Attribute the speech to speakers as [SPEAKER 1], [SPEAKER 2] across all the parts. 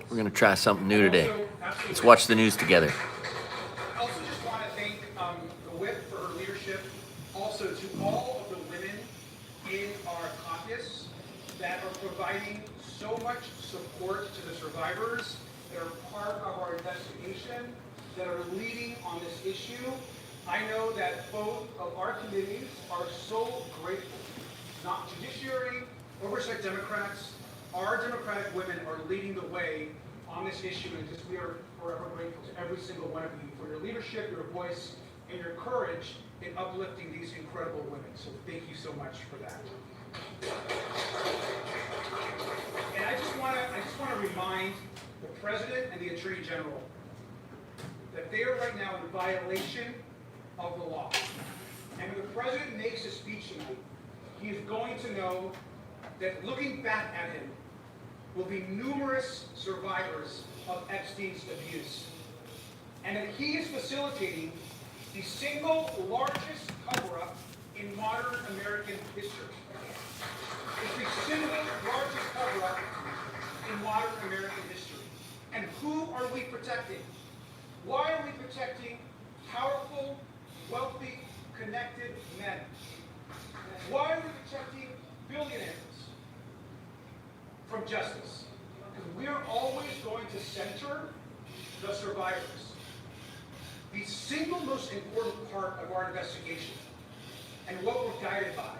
[SPEAKER 1] We're going to try something new today. Let's watch the news together.
[SPEAKER 2] I also just want to thank the whip for her leadership. Also to all of the women in our caucus that are providing so much support to the survivors, that are part of our investigation, that are leading on this issue. I know that both of our committees are so grateful. Not Judiciary, Oversight Democrats, our Democratic women are leading the way on this issue, and just we are forever grateful to every single one of you for your leadership, your voice, and your courage in uplifting these incredible women. So thank you so much for that. And I just want to remind the President and the Attorney General that they are right now in violation of the law. And when the President makes a speech tonight, he is going to know that looking back at him will be numerous survivors of Epstein's abuse, and that he is facilitating the single largest cover-up in modern American history. It's the single largest cover-up in modern American history. And who are we protecting? Why are we protecting powerful, wealthy, connected men? Why are we protecting billionaires from justice? Because we're always going to center the survivors. The single most important part of our investigation and what we're guided by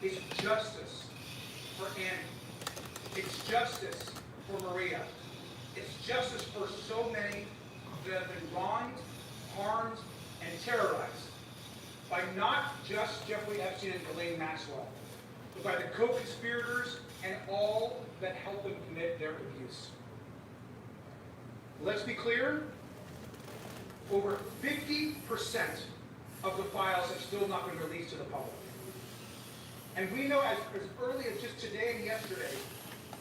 [SPEAKER 2] is justice for Annie. It's justice for Maria. It's justice for so many that have been wronged, harmed, and terrorized by not just Jeffrey Epstein and Ghislaine Maxwell, but by the co-conspirators and all that helped them commit their abuse. Let's be clear, over 50% of the files have still not been released to the public. And we know as early as just today and yesterday,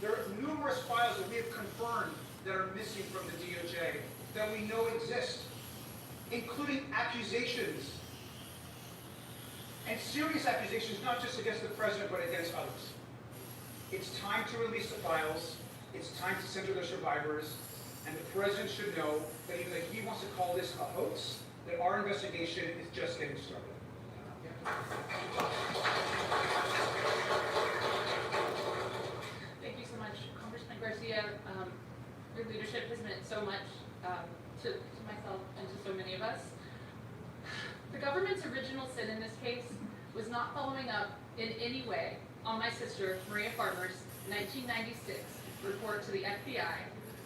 [SPEAKER 2] there are numerous files that we have confirmed that are missing from the DOJ that we know exist, including accusations, and serious accusations, not just against the president, but against others. It's time to release the files. It's time to center the survivors. And the president should know that even if he wants to call this a hoax, that our investigation is just getting started.
[SPEAKER 3] Thank you so much, Congressman Garcia. Your leadership has meant so much to myself and to so many of us. The government's original sin in this case was not following up in any way on my sister, Maria Farmer's 1996 report to the FBI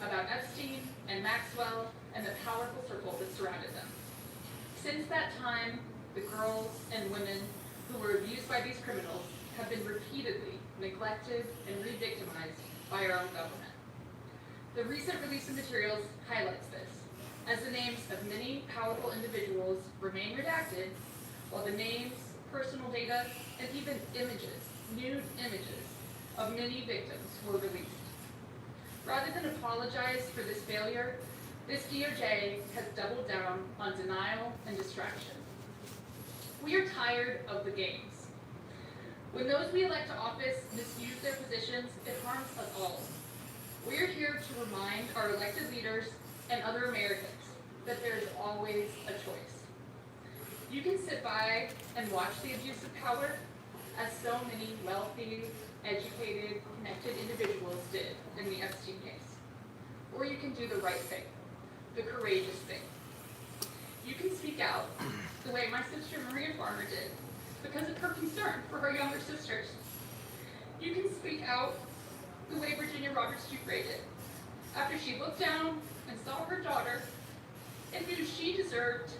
[SPEAKER 3] about Epstein and Maxwell and the powerful circle that surrounded them. Since that time, the girls and women who were abused by these criminals have been repeatedly neglected and re-victimized by our own government. The recent release of materials highlights this, as the names of many powerful individuals remain redacted, while the names, personal data, and even images, nude images, of many victims were released. Rather than apologize for this failure, this DOJ has doubled down on denial and distraction. We are tired of the games. When those we elect to office misuse their positions, it harms us all. We are here to remind our elected leaders and other Americans that there is always a choice. You can sit by and watch the abuse of power, as so many wealthy, educated, connected individuals did in the Epstein case. Or you can do the right thing, the courageous thing. You can speak out the way my sister Maria Farmer did because of her concern for her younger sisters. You can speak out the way Virginia Roberts Dupre did after she looked down and saw her daughter and knew she deserved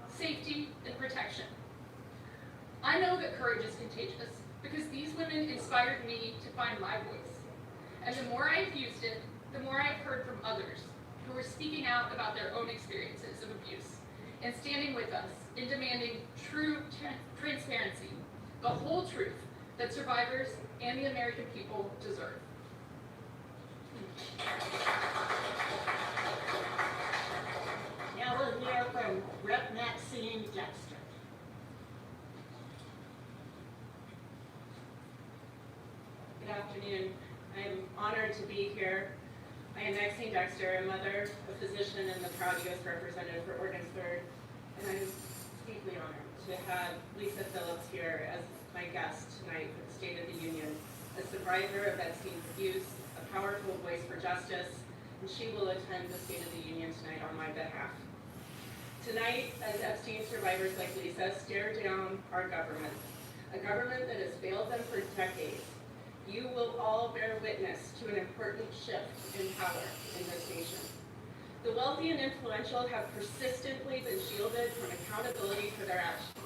[SPEAKER 3] safety and protection. I know that courage is contagious because these women inspired me to find my voice. And the more I have used it, the more I have heard from others who are speaking out about their own experiences of abuse and standing with us in demanding true transparency, the whole truth that survivors and the American people deserve.
[SPEAKER 4] Now we'll hear from Rep. Maxine Dexter.
[SPEAKER 5] Good afternoon. I'm honored to be here I am Maxine Dexter, a mother, a physician, and the proud U.S. representative for Oregon-3rd, and I'm deeply honored to have Lisa Phillips here as my guest tonight for the State of the Union, a survivor of Epstein's abuse, a powerful voice for justice, and she will attend the State of the Union tonight on my behalf. Tonight, as Epstein survivors like Lisa stare down our government, a government that has failed them for decades, you will all bear witness to an important shift in power in this nation. The wealthy and influential have persistently been shielded from accountability for their actions.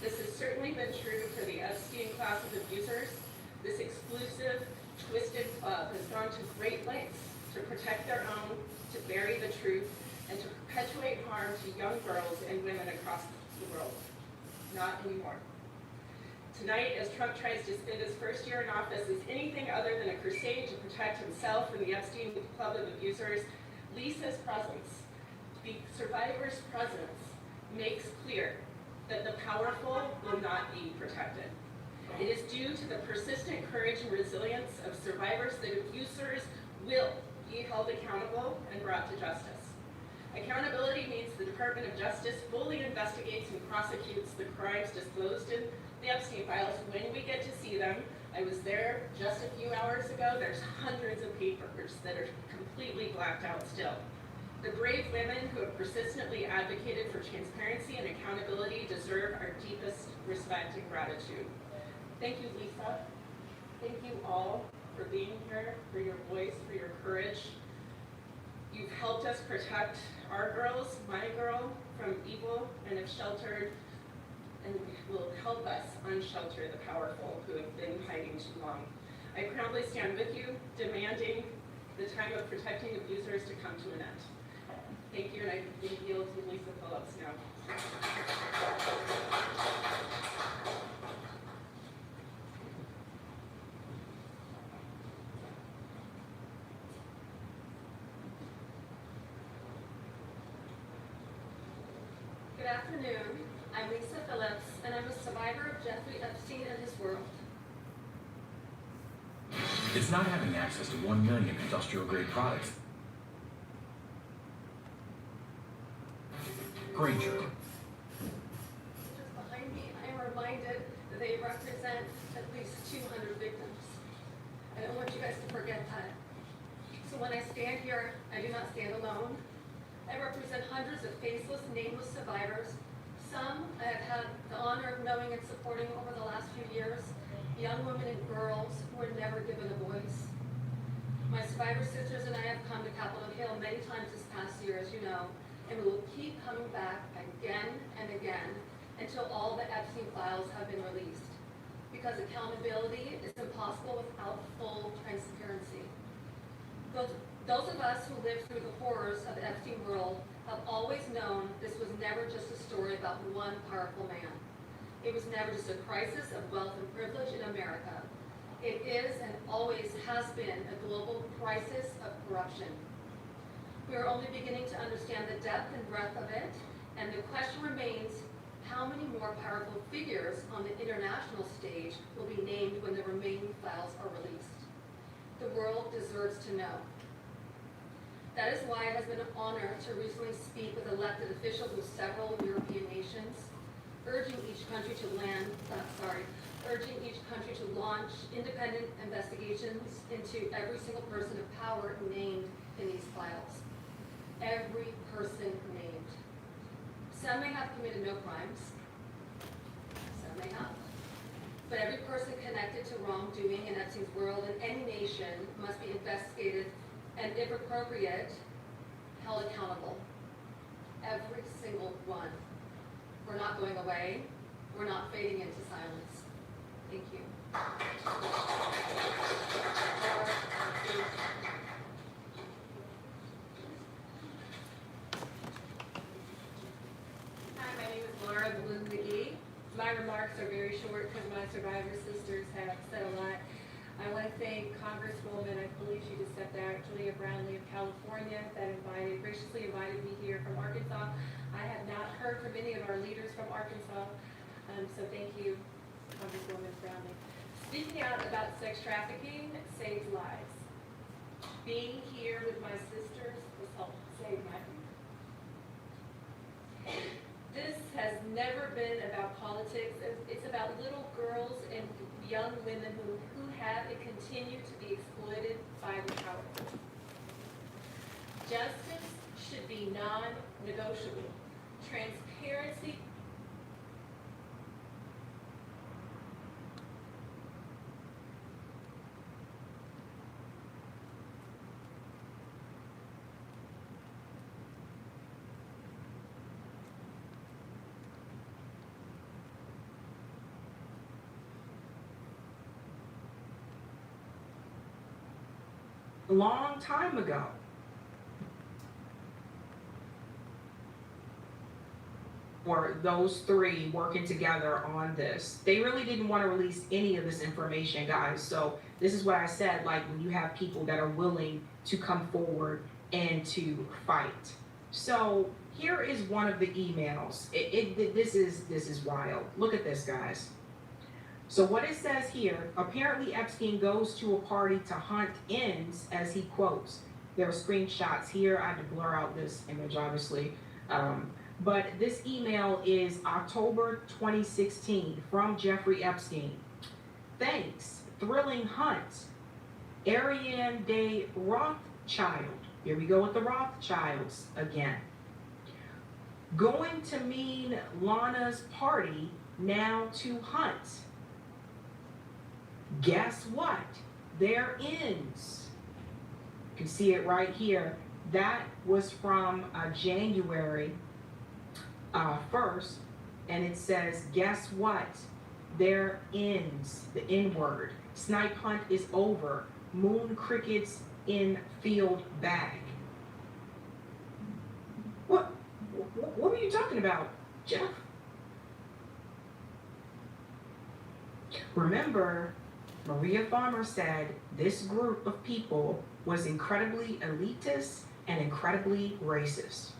[SPEAKER 5] This has certainly been true for the Epstein class of abusers. This exclusive, twisted club has gone to great lengths to protect their own, to bury the truth, and to perpetuate harm to young girls and women across the world. Not anymore. Tonight, as Trump tries to spend his first year in office as anything other than a crusade to protect himself from the Epstein club of abusers, Lisa's presence, the survivors' presence, makes clear that the powerful will not be protected. It is due to the persistent courage and resilience of survivors that abusers will be held accountable and brought to justice. Accountability means the Department of Justice fully investigates and prosecutes the crimes disclosed in the Epstein files when we get to see them. I was there just a few hours ago. There's hundreds of papers that are completely blacked out still. The brave women who have persistently advocated for transparency and accountability deserve our deepest respect and gratitude. Thank you, Lisa. Thank you all for being here, for your voice, for your courage. You've helped us protect our girls, my girl, from evil and have sheltered and will help us unshelter the powerful who have been hiding too long. I proudly stand with you, demanding the time of protecting abusers to come to an end. Thank you, and I yield to Lisa Phillips now.
[SPEAKER 6] Good afternoon. I'm Lisa Phillips, and I'm a survivor of Jeffrey Epstein and his world.
[SPEAKER 7] It's not having access to 1 million industrial-grade products. Granger.
[SPEAKER 6] Just behind me, I am reminded that they represent at least 200 victims. I don't want you guys to forget that. So when I stand here, I do not stand alone. I represent hundreds of faceless, nameless survivors. Some I have had the honor of knowing and supporting over the last few years, young women and girls who were never given a voice. My survivor sisters and I have come to Capitol Hill many times this past year, as you know, and we will keep coming back again and again until all the Epstein files have been released. Because accountability is impossible without full transparency. Those of us who lived through the horrors of the Epstein world have always known this was never just a story about one powerful man. It was never just a crisis of wealth and privilege in America. It is and always has been a global crisis of corruption. We are only beginning to understand the depth and breadth of it, and the question remains, how many more powerful figures on the international stage will be named when the remaining files are released? The world deserves to know. That is why it has been an honor to recently speak with elected officials of several European nations, urging each country to launch independent investigations into every single person of power named in these files. Every person named. Some may have committed no crimes, some may have. But every person connected to wrongdoing in Epstein's world in any nation must be investigated and, if appropriate, held accountable. Every single one. We're not going away. We're not fading into silence. Thank you.
[SPEAKER 5] Hi, my name is Laura Bloom McGee. My remarks are very short because my survivor sisters have said a lot. I want to thank Congresswoman, I believe she just stepped out, Bradley of California, that graciously invited me here from Arkansas. I have not heard from any of our leaders from Arkansas, so thank you, Congresswoman Bradley. Speaking out about sex trafficking saves lives.
[SPEAKER 6] being here with my sisters has helped save my family. This has never been about politics. It's about little girls and young women who have and continue to be exploited by the powerful. Justice should be non-negotiable. Transparency.
[SPEAKER 8] Long time ago. Or those three working together on this. They really didn't want to release any of this information, guys. So this is what I said, like when you have people that are willing to come forward and to fight. So here is one of the emails. This is wild. Look at this, guys. So what it says here, apparently Epstein goes to a party to hunt ends, as he quotes. There are screenshots here. I had to blur out this image, obviously. But this email is October 2016 from Jeffrey Epstein. Thanks, thrilling hunt. Ariane de Rothschild. Here we go with the Rothschilds again. Going to mean Lana's party, now to hunt. Guess what? There ends. You can see it right here. That was from January 1st, and it says, guess what? There ends, the N word. Snipe hunt is over. Moon crickets in field bag. What were you talking about, Jeff? Remember, Maria Farmer said this group of people was incredibly elitist and incredibly racist.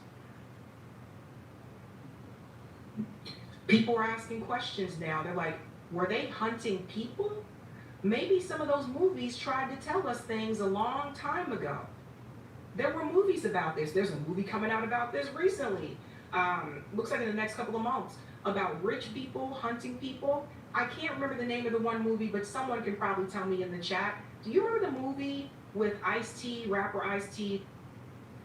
[SPEAKER 8] People are asking questions now. They're like, were they hunting people? Maybe some of those movies tried to tell us things a long time ago. There were movies about this. There's a movie coming out about this recently. Looks like in the next couple of months, about rich people hunting people. I can't remember the name of the one movie, but someone can probably tell me in the chat. Do you remember the movie with Ice-T, rapper Ice-T,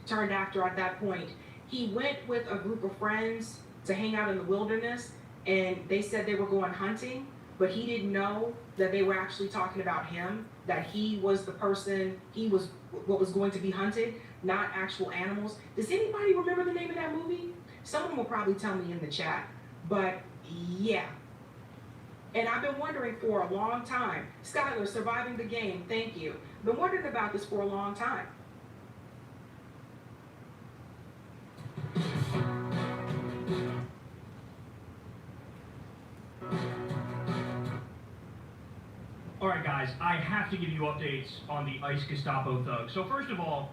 [SPEAKER 8] turned actor at that point? He went with a group of friends to hang out in the wilderness, and they said they were going hunting, but he didn't know that they were actually talking about him, that he was the person, he was what was going to be hunted, not actual animals. Does anybody remember the name of that movie? Someone will probably tell me in the chat, but yeah. And I've been wondering for a long time. Skylar, surviving the game, thank you. Been wondering about this for a long time.
[SPEAKER 9] Alright guys, I have to give you updates on the ICE Gestapo thugs. So first of all,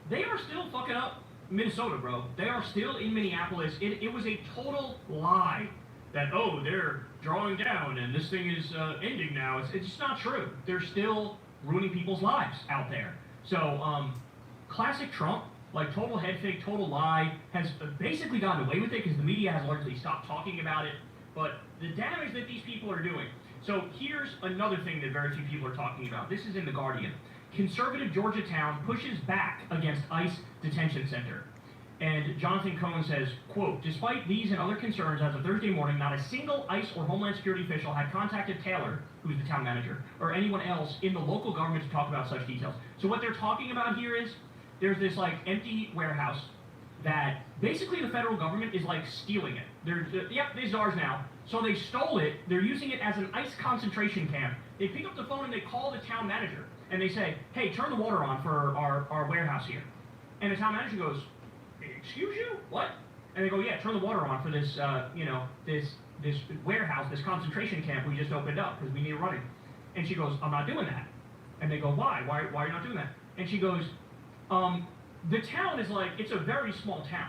[SPEAKER 9] they are still fucking up Minnesota, bro. They are still in Minneapolis. It was a total lie that, oh, they're drawing down and this thing is ending now. It's just not true. They're still ruining people's lives out there. So, classic Trump, like total head fake, total lie, has basically gotten away with it because the media has largely stopped talking about it. But the damage that these people are doing. So here's another thing that very few people are talking about. This is in The Guardian. Conservative Georgetown pushes back against ICE detention center. And Jonathan Cohen says, quote, despite these and other concerns, as of Thursday morning, not a single ICE or Homeland Security official had contacted Taylor, who's the town manager, or anyone else in the local government to talk about such details. So what they're talking about here is, there's this like empty warehouse that basically the federal government is like stealing it. Yep, this is ours now. So they stole it, they're using it as an ICE concentration camp. They pick up the phone and they call the town manager, and they say, hey, turn the water on for our warehouse here. And the town manager goes, excuse you? What? And they go, yeah, turn the water on for this, this warehouse, this concentration camp we just opened up because we need it running. And she goes, I'm not doing that. And they go, why? Why are you not doing that? And she goes, the town is like, it's a very small town.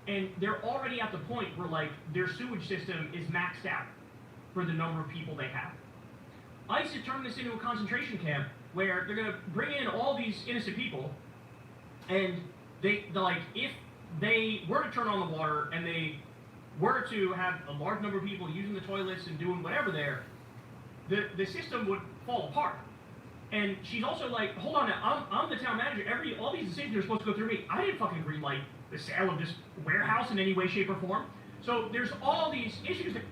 [SPEAKER 9] And they're already at the point where like their sewage system is maxed out for the number of people they have. ICE is turning this into a concentration camp where they're gonna bring in all these innocent people, and they're like, if they were to turn on the water and they were to have a large number of people using the toilets and doing whatever there, the system would fall apart. And she's also like, hold on now, I'm the town manager. All these decisions are supposed to go through me. I didn't fucking greenlight the sale of this warehouse in any way, shape, or form. So there's all these issues that.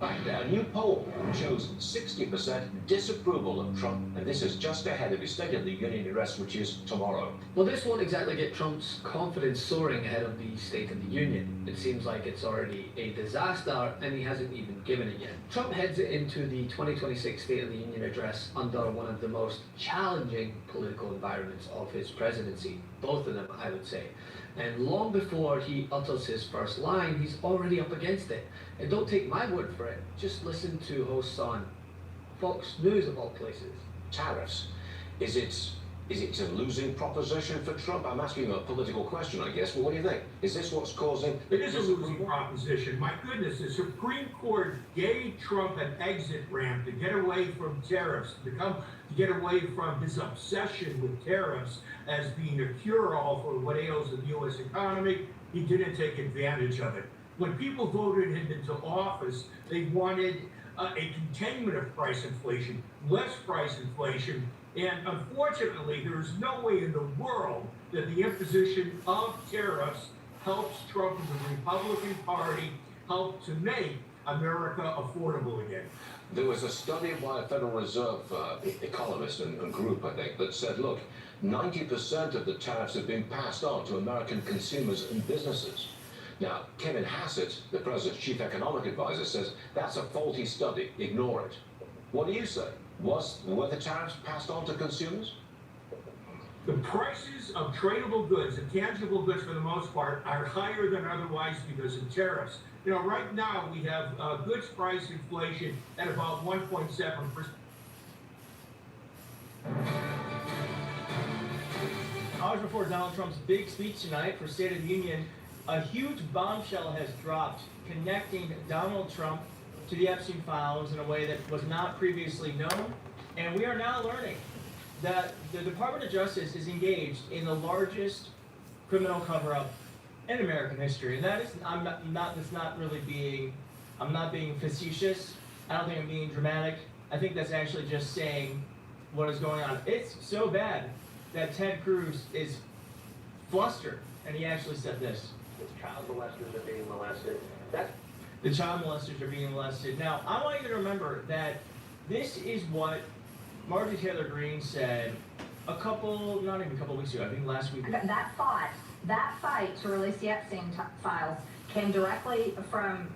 [SPEAKER 10] A new poll shows 60% disapproval of Trump, and this is just ahead of his State of the Union address, which is tomorrow.
[SPEAKER 11] Well, this won't exactly get Trump's confidence soaring ahead of the State of the Union. It seems like it's already a disaster, and he hasn't even given it yet. Trump heads into the 2026 State of the Union address under one of the most challenging political environments of his presidency. Both of them, I would say. And long before he utters his first line, he's already up against it. And don't take my word for it. Just listen to hosts on Fox News, of all places.
[SPEAKER 10] Tariffs. Is it a losing proposition for Trump? I'm asking a political question, I guess. Well, what do you think? Is this what's causing...
[SPEAKER 12] It is a losing proposition. My goodness, the Supreme Court gave Trump an exit ramp to get away from tariffs, to get away from his obsession with tariffs as being a cure-all for what ails the U.S. economy. He didn't take advantage of it. When people voted him into office, they wanted a containment of price inflation, less price inflation, and unfortunately, there is no way in the world that the imposition of tariffs helps Trump and the Republican Party help to make America affordable again.
[SPEAKER 10] There was a study by a Federal Reserve economist and group, I think, that said, look, 90% of the tariffs have been passed on to American consumers and businesses. Now, Kevin Hassett, the president's chief economic advisor, says that's a faulty study. Ignore it. What do you say? Were the tariffs passed on to consumers?
[SPEAKER 12] The prices of tradable goods and tangible goods, for the most part, are higher than otherwise because of tariffs. You know, right now we have goods price inflation at about 1.7%.
[SPEAKER 13] Hours before Donald Trump's big speech tonight for State of the Union, a huge bombshell has dropped connecting Donald Trump to the Epstein files in a way that was not previously known. And we are now learning that the Department of Justice is engaged in the largest criminal cover-up in American history. And that is, I'm not being facetious. I don't think I'm being dramatic. I think that's actually just saying what is going on. It's so bad that Ted Cruz is flustered, and he actually said this.
[SPEAKER 11] The child molesters are being molested.
[SPEAKER 13] The child molesters are being molested. Now, I want you to remember that this is what Marjorie Taylor Greene said not even a couple weeks ago, I think last week.
[SPEAKER 14] That fight to release the Epstein files came directly from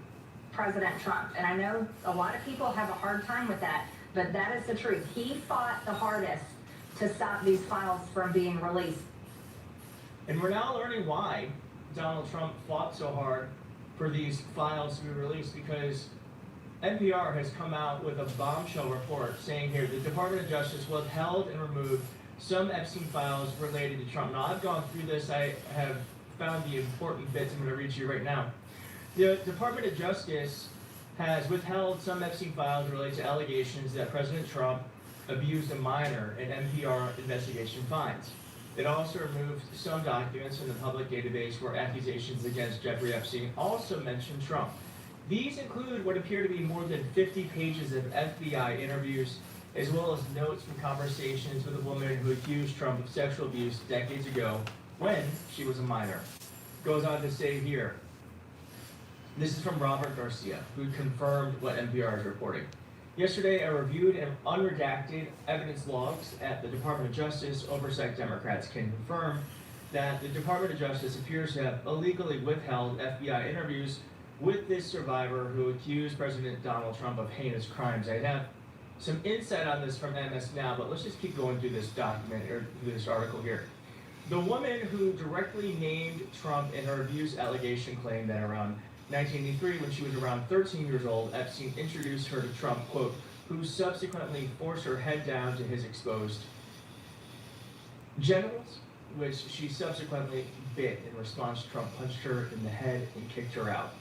[SPEAKER 14] President Trump. And I know a lot of people have a hard time with that, but that is the truth. He fought the hardest to stop these files from being released.
[SPEAKER 13] And we're now learning why Donald Trump fought so hard for these files to be released, because NPR has come out with a bombshell report saying here the Department of Justice withheld and removed some Epstein files related to Trump. Now, I've gone through this. I have found the important bits I'm going to read to you right now. The Department of Justice has withheld some Epstein files related to allegations that President Trump abused a minor, and NPR investigation finds. It also removed some documents from the public database where accusations against Jeffrey Epstein also mention Trump. These include what appear to be more than 50 pages of FBI interviews, as well as notes from conversations with a woman who accused Trump of sexual abuse decades ago when she was a minor. Goes on to say here, this is from Robert Garcia, who confirmed what NPR is reporting. Yesterday, I reviewed and unredacted evidence logs at the Department of Justice. Oversight Democrats can confirm that the Department of Justice appears to have illegally withheld FBI interviews with this survivor who accused President Donald Trump of heinous crimes. I have some insight on this from MS Now, but let's just keep going through this document, or through this article here. The woman who directly named Trump in her abuse allegation claimed that around 1983, when she was around 13 years old, Epstein introduced her to Trump, quote, who subsequently forced her head down to his exposed genitals, which she subsequently bit. In response, Trump punched her in the head and kicked her out.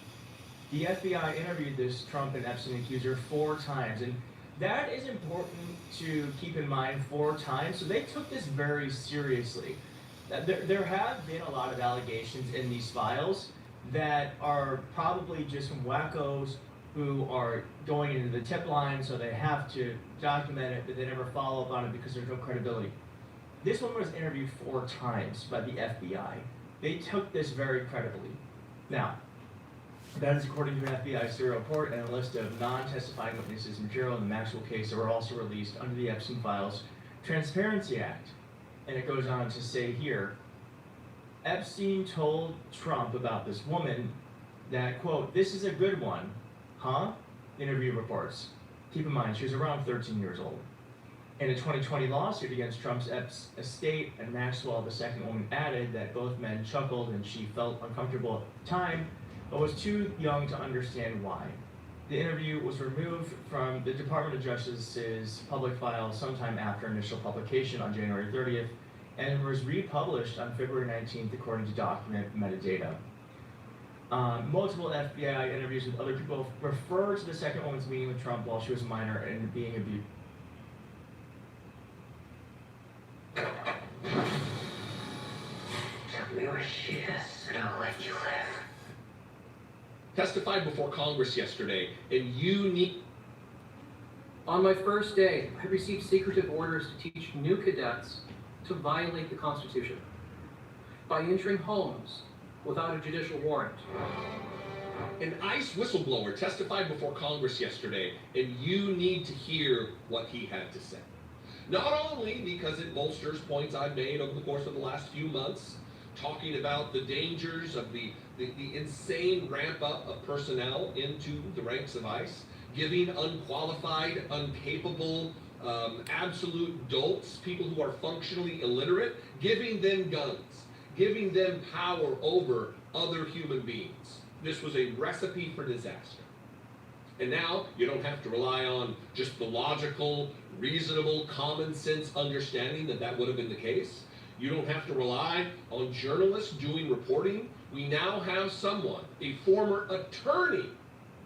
[SPEAKER 13] The FBI interviewed this Trump and Epstein accuser 4 times, and That is important to keep in mind for time. So they took this very seriously. There have been a lot of allegations in these files that are probably just from wackos who are going into the tip line, so they have to document it, but they never follow up on it because there's no credibility. This one was interviewed 4 times by the FBI. They took this very credibly. Now, that is according to an FBI serial report and a list of non-testifying witnesses material in the Maxwell case that were also released under the Epstein Files Transparency Act. And it goes on to say here, Epstein told Trump about this woman that, quote, "This is a good one, huh?" Interview reports. Keep in mind, she was around 13 years old. In a 2020 lawsuit against Trump's estate, and Maxwell, the second woman, added that both men chuckled and she felt uncomfortable at the time, but was too young to understand why. The interview was removed from the Department of Justice's public file sometime after initial publication on January 30th, and was republished on February 19th according to document metadata. Multiple FBI interviews with other people refer to the second woman's meeting with Trump while she was a minor and being abused.
[SPEAKER 15] Tell me where she is, and I'll let you live.
[SPEAKER 16] Testified before Congress yesterday, and you need...
[SPEAKER 17] On my first day, I received secretive orders to teach new cadets to violate the Constitution by entering homes without a judicial warrant.
[SPEAKER 16] An ICE whistleblower testified before Congress yesterday, and you need to hear what he had to say. Not only because it bolsters points I've made over the course of the last few months, talking about the dangers of the insane ramp up of personnel into the ranks of ICE, giving unqualified, incapable, absolute dolts, people who are functionally illiterate, giving them guns, giving them power over other human beings. This was a recipe for disaster. And now you don't have to rely on just the logical, reasonable, common sense understanding that that would have been the case. You don't have to rely on journalists doing reporting. We now have someone, a former attorney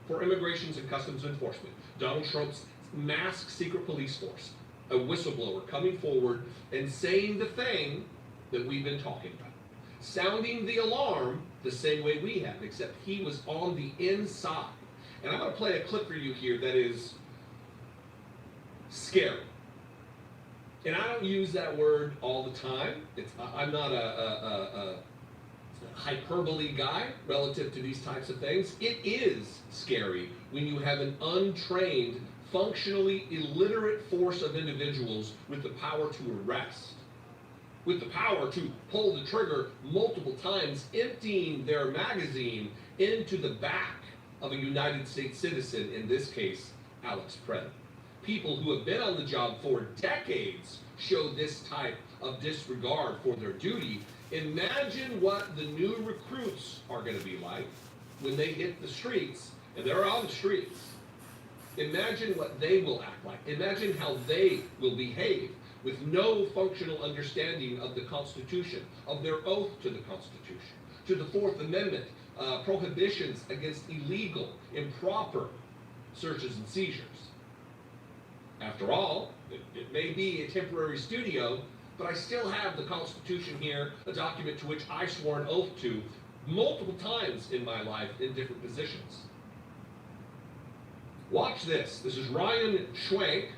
[SPEAKER 16] for Immigrations and Customs Enforcement, Donald Trump's masked secret police force, a whistleblower coming forward and saying the thing that we've been talking about, sounding the alarm the same way we have, except he was on the inside. And I'm going to play a clip for you here that is scary. And I don't use that word all the time. I'm not a hyperbole guy relative to these types of things. It is scary when you have an untrained, functionally illiterate force of individuals with the power to arrest, with the power to pull the trigger multiple times, emptying their magazine into the back of a United States citizen, in this case, Alex Preddy. People who have been on the job for decades show this type of disregard for their duty. Imagine what the new recruits are going to be like when they hit the streets, and they're on the streets. Imagine what they will act like. Imagine how they will behave with no functional understanding of the Constitution, of their oath to the Constitution, to the Fourth Amendment, prohibitions against illegal, improper searches and seizures. After all, it may be a temporary studio, but I still have the Constitution here, a document to which I swore an oath to multiple times in my life in different positions. Watch this. This is Ryan Schwank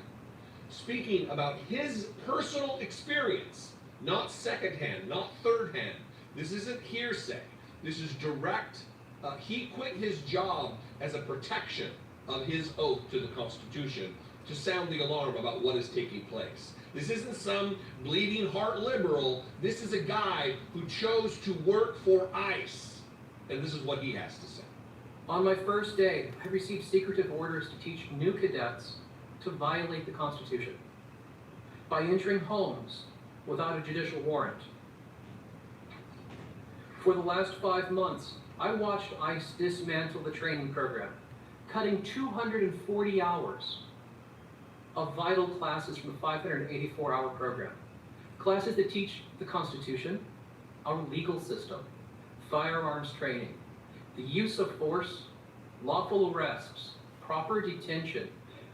[SPEAKER 16] speaking about his personal experience, not secondhand, not thirdhand. This isn't hearsay. This is direct. He quit his job as a protection of his oath to the Constitution to sound the alarm about what is taking place. This isn't some bleeding heart liberal. This is a guy who chose to work for ICE. And this is what he has to say.
[SPEAKER 17] On my first day, I received secretive orders to teach new cadets to violate the Constitution by entering homes without a judicial warrant. For the last 5 months, I watched ICE dismantle the training program, cutting 240 hours of vital classes from the 584-hour program. Classes that teach the Constitution, our legal system, firearms training, the use of force, lawful arrests, proper detention,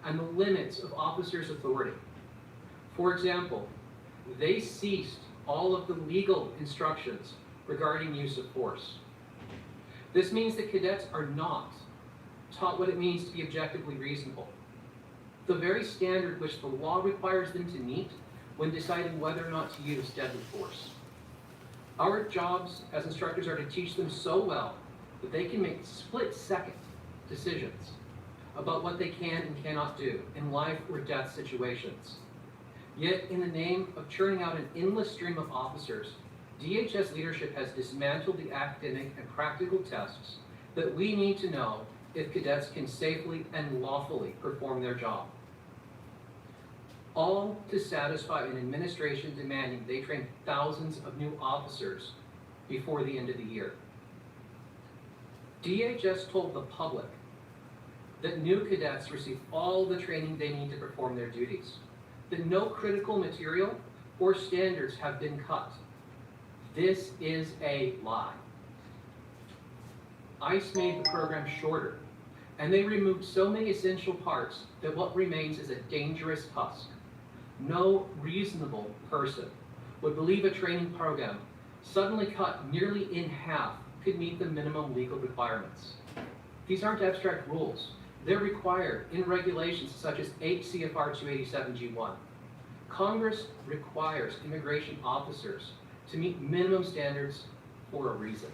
[SPEAKER 17] and the limits of officers' authority. For example, they ceased all of the legal instructions regarding use of force. This means that cadets are not taught what it means to be objectively reasonable, the very standard which the law requires them to meet when deciding whether or not to use deadly force. Our jobs as instructors are to teach them so well that they can make split-second decisions about what they can and cannot do in life or death situations. Yet, in the name of churning out an endless stream of officers, DHS leadership has dismantled the academic and practical tests that we need to know if cadets can safely and lawfully perform their job. All to satisfy an administration demanding they train thousands of new officers before the end of the year. DHS told the public that new cadets receive all the training they need to perform their duties, that no critical material or standards have been cut. This is a lie. ICE made the program shorter, and they removed so many essential parts that what remains is a dangerous husk. No reasonable person would believe a training program suddenly cut nearly in half could meet the minimum legal requirements. These aren't abstract rules. They're required in regulations such as 8 CFR 287G1. Congress requires immigration officers to meet minimum standards for a reason.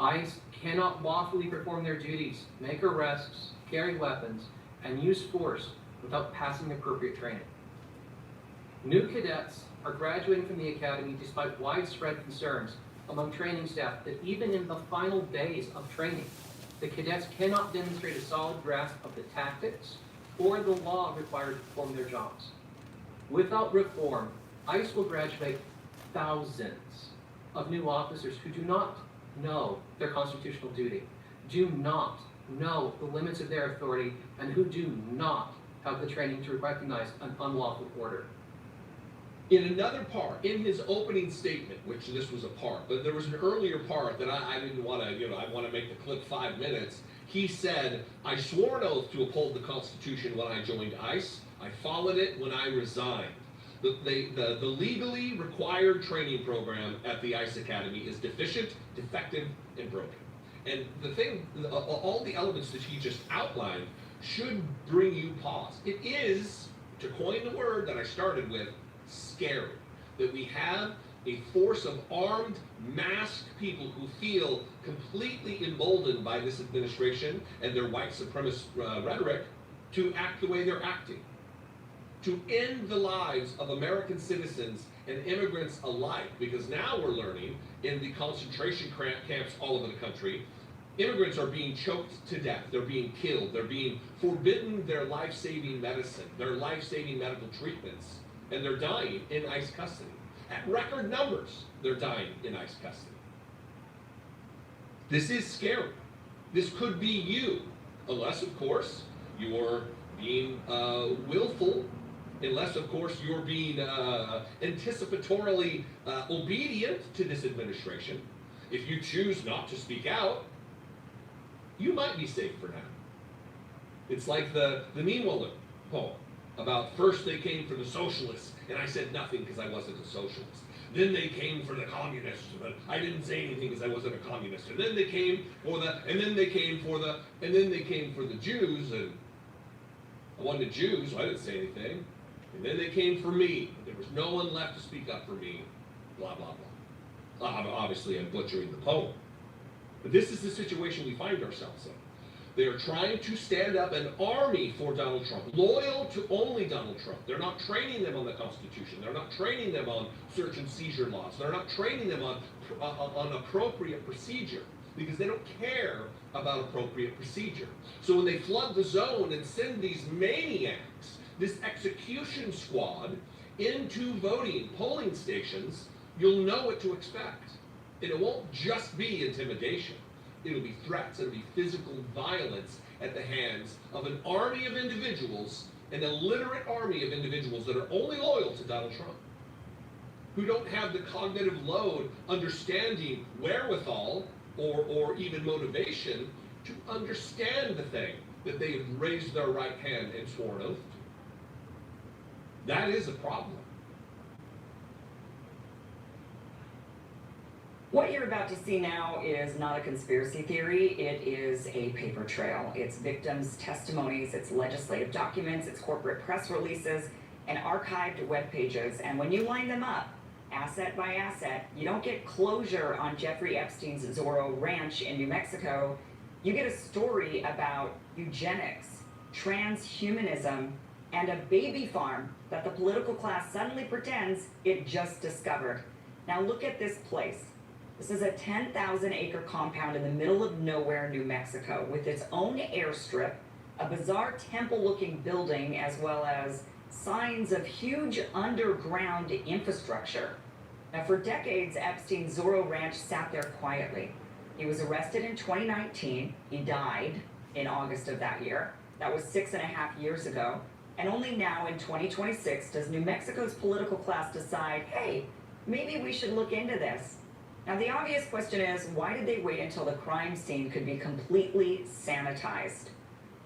[SPEAKER 17] ICE cannot lawfully perform their duties, make arrests, carry weapons, and use force without passing appropriate training. New cadets are graduating from the academy despite widespread concerns among training staff that even in the final days of training, the cadets cannot demonstrate a solid grasp of the tactics or the law required to perform their jobs. Without reform, ICE will graduate thousands of new officers who do not know their constitutional duty, do not know the limits of their authority, and who do not have the training to recognize an unlawful order.
[SPEAKER 16] In another part, in his opening statement, which this was a part, but there was an earlier part that I didn't want to, I want to make the clip 5 minutes. He said, I swore an oath to uphold the Constitution when I joined ICE. I followed it when I resigned. The legally required training program at the ICE Academy is deficient, defective, and broken. And the thing, all the elements that he just outlined should bring you pause. It is, to coin the word that I started with, scary that we have a force of armed, masked people who feel completely emboldened by this administration and their white supremacist rhetoric to act the way they're acting, to end the lives of American citizens and immigrants alike, because now we're learning in the concentration camps all over the country, immigrants are being choked to death, they're being killed, they're being forbidden their life-saving medicine, their life-saving medical treatments, and they're dying in ICE custody. At record numbers, they're dying in ICE custody. This is scary. This could be you, unless, of course, you're being willful, unless, of course, you're being anticipatorily obedient to this administration. If you choose not to speak out, you might be safe for now. It's like the Niemöller poem about first they came for the socialists, and I said nothing because I wasn't a socialist. Then they came for the communists, but I didn't say anything because I wasn't a communist. And then they came for the Jews, and I wasn't a Jew, so I didn't say anything. And then they came for me. There was no one left to speak up for me. Blah, blah, blah. Obviously, I'm butchering the poem. But this is the situation we find ourselves in. They are trying to stand up an army for Donald Trump, loyal to only Donald Trump. They're not training them on the Constitution. They're not training them on search and seizure laws. They're not training them on appropriate procedure, because they don't care about appropriate procedure. So when they flood the zone and send these maniacs, this execution squad, into polling stations, you'll know what to expect. And it won't just be intimidation. It'll be threats, it'll be physical violence at the hands of an army of individuals, an illiterate army of individuals that are only loyal to Donald Trump, who don't have the cognitive load, understanding, wherewithal, or even motivation to understand the thing that they had raised their right hand and sworn oath to. That is a problem.
[SPEAKER 18] What you're about to see now is not a conspiracy theory, it is a paper trail. It's victims' testimonies, it's legislative documents, it's corporate press releases, and archived web pages. And when you line them up, asset by asset, you don't get closure on Jeffrey Epstein's Zorro Ranch in New Mexico. You get a story about eugenics, transhumanism, and a baby farm that the political class suddenly pretends it just discovered. Now look at this place. This is a 10,000-acre compound in the middle of nowhere, New Mexico, with its own airstrip, a bizarre temple-looking building, as well as signs of huge underground infrastructure. Now, for decades, Epstein's Zorro Ranch sat there quietly. He was arrested in 2019. He died in August of that year. That was 6.5 years ago. And only now, in 2026, does New Mexico's political class decide, hey, maybe we should look into this. Now, the obvious question is, why did they wait until the crime scene could be completely sanitized?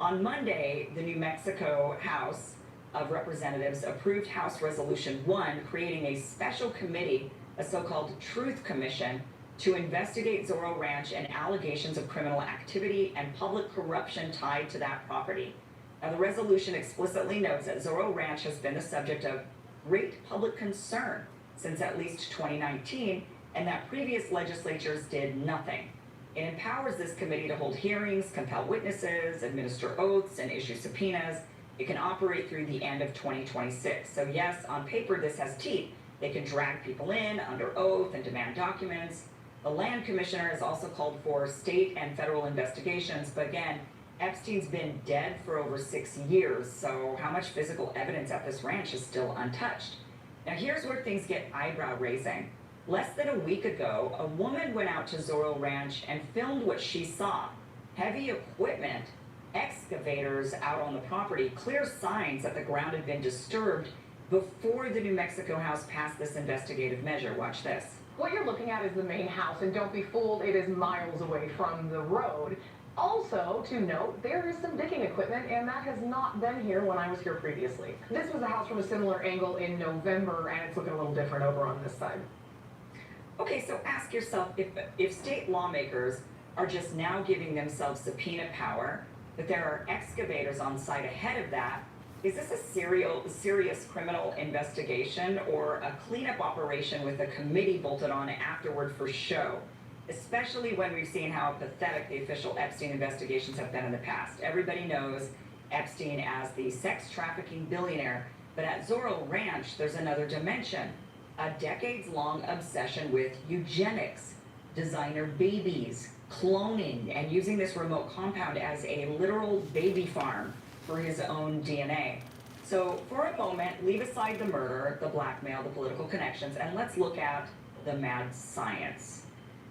[SPEAKER 18] On Monday, the New Mexico House of Representatives approved House Resolution 1, creating a special committee, a so-called Truth Commission, to investigate Zorro Ranch and allegations of criminal activity and public corruption tied to that property. Now, the resolution explicitly notes that Zorro Ranch has been the subject of great public concern since at least 2019, and that previous legislatures did nothing. It empowers this committee to hold hearings, compel witnesses, administer oaths, and issue subpoenas. It can operate through the end of 2026. So yes, on paper this has teeth. They can drag people in under oath and demand documents. The land commissioner has also called for state and federal investigations, but again, Epstein's been dead for over 6 years, so how much physical evidence at this ranch is still untouched? Now here's where things get eyebrow-raising. Less than a week ago, a woman went out to Zorro Ranch and filmed what she saw. Heavy equipment, excavators out on the property, clear signs that the ground had been disturbed before the New Mexico House passed this investigative measure. Watch this.
[SPEAKER 19] What you're looking at is the main house, and don't be fooled, it is miles away from the road. Also, to note, there is some digging equipment, and that has not been here when I was here previously. This was a house from a similar angle in November, and it's looking a little different over on this side.
[SPEAKER 18] Okay, so ask yourself, if state lawmakers are just now giving themselves subpoena power, but there are excavators on site ahead of that, is this a serious criminal investigation or a cleanup operation with a committee bolted on afterward for show? Especially when we've seen how pathetic the official Epstein investigations have been in the past. Everybody knows Epstein as the sex trafficking billionaire, but at Zorro Ranch, there's another dimension. A decades-long obsession with eugenics, designer babies, cloning, and using this remote compound as a literal baby farm for his own DNA. So for a moment, leave aside the murder, the blackmail, the political connections, and let's look at the mad science.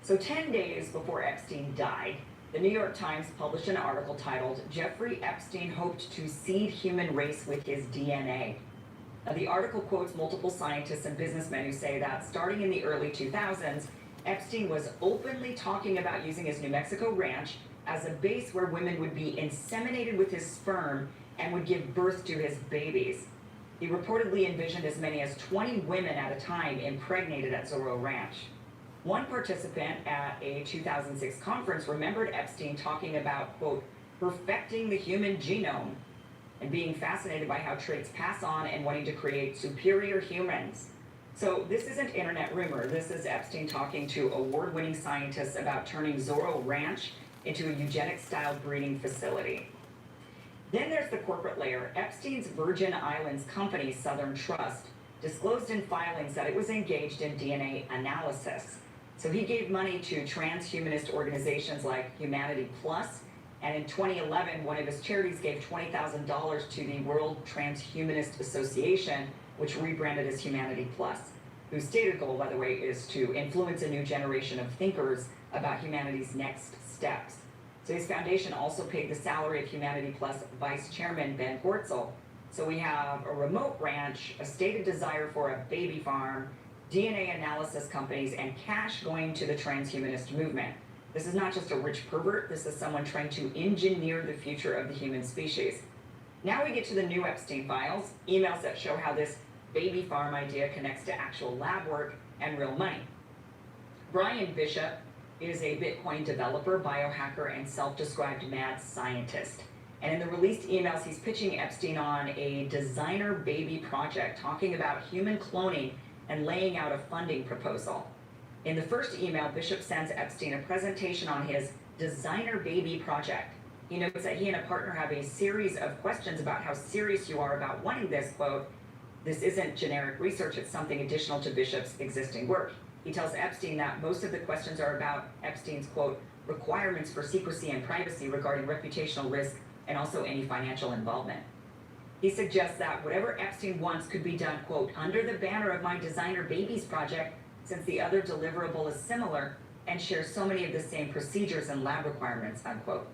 [SPEAKER 18] So 10 days before Epstein died, the New York Times published an article titled, "Jeffrey Epstein Hoped to Seed Human Race with His DNA." Now, the article quotes multiple scientists and businessmen who say that starting in the early 2000s, Epstein was openly talking about using his New Mexico ranch as a base where women would be inseminated with his sperm and would give birth to his babies. He reportedly envisioned as many as 20 women at a time impregnated at Zorro Ranch. One participant at a 2006 conference remembered Epstein talking about, quote, perfecting the human genome and being fascinated by how traits pass on and wanting to create superior humans. So this isn't internet rumor. This is Epstein talking to award-winning scientists about turning Zorro Ranch into a eugenic-style breeding facility. Then there's the corporate layer. Epstein's Virgin Islands company, Southern Trust, disclosed in filings that it was engaged in DNA analysis. So he gave money to transhumanist organizations like Humanity Plus, and in 2011, one of his charities gave $20,000 to the World Transhumanist Association, which rebranded as Humanity Plus, whose stated goal, by the way, is to influence a new generation of thinkers about humanity's next steps. So his foundation also paid the salary of Humanity Plus Vice Chairman Ben Gortzel. So we have a remote ranch, a stated desire for a baby farm, DNA analysis companies, and cash going to the transhumanist movement. This is not just a rich pervert, this is someone trying to engineer the future of the human species. Now we get to the new Epstein files, emails that show how this baby farm idea connects to actual lab work and real money. Brian Bishop is a Bitcoin developer, biohacker, and self-described mad scientist. And in the released emails, he's pitching Epstein on a designer baby project, talking about human cloning and laying out a funding proposal. In the first email, Bishop sends Epstein a presentation on his designer baby project. He notes that he and a partner have a series of questions about how serious you are about wanting this, quote, this isn't generic research, it's something additional to Bishop's existing work. He tells Epstein that most of the questions are about Epstein's, quote, requirements for secrecy and privacy regarding reputational risk and also any financial involvement. He suggests that whatever Epstein wants could be done, quote, under the banner of my designer babies project, since the other deliverable is similar and shares so many of the same procedures and lab requirements, unquote.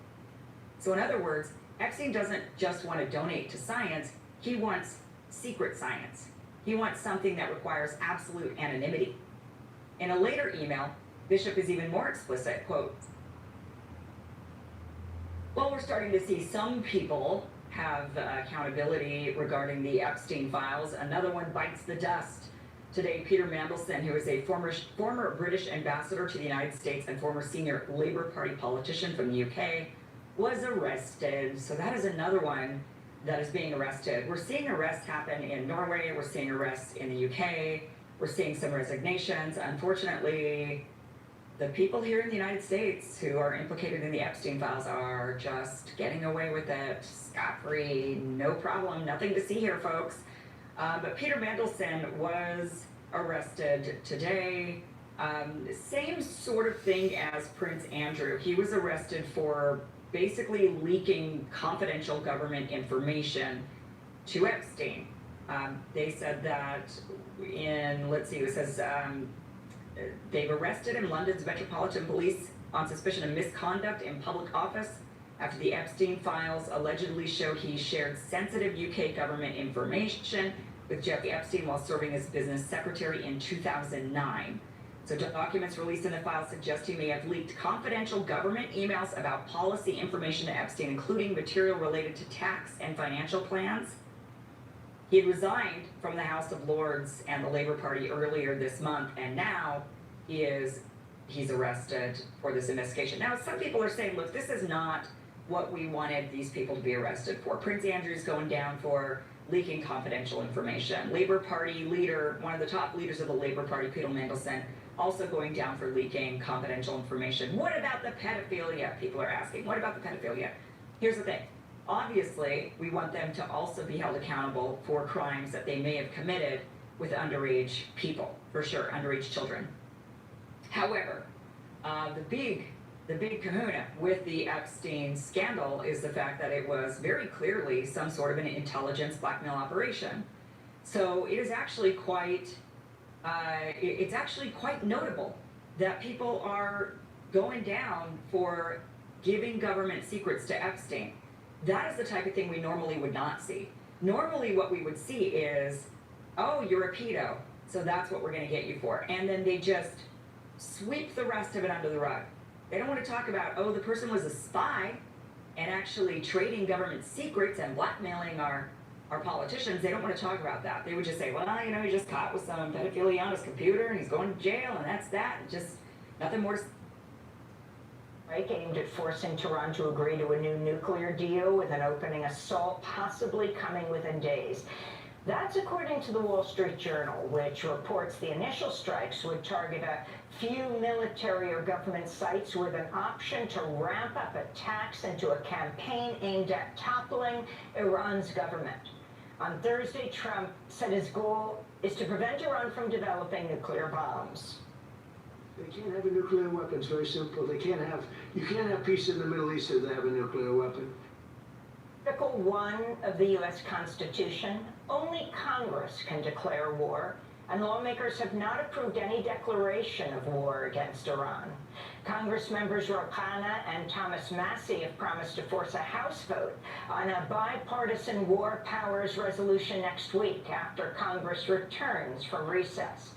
[SPEAKER 18] So in other words, Epstein doesn't just want to donate to science, he wants secret science. He wants something that requires absolute anonymity. In a later email, Bishop is even more explicit, quote, well, we're starting to see some people have accountability regarding the Epstein files. Another one bites the dust. Today, Peter Mandelson, who is a former British ambassador to the United States and former senior Labour Party politician from the UK, was arrested. So that is another one that is being arrested. We're seeing arrests happen in Norway. We're seeing arrests in the UK. We're seeing some resignations. Unfortunately, the people here in the United States who are implicated in the Epstein files are just getting away with it scot-free, no problem, nothing to see here, folks. But Peter Mandelson was arrested today. Same sort of thing as Prince Andrew. He was arrested for basically leaking confidential government information to Epstein. They said that in, let's see, it says they've arrested in London's Metropolitan Police on suspicion of misconduct in public office after the Epstein files allegedly show he shared sensitive UK government information with Jeffrey Epstein while serving as business secretary in 2009. So documents released in the file suggest he may have leaked confidential government emails about policy information to Epstein, including material related to tax and financial plans. He had resigned from the House of Lords and the Labour Party earlier this month, and now he's arrested for this investigation. Now, some people are saying, look, this is not what we wanted these people to be arrested for. Prince Andrew's going down for leaking confidential information. Labour Party leader, one of the top leaders of the Labour Party, Peter Mandelson, also going down for leaking confidential information. What about the pedophilia? People are asking. What about the pedophilia? Here's the thing. Obviously, we want them to also be held accountable for crimes that they may have committed with underage people, for sure, underage children. However, the big kahuna with the Epstein scandal is the fact that it was very clearly some sort of an intelligence blackmail operation. So it is actually quite, it's actually quite notable that people are going down for giving government secrets to Epstein. That is the type of thing we normally would not see. Normally what we would see is, oh, you're a pedo, so that's what we're going to get you for. And then they just sweep the rest of it under the rug. They don't want to talk about, oh, the person was a spy and actually trading government secrets and blackmailing our politicians. They don't want to talk about that. They would just say, well, you know, he just caught with some pedophilia on his computer and he's going to jail and that's that. And just nothing more to
[SPEAKER 19] aimed at forcing Tehran to agree to a new nuclear deal with an opening assault possibly coming within days. That's according to the Wall Street Journal, which reports the initial strikes would target a few military or government sites with an option to ramp up attacks into a campaign aimed at toppling Iran's government. On Thursday, Trump said his goal is to prevent Iran from developing nuclear bombs.
[SPEAKER 20] They can't have a nuclear weapon. It's very simple. You can't have peace in the Middle East if they have a nuclear weapon.
[SPEAKER 19] Article 1 of the U.S. Constitution, only Congress can declare war, and lawmakers have not approved any declaration of war against Iran. Congress members Ro Khanna and Thomas Massie have promised to force a House vote on a bipartisan war powers resolution next week after Congress returns from recess.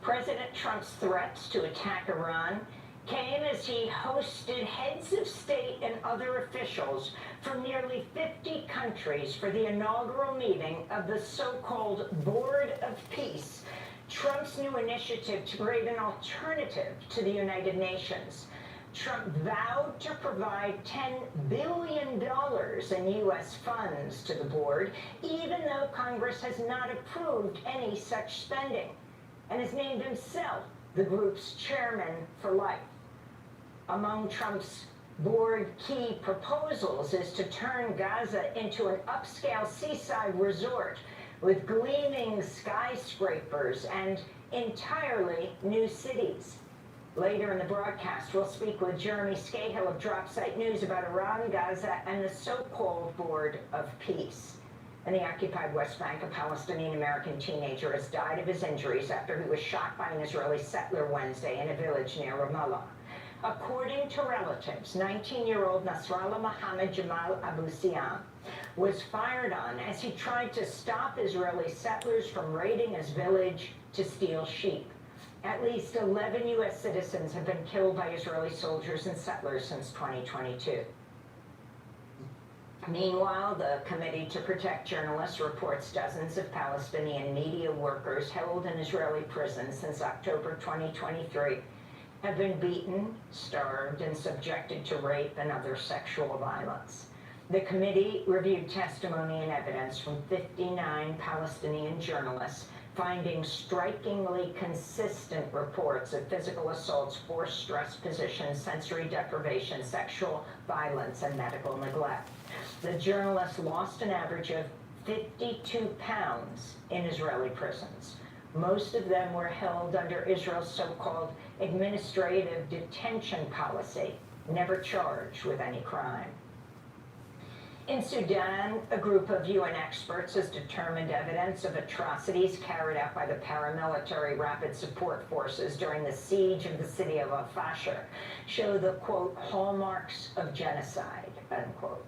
[SPEAKER 4] President Trump's threats to attack Iran came as he hosted heads of state and other officials from nearly 50 countries for the inaugural meeting of the so-called Board of Peace, Trump's new initiative to create an alternative to the United Nations. Trump vowed to provide $10 billion in U.S. funds to the board, even though Congress has not approved any such spending, and has named himself the group's chairman for life. Among Trump's board key proposals is to turn Gaza into an upscale seaside resort with gleaming skyscrapers and entirely new cities. Later in the broadcast, we'll speak with Jeremy Scahill of Dropsite News about Iran, Gaza, and the so-called Board of Peace. In the occupied West Bank, a Palestinian-American teenager has died of his injuries after he was shot by an Israeli settler Wednesday in a village near Ramallah. According to relatives, 19-year-old Nasrallah Mohammed Jamal Abu Siam was fired on as he tried to stop Israeli settlers from raiding his village to steal sheep. At least 11 U.S. citizens have been killed by Israeli soldiers and settlers since 2022. Meanwhile, the Committee to Protect Journalists reports dozens of Palestinian media workers held in Israeli prisons since October 2023 have been beaten, starved, and subjected to rape and other sexual violence. The committee reviewed testimony and evidence from 59 Palestinian journalists, finding strikingly consistent reports of physical assaults, forced stress positions, sensory deprivation, sexual violence, and medical neglect. The journalists lost an average of 52 pounds in Israeli prisons. Most of them were held under Israel's so-called administrative detention policy, never charged with any crime. In Sudan, a group of UN experts has determined evidence of atrocities carried out by the paramilitary rapid support forces during the siege of the city of Al-Fashir show the, quote, hallmarks of genocide, unquote.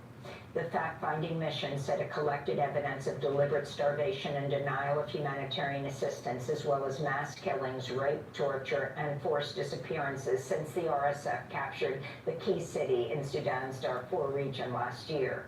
[SPEAKER 4] The fact-finding mission said it collected evidence of deliberate starvation and denial of humanitarian assistance, as well as mass killings, rape, torture, and forced disappearances since the RSF captured the key city in Sudan's Darfur region last year.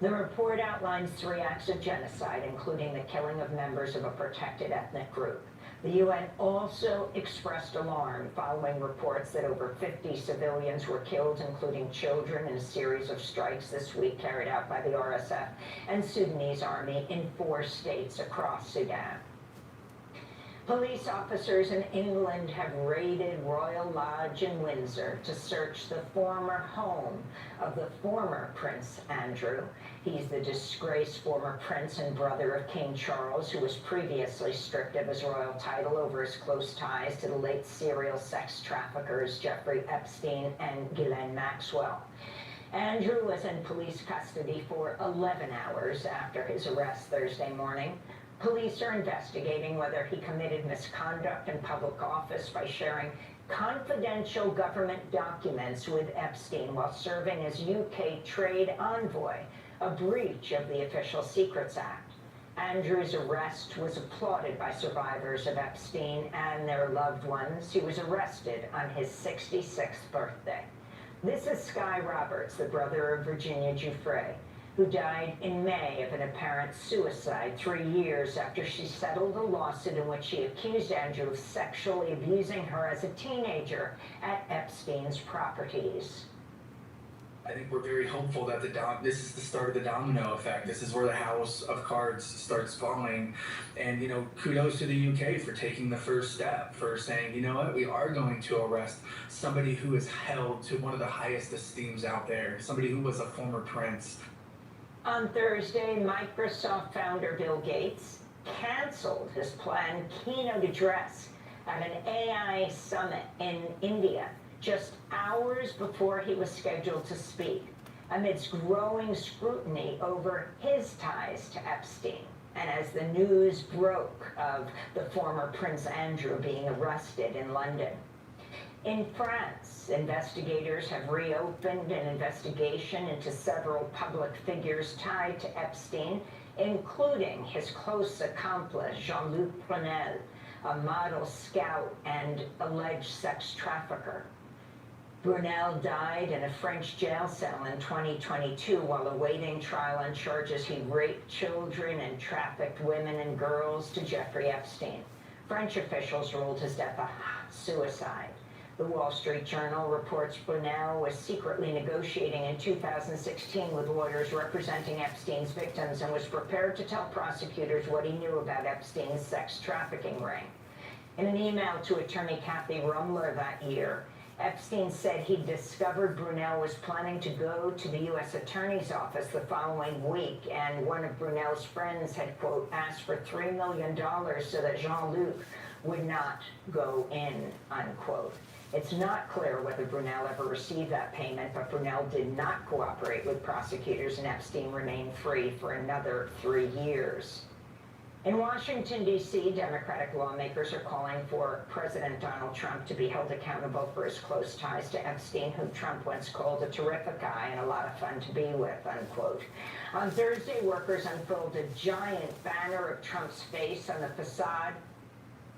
[SPEAKER 4] The report outlines 3 acts of genocide, including the killing of members of a protected ethnic group. The UN also expressed alarm following reports that over 50 civilians were killed, including children, in a series of strikes this week carried out by the RSF and Sudanese army in 4 states across Sudan. Police officers in England have raided Royal Lodge in Windsor to search the former home of the former Prince Andrew. He's the disgraced former prince and brother of King Charles, who was previously stripped of his royal title over his close ties to the late serial sex traffickers Jeffrey Epstein and Ghislaine Maxwell. Andrew was in police custody for 11 hours after his arrest Thursday morning. Police are investigating whether he committed misconduct in public office by sharing confidential government documents with Epstein while serving as UK trade envoy, a breach of the Official Secrets Act. Andrew's arrest was applauded by survivors of Epstein and their loved ones. He was arrested on his 66th birthday. This is Sky Roberts, the brother of Virginia Giuffre, who died in May of an apparent suicide 3 years after she settled a lawsuit in which she accused Andrew of sexually abusing her as a teenager at Epstein's properties.
[SPEAKER 21] I think we're very hopeful that this is the start of the domino effect. This is where the house of cards starts falling. And, kudos to the UK for taking the first step, for saying, you know what, we are going to arrest somebody who is held to one of the highest esteems out there, somebody who was a former prince.
[SPEAKER 4] On Thursday, Microsoft founder Bill Gates canceled his planned keynote address at an AI summit in India just hours before he was scheduled to speak, amidst growing scrutiny over his ties to Epstein, and as the news broke of the former Prince Andrew being arrested in London. In France, investigators have reopened an investigation into several public figures tied to Epstein, including his close accomplice, Jean-Luc Brunel, a model scout and alleged sex trafficker. Brunel died in a French jail cell in 2022 while awaiting trial on charges he raped children and trafficked women and girls to Jeffrey Epstein. French officials ruled his death a suicide. The Wall Street Journal reports Brunel was secretly negotiating in 2016 with lawyers representing Epstein's victims and was prepared to tell prosecutors what he knew about Epstein's sex trafficking ring. In an email to attorney Kathy Rumler that year, Epstein said he discovered Brunel was planning to go to the U.S. Attorney's Office the following week, and one of Brunel's friends had, quote, asked for $3 million so that Jean-Luc would not go in, unquote. It's not clear whether Brunel ever received that payment, but Brunel did not cooperate with prosecutors, and Epstein remained free for another 3 years. In Washington, D.C., Democratic lawmakers are calling for President Donald Trump to be held accountable for his close ties to Epstein, whom Trump once called a terrific guy and a lot of fun to be with, unquote. On Thursday, workers unfurled a giant banner of Trump's face on the facade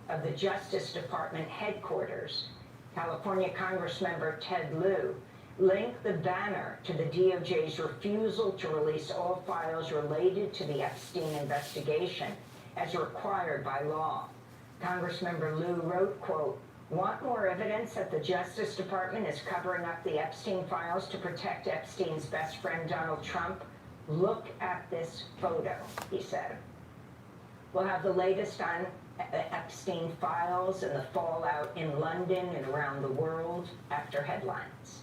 [SPEAKER 4] of the Justice Department headquarters. California Congressmember Ted Lieu linked the banner to the DOJ's refusal to release all files related to the Epstein investigation, as required by law. Congressmember Lieu wrote, quote, "Want more evidence that the Justice Department is covering up the Epstein files to protect Epstein's best friend Donald Trump? Look at this photo," he said. We'll have the latest on Epstein files and the fallout in London and around the world after headlines.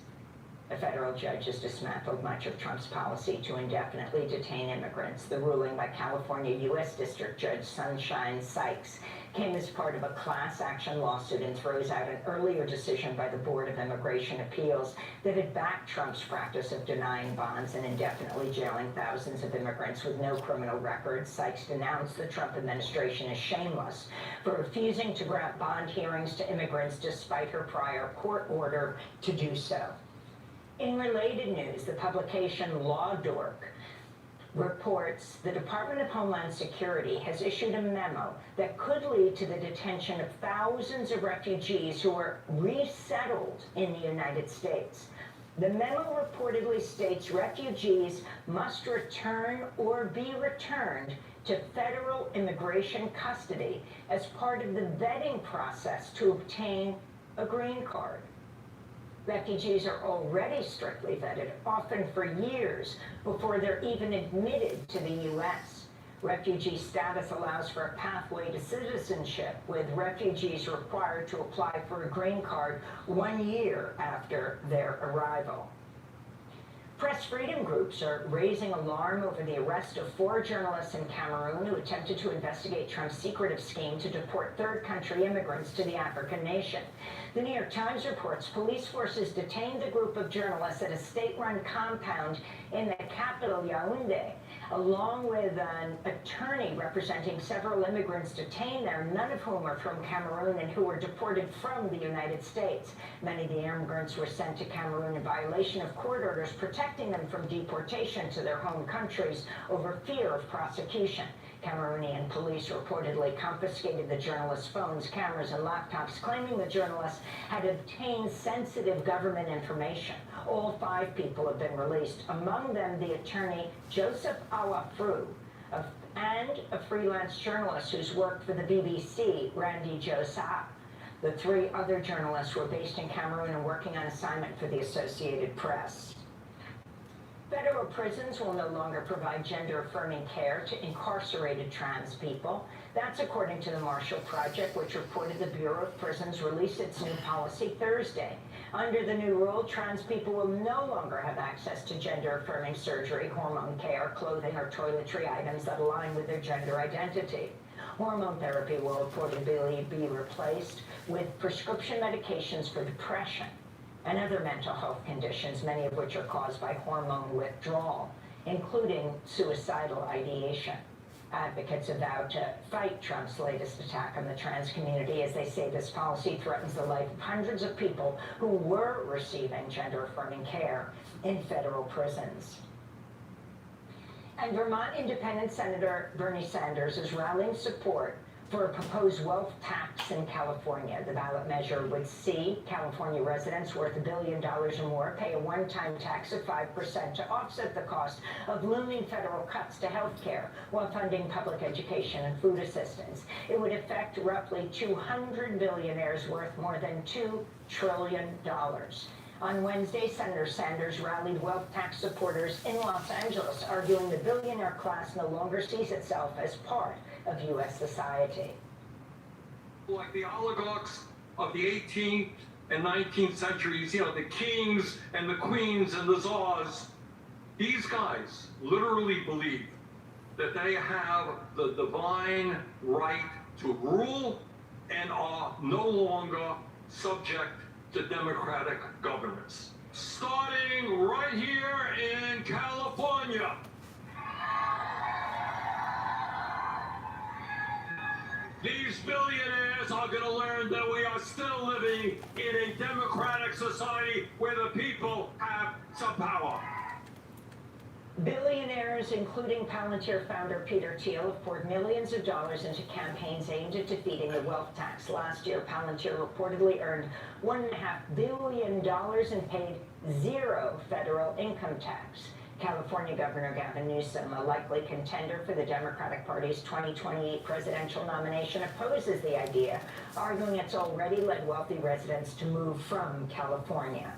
[SPEAKER 4] A federal judge has dismantled much of Trump's policy to indefinitely detain immigrants. The ruling by California U.S. District Judge Sunshine Sykes came as part of a class action lawsuit and throws out an earlier decision by the Board of Immigration Appeals that had backed Trump's practice of denying bonds and indefinitely jailing thousands of immigrants with no criminal records. Sykes denounced the Trump administration as shameless for refusing to grant bond hearings to immigrants despite her prior court order to do so. In related news, the publication Law Dork reports the Department of Homeland Security has issued a memo that could lead to the detention of thousands of refugees who are resettled in the United States. The memo reportedly states refugees must return or be returned to federal immigration custody as part of the vetting process to obtain a green card. Refugees are already strictly vetted, often for years, before they're even admitted to the U.S. Refugee status allows for a pathway to citizenship, with refugees required to apply for a green card 1 year after their arrival. Press freedom groups are raising alarm over the arrest of 4 journalists in Cameroon who attempted to investigate Trump's secretive scheme to deport third-country immigrants to the African nation. The New York Times reports police forces detained the group of journalists at a state-run compound in the capital, Yaoundé, along with an attorney representing several immigrants detained there, none of whom are from Cameroon and who were deported from the United States. Many of the immigrants were sent to Cameroon in violation of court orders protecting them from deportation to their home countries over fear of prosecution. Cameroonian police reportedly confiscated the journalists' phones, cameras, and laptops, claiming the journalists had obtained sensitive government information. All 5 people have been released, among them the attorney Joseph Awafru, and a freelance journalist who's worked for the BBC, Randy Josa. The 3 other journalists were based in Cameroon and working on assignment for the Associated Press. Federal prisons will no longer provide gender-affirming care to incarcerated trans people. That's according to the Marshall Project, which reported the Bureau of Prisons released its new policy Thursday. Under the new rule, trans people will no longer have access to gender-affirming surgery, hormone care, clothing, or toiletry items that align with their gender identity. Hormone therapy will reportedly be replaced with prescription medications for depression and other mental health conditions, many of which are caused by hormone withdrawal, including suicidal ideation. Advocates have vowed to fight Trump's latest attack on the trans community, as they say this policy threatens the life of hundreds of people who were receiving gender-affirming care in federal prisons. And Vermont Independent Senator Bernie Sanders is rallying support for a proposed wealth tax in California. The ballot measure would see California residents worth $1 billion or more pay a one-time tax of 5% to offset the cost of looming federal cuts to health care while funding public education and food assistance. It would affect roughly 200 billionaires worth more than $2 trillion. On Wednesday, Senator Sanders rallied wealth tax supporters in Los Angeles, arguing the billionaire class no longer sees itself as part of U.S. society.
[SPEAKER 1] Like the oligarchs of the 18th and 19th centuries, you know, the kings and the queens and the czars, these guys literally believe that they have the divine right to rule and are no longer subject to democratic governance. Starting right here in California. These billionaires are going to learn that we are still living in a democratic society where the people have some power.
[SPEAKER 4] Billionaires, including Palantir founder Peter Thiel, have poured millions of dollars into campaigns aimed at defeating the wealth tax. Last year, Palantir reportedly earned $1.5 billion and paid zero federal income tax. California Governor Gavin Newsom, a likely contender for the Democratic Party's 2028 presidential nomination, opposes the idea, arguing it's already led wealthy residents to move from California.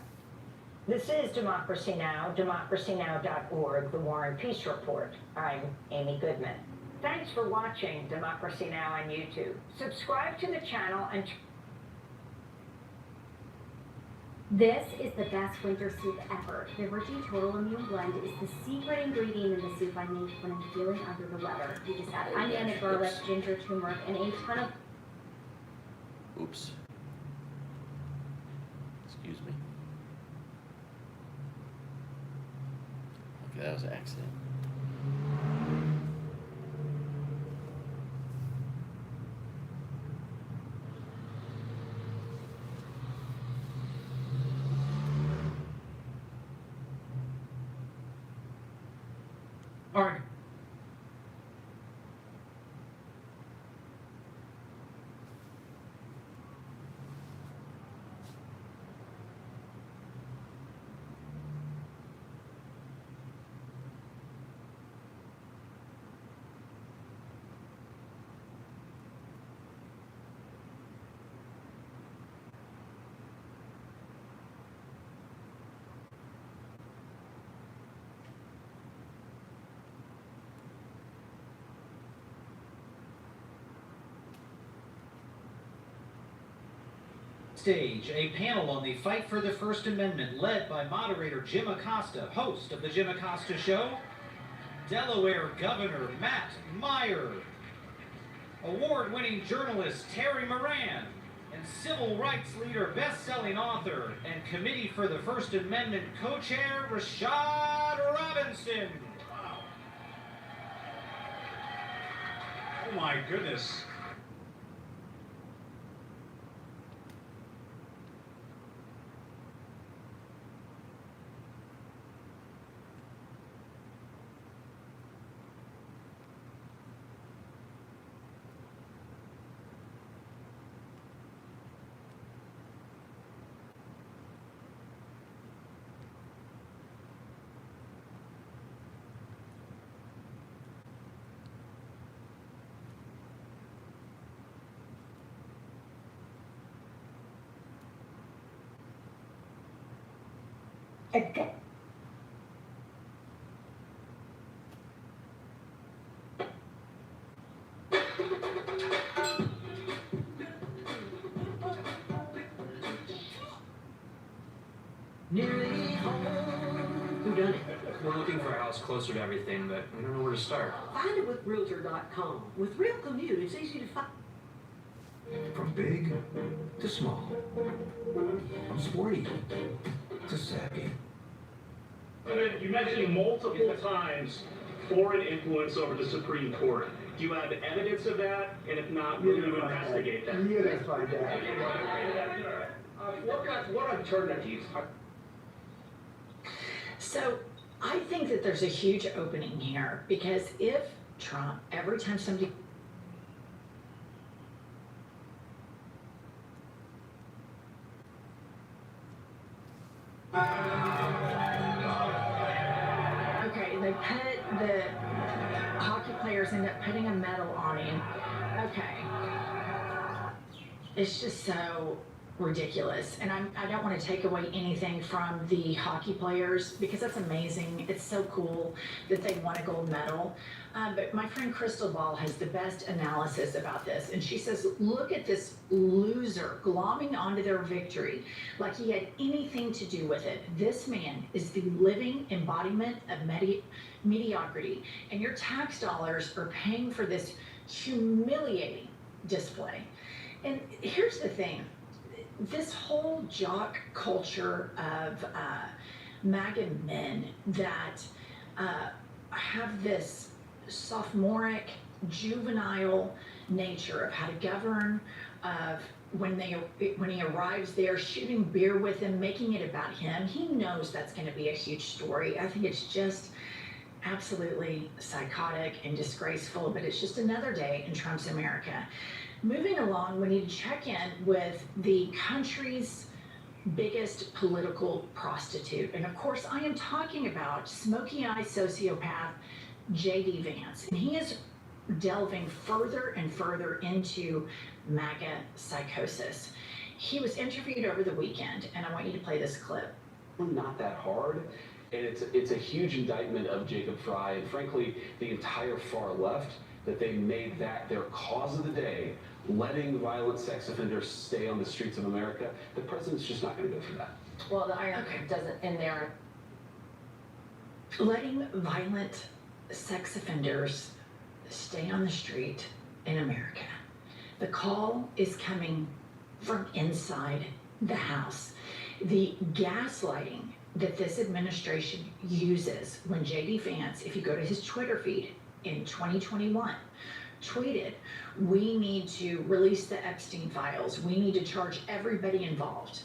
[SPEAKER 4] This is Democracy Now!, democracynow.org, the War and Peace Report. I'm Amy Goodman. Thanks for watching Democracy Now! On YouTube. Subscribe to the channel and...
[SPEAKER 22] This is the best winter soup ever. The Virgin Total Immune Blend is the secret ingredient in the soup I make when I'm feeling under the weather. We just add onion, garlic, ginger, turmeric, and a ton of...
[SPEAKER 23] Oops. Excuse me. Okay, that was an accident.
[SPEAKER 9] All right.
[SPEAKER 24] Stage, a panel on the fight for the First Amendment led by moderator Jim Acosta, host of The Jim Acosta Show, Delaware Governor Matt Meyer, award-winning journalist Terry Moran, and civil rights leader, best-selling author, and Committee for the First Amendment co-chair Rashad Robinson. Wow.
[SPEAKER 25] Oh my goodness.
[SPEAKER 26] Nearly home. Who done it? We're looking for a house closer to everything, but we don't know where to start.
[SPEAKER 27] Find it with Realtor.com. With Real Commute, it's easy to find.
[SPEAKER 7] From big to small. From sporty to savvy.
[SPEAKER 28] You mentioned multiple times foreign influence over the Supreme Court. Do you have evidence of that? And if not, will you investigate that?
[SPEAKER 20] You're gonna find out.
[SPEAKER 28] What alternatives are...
[SPEAKER 29] So I think that there's a huge opening here because if Trump, every time somebody
[SPEAKER 4] up putting a medal on him. Okay. It's just so ridiculous. And I don't want to take away anything from the hockey players because that's amazing. It's so cool that they won a gold medal. But my friend Crystal Ball has the best analysis about this. And she says, look at this loser glomming onto their victory like he had anything to do with it. This man is the living embodiment of mediocrity. And your tax dollars are paying for this humiliating display. And here's the thing. This whole jock culture of MAGA men that have this sophomoric, juvenile nature of how to govern, of when he arrives there, shooting beer with him, making it about him. He knows that's going to be a huge story. I think it's just absolutely psychotic and disgraceful, but it's just another day in Trump's America. Moving along, we need to check in with the country's biggest political prostitute. And of course, I am talking about smoky eye sociopath J.D. Vance. And he is delving further and further into MAGA psychosis. He was interviewed over the weekend, and I want you to play this clip.
[SPEAKER 2] Not that hard. And it's a huge indictment of Jacob Fry and frankly the entire far left that they made that their cause of the day, letting violent sex offenders stay on the streets of America. The president's just not going to go for that.
[SPEAKER 4] Well, the iron doesn't in there. Letting violent sex offenders stay on the street in America. The call is coming from inside the House. The gaslighting that this administration uses when J.D. Vance, if you go to his Twitter feed in 2021, tweeted, we need to release the Epstein files. We need to charge everybody involved.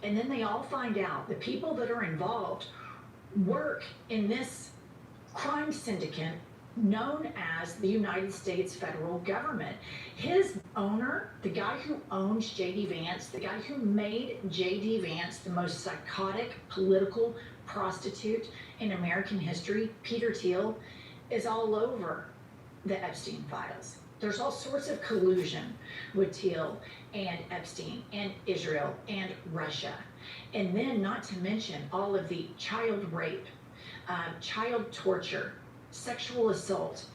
[SPEAKER 4] And then they all find out the people that are involved work in this crime syndicate known as the United States federal government. His owner, the guy who owns J.D. Vance, the guy who made J.D. Vance the most psychotic political prostitute in American history, Peter Thiel, is all over the Epstein files. There's all sorts of collusion with Thiel and Epstein and Israel and Russia. And then not to mention all of the child rape, child torture, sexual assault.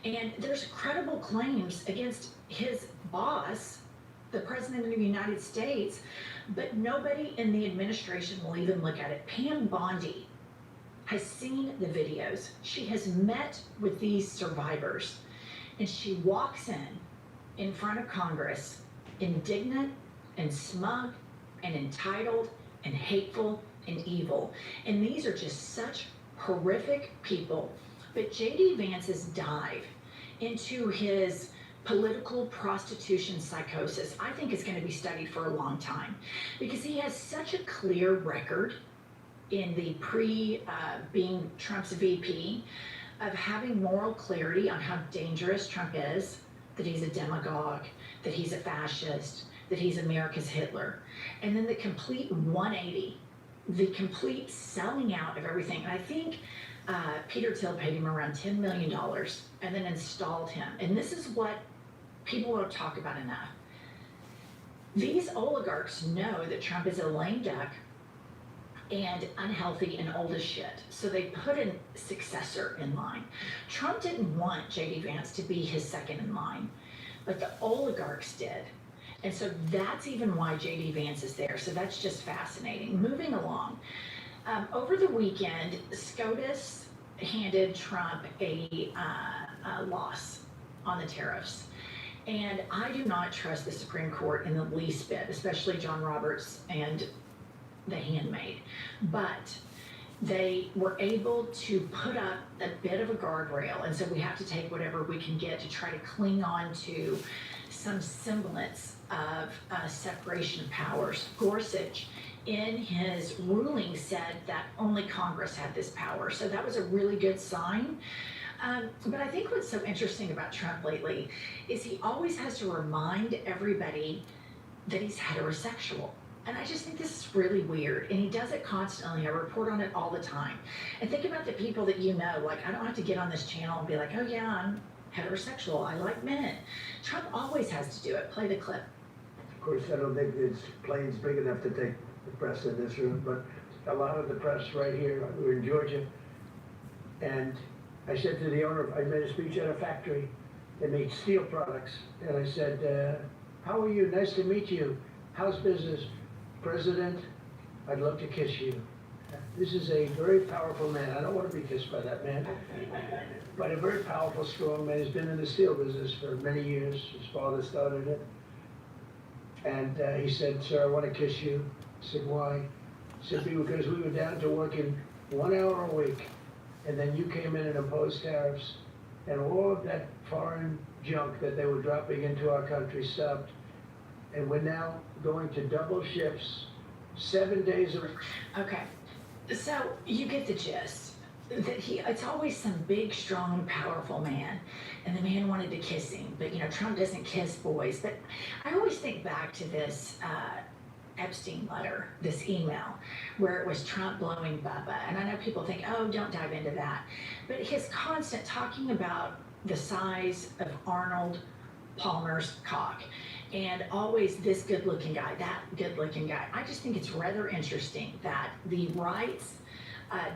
[SPEAKER 4] And there's credible claims against his boss, the President of the United States, but nobody in the administration will even look at it. Pam Bondi has seen the videos. She has met with these survivors, and she walks in front of Congress, indignant and smug and entitled and hateful and evil. And these are just such horrific people. But J.D. Vance's dive into his political prostitution psychosis, I think is going to be studied for a long time because he has such a clear record in the being Trump's VP of having moral clarity on how dangerous Trump is, that he's a demagogue, that he's a fascist, that he's America's Hitler. And then the complete 180, the complete selling out of everything. And I think Peter Thiel paid him around $10 million and then installed him. And this is what people don't talk about enough. These oligarchs know that Trump is a lame duck and unhealthy and old as shit. So they put a successor in line. Trump didn't want J.D. Vance to be his second in line, but the oligarchs did. And so that's even why J.D. Vance is there. So that's just fascinating. Moving along. Over the weekend, SCOTUS handed Trump a loss on the tariffs. And I do not trust the Supreme Court in the least bit, especially John Roberts and the handmaid. But they were able to put up a bit of a guardrail. And so we have to take whatever we can get to try to cling on to some semblance of separation of powers. Gorsuch, in his ruling, said that only Congress had this power. So that was a really good sign. But I think what's so interesting about Trump lately is he always has to remind everybody that he's heterosexual. And I just think this is really weird. And he does it constantly. I report on it all the time. And think about the people that you know. Like, I don't have to get on this channel and be like, oh yeah,
[SPEAKER 29] heterosexual. I like men. Trump always has to do it. Play the clip.
[SPEAKER 20] Of course, I don't think this plane's big enough to take the press in this room, but a lot of the press right here, we're in Georgia, and I said to the owner, I made a speech at a factory. They make steel products, and I said, how are you? Nice to meet you. How's business? President, I'd love to kiss you. This is a very powerful man. I don't want to be kissed by that man, but a very powerful, strong man. He's been in the steel business for many years. His father started it. And he said, sir, I want to kiss you. I said, why? He said, because we were down to working 1 hour a week, and then you came in and imposed tariffs, and all of that foreign junk that they were dropping into our country stopped. And we're now going to double shifts, 7 days a week.
[SPEAKER 29] Okay, so you get the gist. That it's always some big, strong, powerful man, and the man wanted to kiss him. But Trump doesn't kiss boys. But I always think back to this Epstein letter, this email, where it was Trump blowing Bubba. And I know people think, oh, don't dive into that. But his constant talking about the size of Arnold Palmer's cock, and always this good-looking guy, that good-looking guy. I just think it's rather interesting that the right's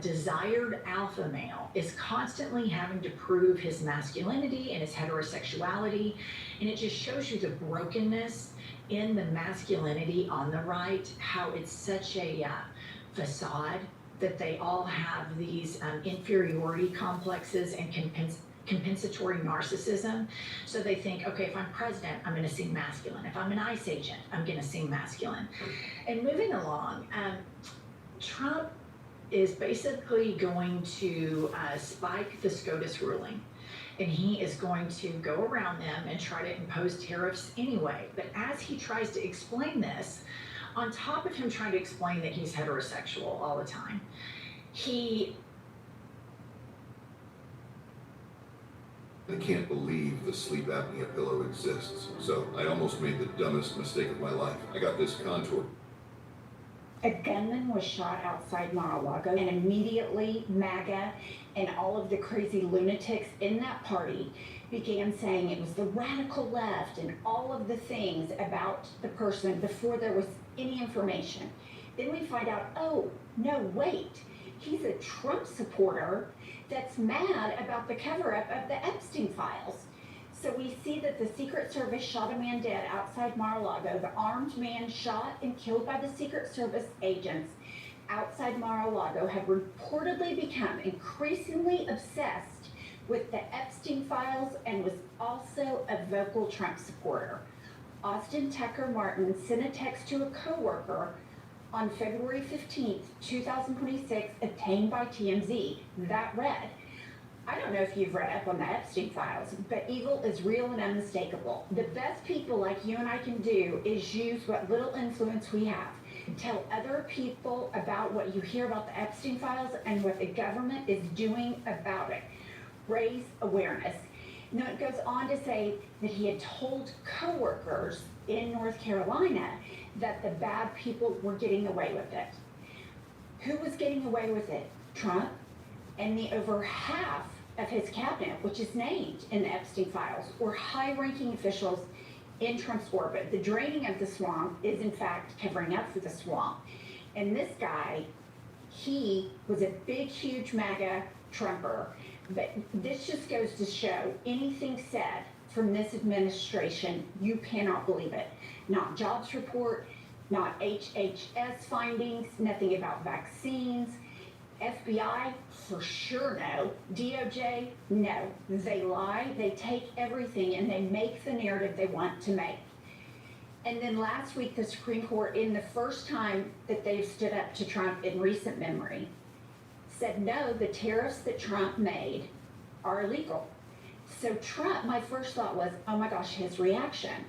[SPEAKER 29] desired alpha male is constantly having to prove his masculinity and his heterosexuality, and it just shows you the brokenness in the masculinity on the right, how it's such a facade, that they all have these inferiority complexes and compensatory narcissism. So they think, okay, if I'm president, I'm going to seem masculine. If I'm an ICE agent, I'm going to seem masculine. And moving along, Trump is basically going to spike the SCOTUS ruling. And he is going to go around them and try to impose tariffs anyway. But as he tries to explain this, on top of him trying to explain that he's heterosexual all the time,
[SPEAKER 3] I can't believe the sleep apnea pillow exists. So I almost made the dumbest mistake of my life. I got this contour.
[SPEAKER 18] A gunman was shot outside Mar-a-Lago, and immediately MAGA and all of the crazy lunatics in that party began saying it was the radical left and all of the things about the person before there was any information. Then we find out, oh, no, wait, he's a Trump supporter that's mad about the cover-up of the Epstein files. So we see that the Secret Service shot a man dead outside Mar-a-Lago. The armed man shot and killed by the Secret Service agents outside Mar-a-Lago have reportedly become increasingly obsessed with the Epstein files and was also a vocal Trump supporter. Austin Tucker Martin sent a text to a coworker on February 15th, 2026, obtained by TMZ, that read, I don't know if you've read up on the Epstein files, but evil is real and unmistakable. The best people like you and I can do is use what little influence we have. Tell other people about what you hear about the Epstein files and what the government is doing about it. Raise awareness. Now it goes on to say that he had told coworkers in North Carolina that the bad people were getting away with it. Who was getting away with it? Trump and the over half of his cabinet, which is named in the Epstein files, or high-ranking officials in Trump's orbit. The draining of the swamp is in fact covering up for the swamp. And this guy, he was a big, huge MAGA Trumper. But this just goes to show anything said from this administration, you cannot believe it. Not jobs report, not HHS findings, nothing about vaccines. FBI, for sure no. DOJ, no. They lie, they take everything, and they make the narrative they want to make. And then last week, the Supreme Court, in the first time that they've stood up to Trump in recent memory, said no, the tariffs that Trump made are illegal. So Trump, my first thought was, oh my gosh, his reaction.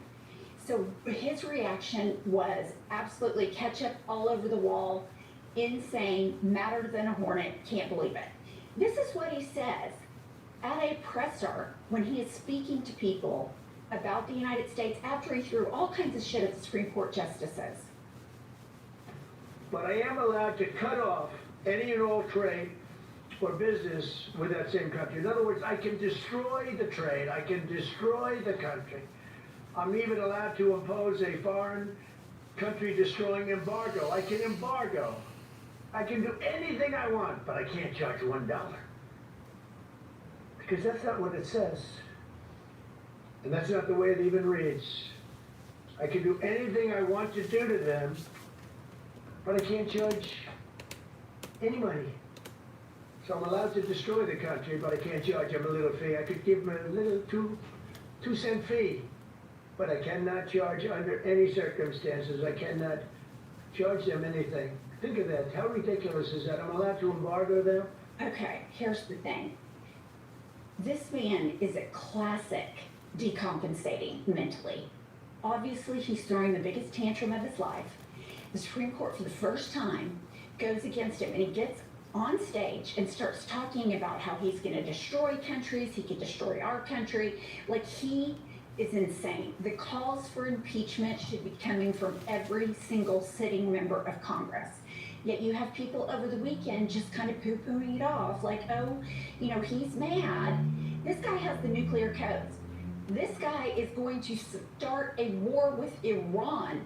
[SPEAKER 18] So his reaction was absolutely ketchup all over the wall, insane, madder than a hornet, can't believe it. This is what he says at a presser when he is speaking to people about the United States after he threw all kinds of shit at the Supreme Court justices.
[SPEAKER 20] But I am allowed to cut off any and all trade for business with that same country. In other words, I can destroy the trade, I can destroy the country. I'm even allowed to impose a foreign country destroying embargo. I can embargo. I can do anything I want, but I can't charge $1. Because that's not what it says. And that's not the way it even reads. I can do anything I want to do to them, but I can't charge any money. So I'm allowed to destroy the country, but I can't charge them a little fee. I could give them a little two-cent fee, but I cannot charge under any circumstances. I cannot charge them anything. Think of that. How ridiculous is that? I'm allowed to embargo them?
[SPEAKER 5] Okay, here's the thing. This man is a classic decompensating mentally. Obviously, he's throwing the biggest tantrum of his life. The Supreme Court, for the first time, goes against him, and he gets on stage and starts talking about how he's going to destroy countries, he could destroy our country. Like, he is insane. The calls for impeachment should be coming from every single sitting member of Congress. Yet you have people over the weekend just kind of poo-pooing it off, like, oh, you know, he's mad. This guy has the nuclear codes. This guy is going to start a war with Iran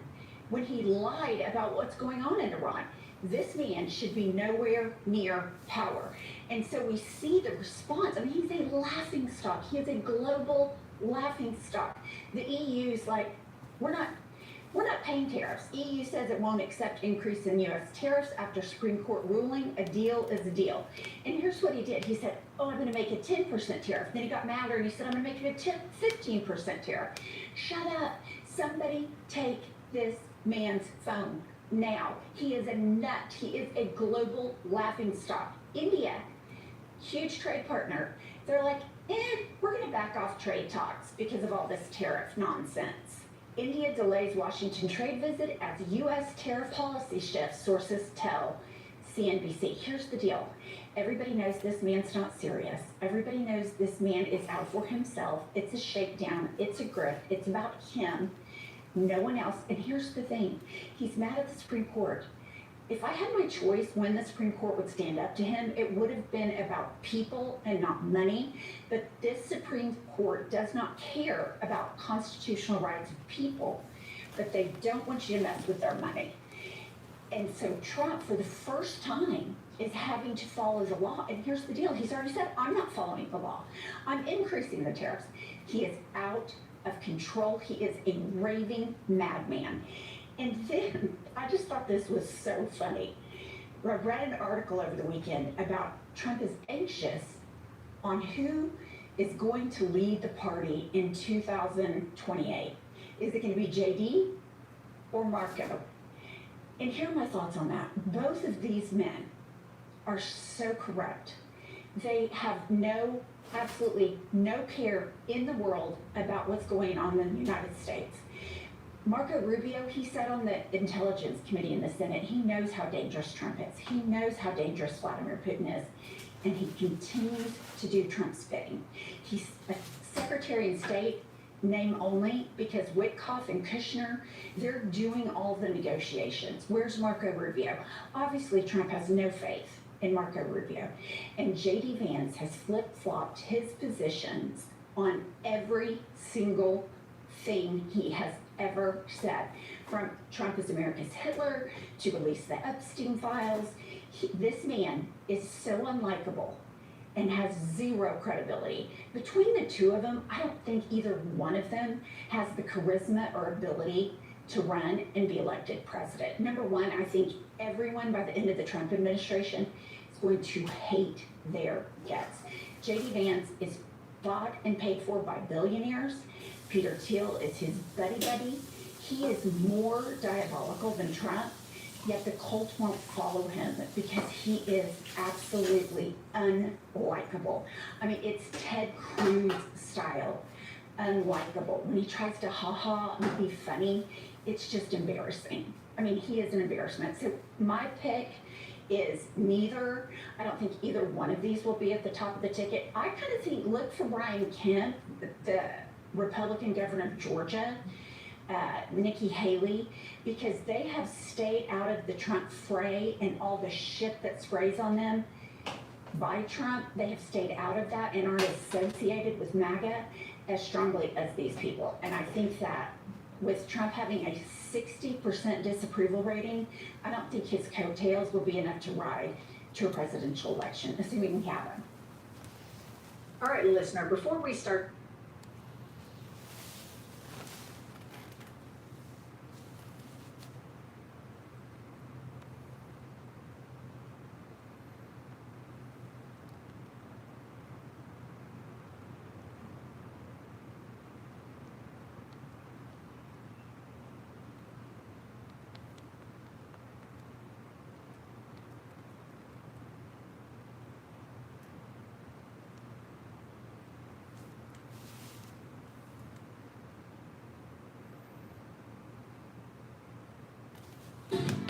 [SPEAKER 5] when he lied about what's going on in Iran. This man should be nowhere near power. And so we see the response. I mean, he's a laughingstock. He is a global laughingstock. The EU's like, we're not paying tariffs. EU says it won't accept increase in U.S. tariffs after Supreme Court ruling. A deal is a deal. And here's what he did. He said, oh, I'm going to make a 10% tariff. Then he got madder and he said, I'm going to make it a 15% tariff. Shut up. Somebody take this man's phone now. He is a nut. He is a global laughingstock. India, huge trade partner. They're like, we're going to back off trade talks because of all this tariff nonsense. India delays Washington trade visit as U.S. tariff policy shifts, sources tell CNBC. Here's the deal. Everybody knows this man's not serious. Everybody knows this man is out for himself. It's a shakedown. It's a grift. It's about him. No one else. And here's the thing. He's mad at the Supreme Court. If I had my choice when the Supreme Court would stand up to him, it would have been about people and not money. But this Supreme Court does not care about constitutional rights of people, but they don't want you to mess with their money. And so Trump, for the first time, is having to follow the law. And here's the deal. He's already said, I'm not following the law. I'm increasing the tariffs. He is out of control. He is a raving madman. And then I just thought this was so funny. I read an article over the weekend about Trump is anxious on who is going to lead the party in 2028. Is it going to be JD or Marco? And here are my thoughts on that. Both of these men are so corrupt. They have absolutely no care in the world about what's going on in the United States. Marco Rubio, he sat on the Intelligence Committee in the Senate. He knows how dangerous Trump is. He knows how dangerous Vladimir Putin is. And he continues to do Trump's bidding. He's a Secretary of State, name only, because Witkoff and Kushner, they're doing all the negotiations. Where's Marco Rubio? Obviously, Trump has no faith in Marco Rubio. And J.D. Vance has flip-flopped his positions on every single thing he has ever said. From Trump is America's Hitler to release the Epstein files. This man is so unlikable and has zero credibility. Between the two of them, I don't think either one of them has the charisma or ability to run and be elected president. Number one, I think everyone by the end of the Trump administration is going to hate their guts. J.D. Vance is bought and paid for by billionaires. Peter Thiel is his buddy-buddy. He is more diabolical than Trump, yet the cult won't follow him because he is absolutely unlikable. I mean, it's Ted Cruz style, unlikable. When he tries to ha-ha and be funny, it's just embarrassing. I mean, he is an embarrassment. So my pick is neither. I don't think either one of these will be at the top of the ticket. I kind of think, look for Brian Kemp, the Republican governor of Georgia, Nikki Haley, because they have stayed out of the Trump fray and all the shit that sprays on them. by Trump, they have stayed out of that and aren't associated with MAGA as strongly as these people. And I think that with Trump having a 60% disapproval rating, I don't think his coattails will be enough to ride to a presidential election, assuming we have one.
[SPEAKER 29] All right, listener, before we start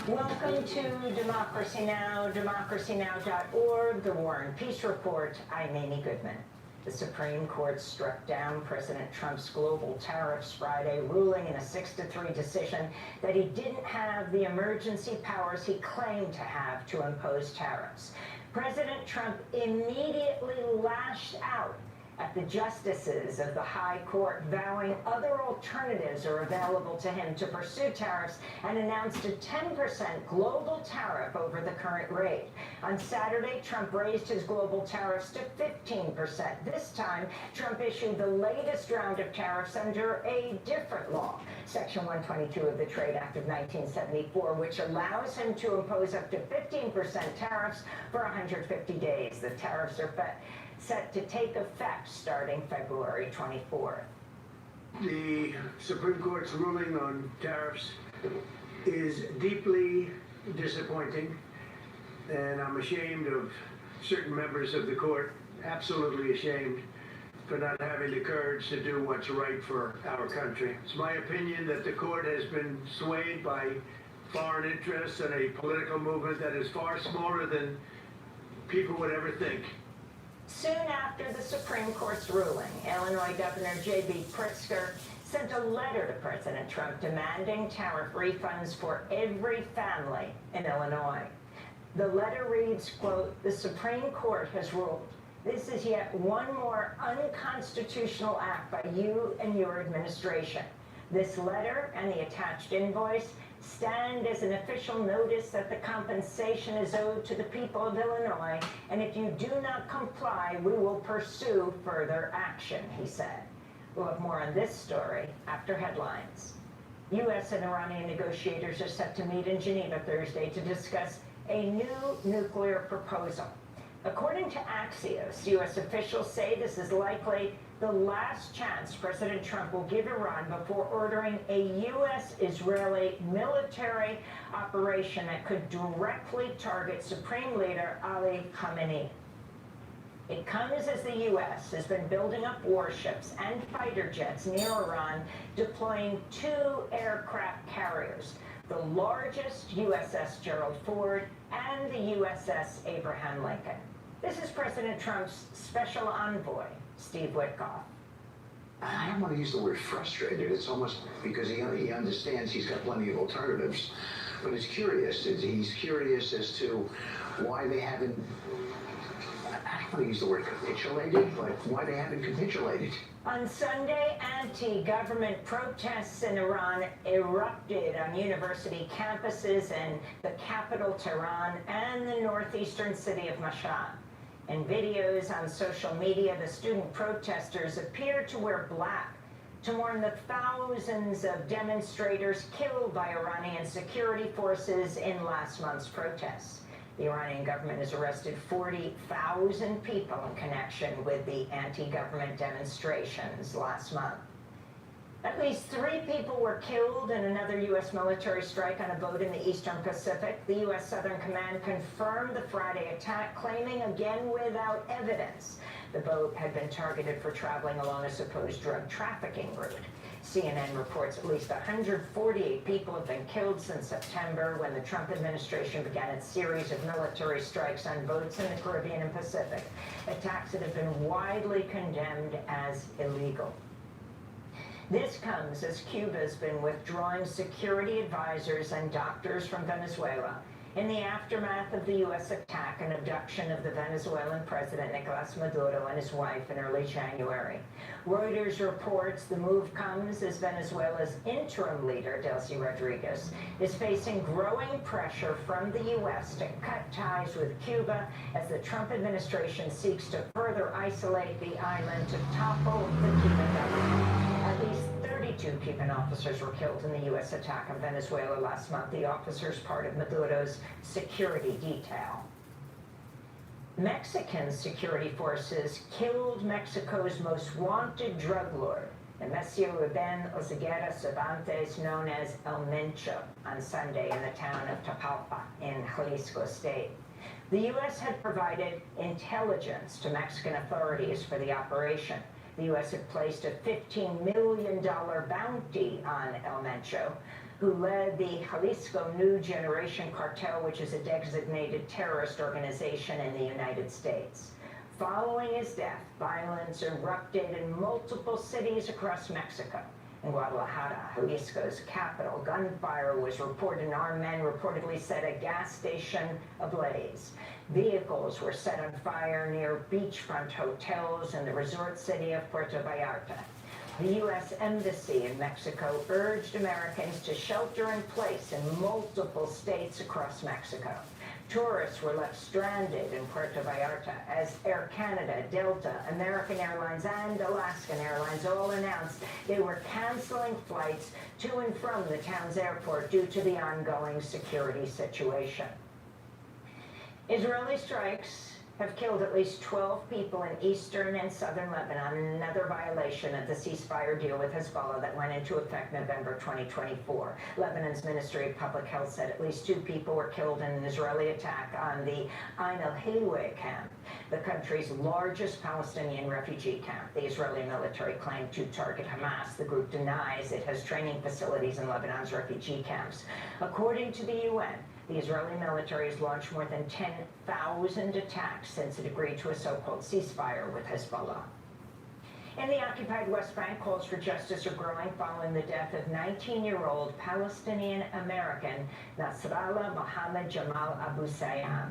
[SPEAKER 4] Welcome to Democracy Now!, democracynow.org, the War and Peace Report. I'm Amy Goodman. The Supreme Court struck down President Trump's global tariffs Friday, ruling in a 6-3 decision that he didn't have the emergency powers he claimed to have to impose tariffs. President Trump immediately lashed out at the justices of the High Court, vowing other alternatives are available to him to pursue tariffs, and announced a 10% global tariff over the current rate. On Saturday, Trump raised his global tariffs to 15%. This time, Trump issued the latest round of tariffs under a different law, Section 122 of the Trade Act of 1974, which allows him to impose up to 15% tariffs for 150 days. The tariffs are set to take effect starting February 24th.
[SPEAKER 20] The Supreme Court's ruling on tariffs is deeply disappointing, and I'm ashamed of certain members of the court, absolutely ashamed, for not having the courage to do what's right for our country. It's my opinion that the court has been swayed by foreign interests and a political movement that is far smaller than people would ever think.
[SPEAKER 4] Soon after the Supreme Court's ruling, Illinois Governor J.B. Pritzker sent a letter to President Trump demanding tariff refunds for every family in Illinois. The letter reads, quote, "The Supreme Court has ruled. This is yet one more unconstitutional act by you and your administration. This letter and the attached invoice stand as an official notice that the compensation is owed to the people of Illinois, and if you do not comply, we will pursue further action," he said. We'll have more on this story after headlines. U.S. and Iranian negotiators are set to meet in Geneva Thursday to discuss a new nuclear proposal. According to Axios, U.S. officials say this is likely the last chance President Trump will give Iran before ordering a U.S.-Israeli military operation that could directly target Supreme Leader Ali Khamenei. It comes as the U.S. has been building up warships and fighter jets near Iran, deploying 2 aircraft carriers, the largest USS Gerald Ford and the USS Abraham Lincoln. This is President Trump's special envoy, Steve Witkoff.
[SPEAKER 6] I don't want to use the word frustrated. It's almost because he understands he's got plenty of alternatives. But it's curious. He's curious as to why they haven't, I don't want to use the word capitulated, but why they haven't capitulated.
[SPEAKER 4] On Sunday, anti-government protests in Iran erupted on university campuses in the capital Tehran and the northeastern city of Mashhad. In videos on social media, the student protesters appeared to wear black to mourn the thousands of demonstrators killed by Iranian security forces in last month's protests. The Iranian government has arrested 40,000 people in connection with the anti-government demonstrations last month. At least 3 people were killed in another U.S. military strike on a boat in the Eastern Pacific. The U.S. Southern Command confirmed the Friday attack, claiming again without evidence the boat had been targeted for traveling along a supposed drug trafficking route. CNN reports at least 148 people have been killed since September, when the Trump administration began its series of military strikes on boats in the Caribbean and Pacific, attacks that have been widely condemned as illegal. This comes as Cuba has been withdrawing security advisors and doctors from Venezuela In the aftermath of the U.S. attack and abduction of the Venezuelan president Nicolas Maduro and his wife in early January, Reuters reports the move comes as Venezuela's interim leader, Delcy Rodriguez, is facing growing pressure from the U.S. to cut ties with Cuba as the Trump administration seeks to further isolate the island to topple the Cuban government. At least 32 Cuban officers were killed in the U.S. attack on Venezuela last month. The officers part of Maduro's security detail. Mexican security forces killed Mexico's most wanted drug lord, Nemesio Ruben Oseguera Cervantes, known as El Mencho, on Sunday in the town of Tapalpa in Jalisco State. The U.S. had provided intelligence to Mexican authorities for the operation. The U.S. had placed a $15 million bounty on El Mencho, who led the Jalisco New Generation Cartel, which is a designated terrorist organization in the United States. Following his death, violence erupted in multiple cities across Mexico. In Guadalajara, Jalisco's capital, gunfire was reported, and armed men reportedly set a gas station ablaze. Vehicles were set on fire near beachfront hotels in the resort city of Puerto Vallarta. The U.S. Embassy in Mexico urged Americans to shelter in place in multiple states across Mexico. Tourists were left stranded in Puerto Vallarta as Air Canada, Delta, American Airlines, and Alaskan Airlines all announced they were canceling flights to and from the town's airport due to the ongoing security situation. Israeli strikes have killed at least 12 people in eastern and southern Lebanon, another violation of the ceasefire deal with Hezbollah that went into effect November 2024. Lebanon's Ministry of Public Health said at least 2 people were killed in an Israeli attack on the Ain al-Hilweh camp, the country's largest Palestinian refugee camp. The Israeli military claimed to target Hamas. The group denies it has training facilities in Lebanon's refugee camps. According to the UN, the Israeli military has launched more than 10,000 attacks since it agreed to a so-called ceasefire with Hezbollah. In the occupied West Bank, calls for justice are growing following the death of 19-year-old Palestinian-American Nasrallah Mohammed Jamal Abu Sayyam,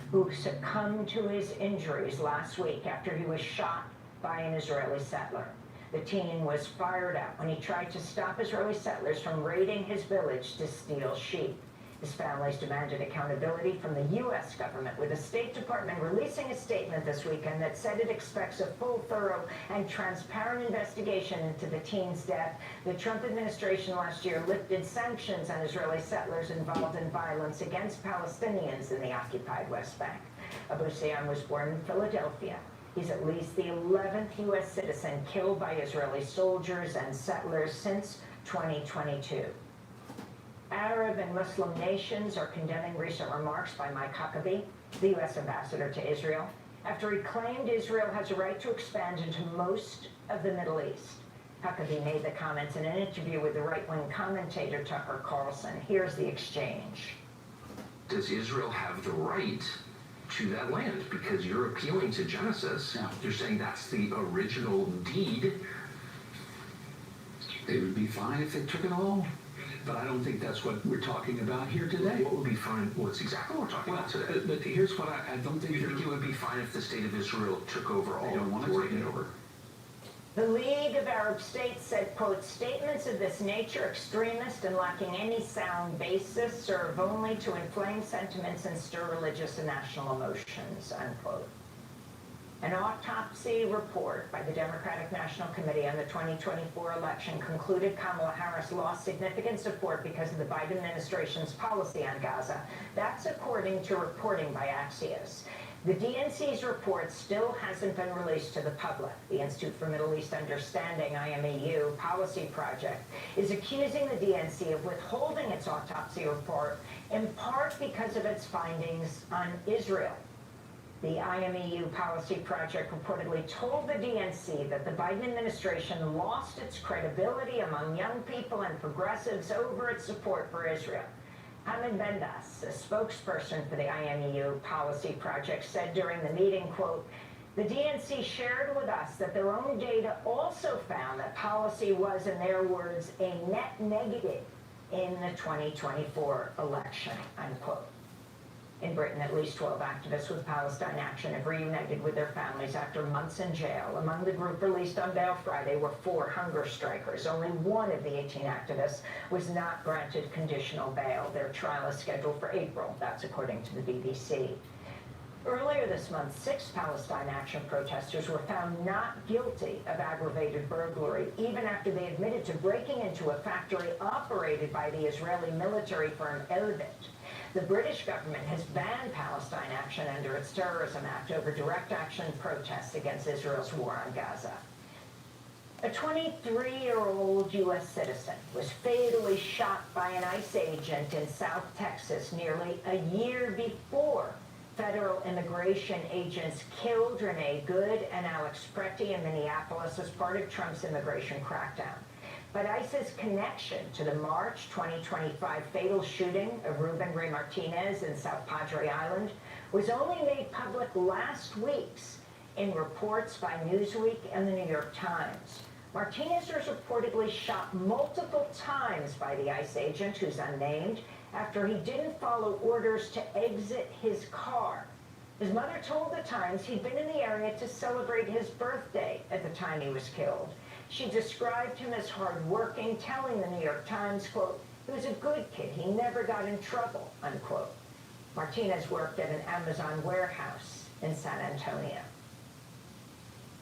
[SPEAKER 4] who succumbed to his injuries last week after he was shot by an Israeli settler. The teen was fired up when he tried to stop Israeli settlers from raiding his village to steal sheep. His families demanded accountability from the U.S. government, with the State Department releasing a statement this weekend that said it expects a full, thorough, and transparent investigation into the teen's death. The Trump administration last year lifted sanctions on Israeli settlers involved in violence against Palestinians in the occupied West Bank. Abu Sayyam was born in Philadelphia. He's at least the 11th U.S. citizen killed by Israeli soldiers and settlers since 2022. Arab and Muslim nations are condemning recent remarks by Mike Huckabee, the U.S. ambassador to Israel, after he claimed Israel has a right to expand into most of the Middle East. Huckabee made the comments in an interview with the right-wing commentator Tucker Carlson. Here's the exchange.
[SPEAKER 8] Does Israel have the right to that land? Because you're appealing to Genesis.
[SPEAKER 7] No.
[SPEAKER 8] You're saying that's the original deed.
[SPEAKER 7] They would be fine if they took it all. But I don't think that's what we're talking about here today.
[SPEAKER 8] What would be fine? Well, it's exactly what we're talking about today.
[SPEAKER 7] But here's what I don't think.
[SPEAKER 8] You think it would be fine if the state of Israel took over all?
[SPEAKER 7] They don't want to take it over.
[SPEAKER 4] The League of Arab States said, quote, statements of this nature, extremist and lacking any sound basis, serve only to inflame sentiments and stir religious and national emotions, unquote. An autopsy report by the Democratic National Committee on the 2024 election concluded Kamala Harris lost significant support because of the Biden administration's policy on Gaza. That's according to reporting by Axios. The DNC's report still hasn't been released to the public. The Institute for Middle East Understanding, IMEU, policy project is accusing the DNC of withholding its autopsy report, in part because of its findings on Israel. The IMEU policy project reportedly told the DNC that the Biden administration lost its credibility among young people and progressives over its support for Israel. Ahmed Bendas, a spokesperson for the IMEU policy project, said during the meeting, quote, the DNC shared with us that their own data also found that policy was, in their words, a net negative in the 2024 election, unquote. In Britain, at least 12 activists with Palestine Action have reunited with their families after months in jail. Among the group released on bail Friday were 4 hunger strikers. Only one of the 18 activists was not granted conditional bail. Their trial is scheduled for April. That's according to the BBC. Earlier this month, 6 Palestine Action protesters were found not guilty of aggravated burglary, even after they admitted to breaking into a factory operated by the Israeli military firm Elbit. The British government has banned Palestine Action under its Terrorism Act over direct action protests against Israel's war on Gaza. A 23-year-old U.S. citizen was fatally shot by an ICE agent in South Texas nearly a year before federal immigration agents killed Renee Good and Alex Preti in Minneapolis as part of Trump's immigration crackdown. But ICE's connection to the March 2025 fatal shooting of Ruben Ray Martinez in South Padre Island was only made public last week in reports by Newsweek and the New York Times. Martinez was reportedly shot multiple times by the ICE agent, who's unnamed, after he didn't follow orders to exit his car. His mother told the Times he'd been in the area to celebrate his birthday at the time he was killed. She described him as hardworking, telling the New York Times, quote, "He was a good kid. He never got in trouble," unquote. Martinez worked at an Amazon warehouse in San Antonio.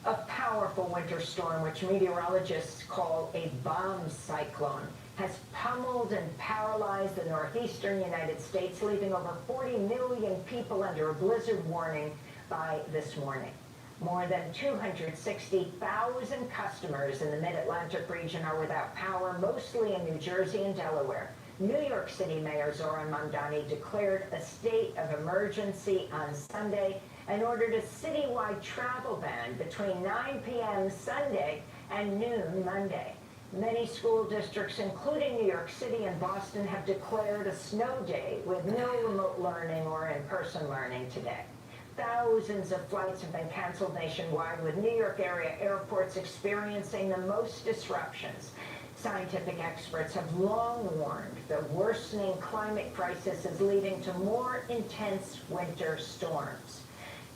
[SPEAKER 4] A powerful winter storm, which meteorologists call a bomb cyclone, has pummeled and paralyzed the northeastern United States, leaving over 40 million people under a blizzard warning by this morning. More than 260,000 customers in the mid-Atlantic region are without power, mostly in New Jersey and Delaware. New York City Mayor Zohran Mamdani declared a state of emergency on Sunday and ordered a citywide travel ban between 9 p.m. Sunday and noon Monday. Many school districts, including New York City and Boston, have declared a snow day with no remote learning or in-person learning today. Thousands of flights have been canceled nationwide, with New York area airports experiencing the most disruptions. Scientific experts have long warned the worsening climate crisis is leading to more intense winter storms.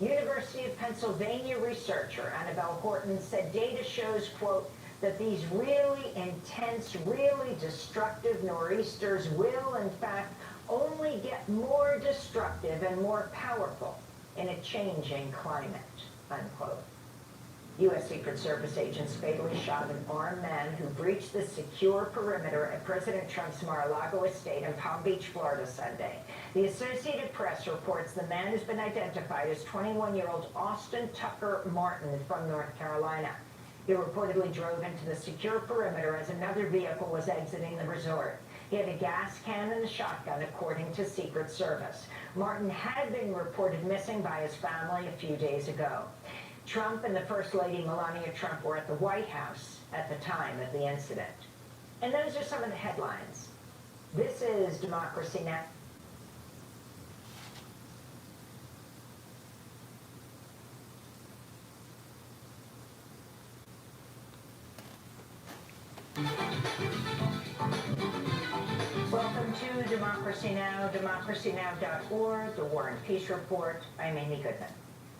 [SPEAKER 4] University of Pennsylvania researcher Annabelle Horton said data shows, quote, that these really intense, really destructive nor'easters will, in fact, only get more destructive and more powerful in a changing climate, unquote. U.S. Secret Service agents fatally shot an armed man who breached the secure perimeter at President Trump's Mar-a-Lago estate in Palm Beach, Florida, Sunday. The Associated Press reports the man has been identified as 21-year-old Austin Tucker Martin from North Carolina. He reportedly drove into the secure perimeter as another vehicle was exiting the resort. He had a gas can and a shotgun, according to Secret Service. Martin had been reported missing by his family a few days ago. Trump and the First Lady Melania Trump were at the White House at the time of the incident. And those are some of the headlines. This is Democracy Now! Welcome to Democracy Now!, democracynow.org, the War and Peace Report. I'm Amy Goodman.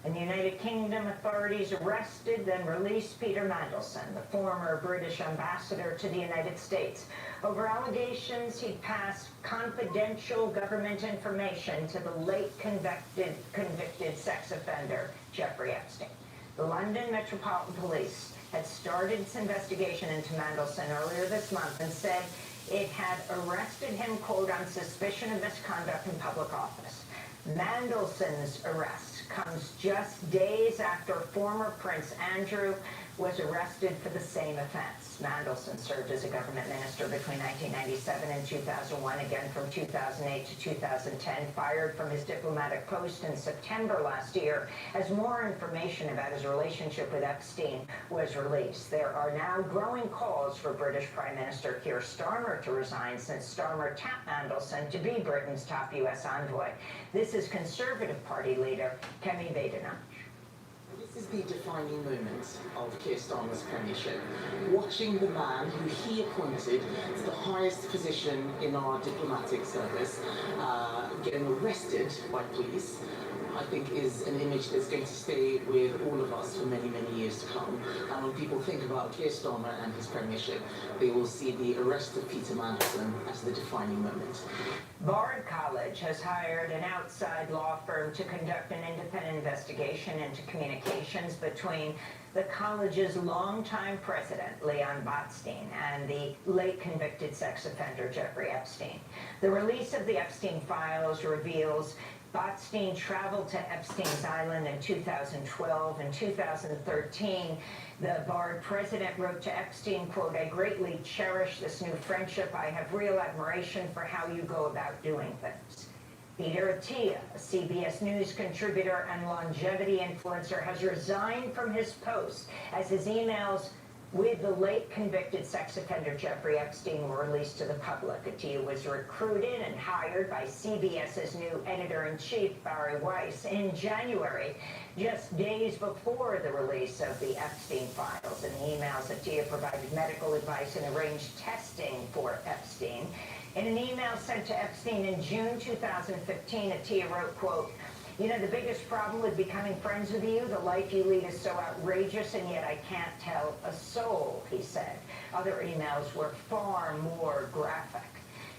[SPEAKER 4] In the United Kingdom, authorities arrested then released Peter Mandelson, the former British ambassador to the United States, over allegations he'd passed confidential government information to the late convicted sex offender, Jeffrey Epstein. The London Metropolitan Police had started its investigation into Mandelson earlier this month and said it had arrested him, quote, on suspicion of misconduct in public office. Mandelson's arrest comes just days after former Prince Andrew was arrested for the same offense. Mandelson served as a government minister between 1997 and 2001, again from 2008 to 2010, fired from his diplomatic post in September last year as more information about his relationship with Epstein was released. There are now growing calls for British Prime Minister Keir Starmer to resign, since Starmer tapped Mandelson to be Britain's top U.S. envoy. This is Conservative Party leader Kemi Badenoch.
[SPEAKER 10] This is the defining moment of Keir Starmer's premiership. Watching the man who he appointed to the highest position in our diplomatic service getting arrested by police, I think is an image that's going to stay with all of us for many, many years to come. And when people think about Keir Starmer and his premiership, they will see the arrest of Peter Mandelson as the defining moment.
[SPEAKER 4] Bard College has hired an outside law firm to conduct an independent investigation into communications between the college's longtime president, Leon Botstein, and the late convicted sex offender, Jeffrey Epstein. The release of the Epstein files reveals Botstein traveled to Epstein's Island in 2012 and 2013. The Bard president wrote to Epstein, quote, "I greatly cherish this new friendship. I have real admiration for how you go about doing things." Peter Attia, a CBS News contributor and longevity influencer, has resigned from his post as his emails with the late convicted sex offender Jeffrey Epstein were released to the public. Attia was recruited and hired by CBS's new editor-in-chief, Barry Weiss, in January, just days before the release of the Epstein files. In the emails, Attia provided medical advice and arranged testing for Epstein. In an email sent to Epstein in June 2015, Attia wrote, quote, "You know, the biggest problem with becoming friends with you, the life you lead is so outrageous, and yet I can't tell a soul," he said. Other emails were far more graphic.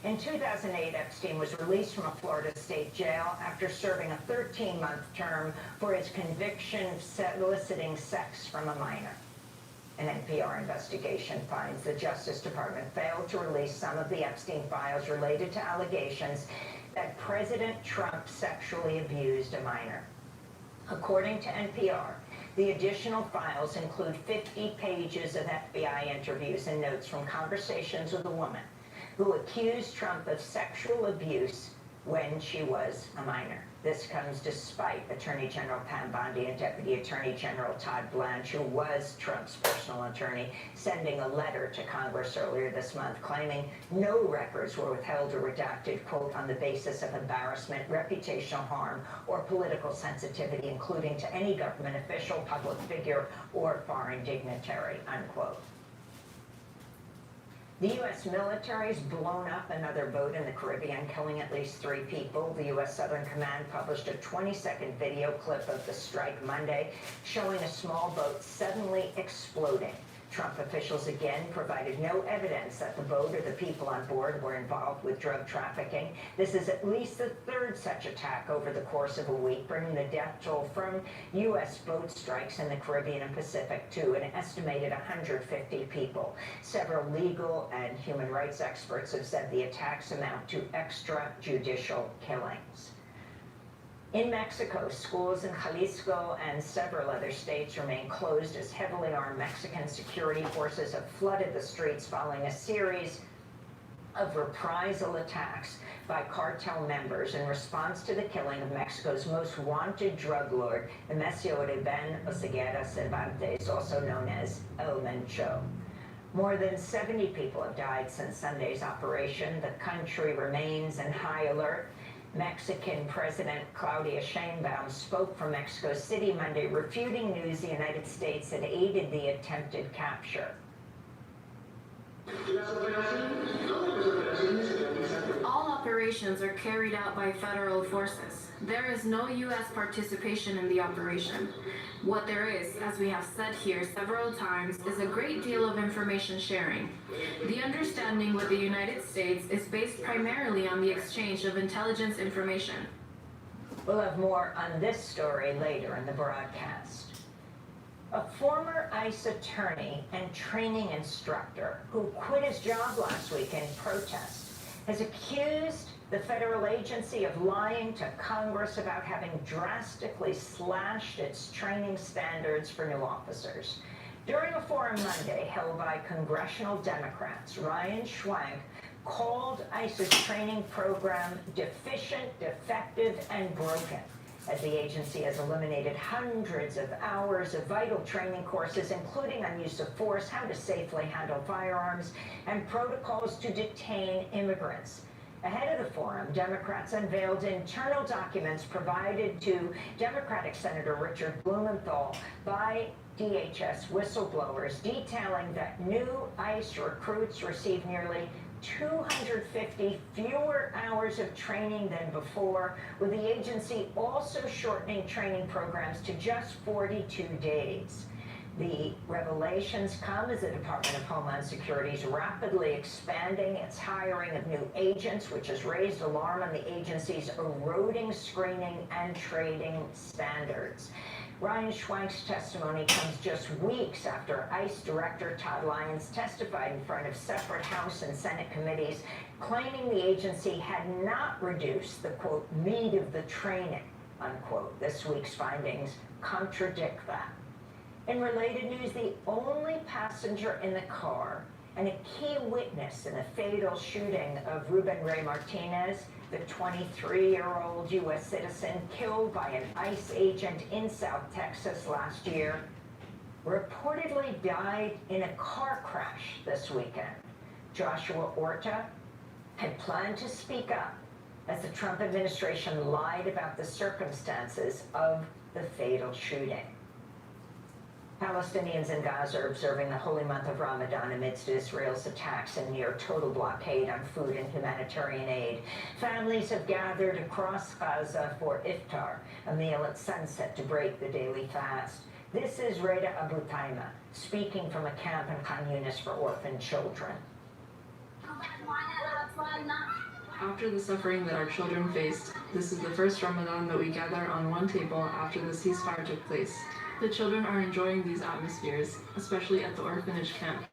[SPEAKER 4] In 2008, Epstein was released from a Florida state jail after serving a 13-month term for his conviction of soliciting sex from a minor. An NPR investigation finds the Justice Department failed to release some of the Epstein files related to allegations that President Trump sexually abused a minor. According to NPR, the additional files include 50 pages of FBI interviews and notes from conversations with a woman who accused Trump of sexual abuse when she was a minor. This comes despite Attorney General Pam Bondi and Deputy Attorney General Todd Blanche, who was Trump's personal attorney, sending a letter to Congress earlier this month claiming no records were withheld or redacted, quote, on the basis of embarrassment, reputational harm, or political sensitivity, including to any government official, public figure, or foreign dignitary, unquote. The U.S. military has blown up another boat in the Caribbean, killing at least 3 people. The U.S. Southern Command published a 20-second video clip of the strike Monday, showing a small boat suddenly exploding. Trump officials again provided no evidence that the boat or the people on board were involved with drug trafficking. This is at least the 3rd such attack over the course of a week, bringing the death toll from U.S. boat strikes in the Caribbean and Pacific to an estimated 150 people. Several legal and human rights experts have said the attacks amount to extrajudicial killings. In Mexico, schools in Jalisco and several other states remain closed as heavily armed Mexican security forces have flooded the streets following a series of reprisal attacks by cartel members in response to the killing of Mexico's most wanted drug lord, Emesio Reben Oseguera Cervantes, also known as El Mencho. More than 70 people have died since Sunday's operation. The country remains in high alert. Mexican President Claudia Sheinbaum spoke from Mexico City Monday, refuting news the United States had aided the attempted capture.
[SPEAKER 11] All operations are carried out by federal forces. There is no U.S. participation in the operation. What there is, as we have said here several times, is a great deal of information sharing. The understanding with the United States is based primarily on the exchange of intelligence information.
[SPEAKER 4] We'll have more on this story later in the broadcast. A former ICE attorney and training instructor who quit his job last week in protest has accused the federal agency of lying to Congress about having drastically slashed its training standards for new officers. During a forum Monday held by congressional Democrats, Ryan Schwank called ICE's training program deficient, defective, and broken, as the agency has eliminated hundreds of hours of vital training courses, including on use of force, how to safely handle firearms, and protocols to detain immigrants. Ahead of the forum, Democrats unveiled internal documents provided to Democratic Senator Richard Blumenthal by DHS whistleblowers detailing that new ICE recruits received nearly 250 fewer hours of training than before, with the agency also shortening training programs to just 42 days. The revelations come as the Department of Homeland Security is rapidly expanding its hiring of new agents, which has raised alarm on the agency's eroding screening and training standards. Ryan Schwank's testimony comes just weeks after ICE Director Todd Lyons testified in front of separate House and Senate committees, claiming the agency had not reduced the, quote, meat of the training, unquote. This week's findings contradict that. In related news, the only passenger in the car and a key witness in the fatal shooting of Ruben Ray Martinez, the 23-year-old U.S. citizen killed by an ICE agent in South Texas last year, reportedly died in a car crash this weekend. Joshua Orta had planned to speak up as the Trump administration lied about the circumstances of the fatal shooting. Palestinians in Gaza are observing the holy month of Ramadan amidst Israel's attacks and near total blockade on food and humanitarian aid. Families have gathered across Gaza for iftar, a meal at sunset to break the daily fast. This is Reda Abu Taima, speaking from a camp in Khan Yunis for orphan children.
[SPEAKER 1] After the suffering that our children faced, this is the first Ramadan that we gather on one table after the ceasefire took place. The children are enjoying these atmospheres, especially at the orphanage camp.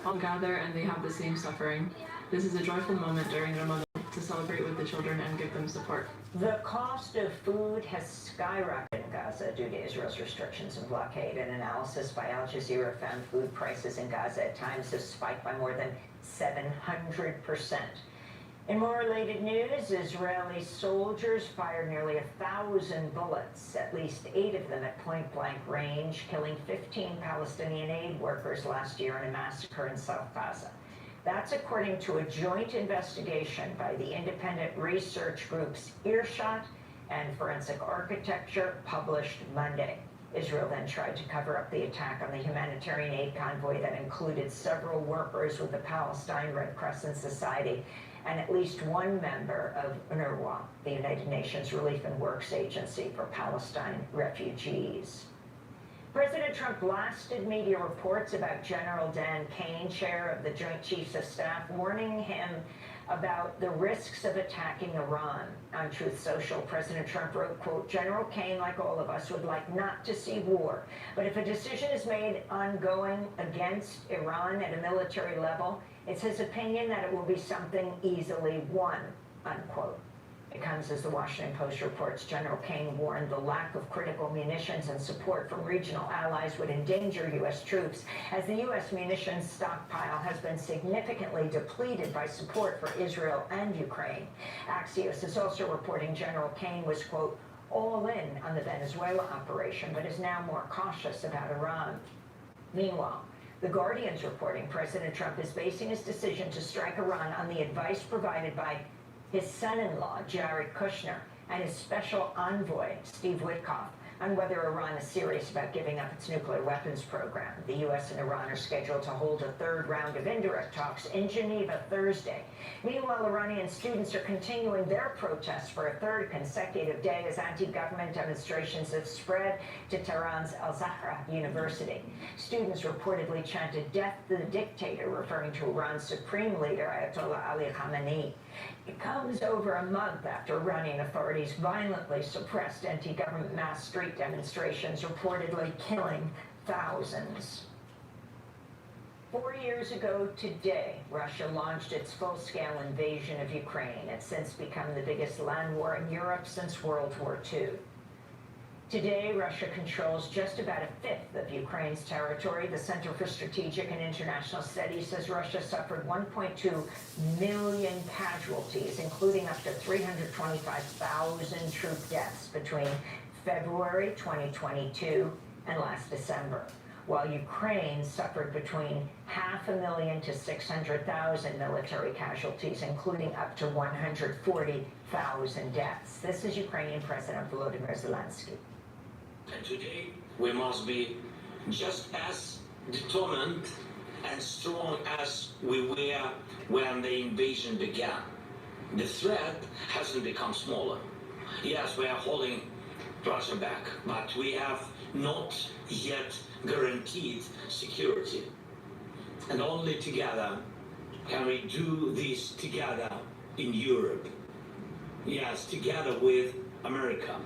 [SPEAKER 1] All gather and they have the same suffering. This is a joyful moment during Ramadan to celebrate with the children and give them support.
[SPEAKER 4] The cost of food has skyrocketed in Gaza due to Israel's restrictions and blockade. An analysis by Al Jazeera found food prices in Gaza at times have spiked by more than 700%. In more related news, Israeli soldiers fired nearly 1,000 bullets, at least 8 of them at point-blank range, killing 15 Palestinian aid workers last year in a massacre in South Gaza. That's according to a joint investigation by the independent research groups Earshot and Forensic Architecture, published Monday. Israel then tried to cover up the attack on the humanitarian aid convoy that included several workers with the Palestine Red Crescent Society and at least one member of UNRWA, the United Nations Relief and Works Agency for Palestine Refugees. President Trump blasted media reports about General Dan Kane, chair of the Joint Chiefs of Staff, warning him about the risks of attacking Iran. On Truth Social, President Trump wrote, quote, General Kane, like all of us, would like not to see war. But if a decision is made on going against Iran at a military level, it's his opinion that it will be something easily won, unquote. It comes as the Washington Post reports General Kane warned the lack of critical munitions and support from regional allies would endanger U.S. troops, as the U.S. munitions stockpile has been significantly depleted by support for Israel and Ukraine. Axios is also reporting General Kane was, quote, all in on the Venezuela operation, but is now more cautious about Iran. Meanwhile, The Guardian's reporting President Trump is basing his decision to strike Iran on the advice provided by his son-in-law, Jared Kushner, and his special envoy, Steve Witkoff, on whether Iran is serious about giving up its nuclear weapons program. The U.S. and Iran are scheduled to hold a third round of indirect talks in Geneva Thursday. Meanwhile, Iranian students are continuing their protests for a third consecutive day as anti-government demonstrations have spread to Tehran's Al-Zahra University. Students reportedly chanted, "Death to the dictator," referring to Iran's supreme leader, Ayatollah Ali Khamenei. It comes over a month after Iranian authorities violently suppressed anti-government mass street demonstrations, reportedly killing thousands. 4 years ago today, Russia launched its full-scale invasion of Ukraine. It's since become the biggest land war in Europe since World War II. Today, Russia controls just about a fifth of Ukraine's territory. The Center for Strategic and International Studies says Russia suffered 1.2 million casualties, including up to 325,000 troop deaths between February 2022 and last December. while Ukraine suffered between 500,000 to 600,000 military casualties, including up to 140,000 deaths. This is Ukrainian President Volodymyr Zelensky.
[SPEAKER 12] And today, we must be just as determined and strong as we were when the invasion began. The threat hasn't become smaller. Yes, we are holding Russia back, but we have not yet guaranteed security. And only together can we do this together in Europe. Yes, together with America.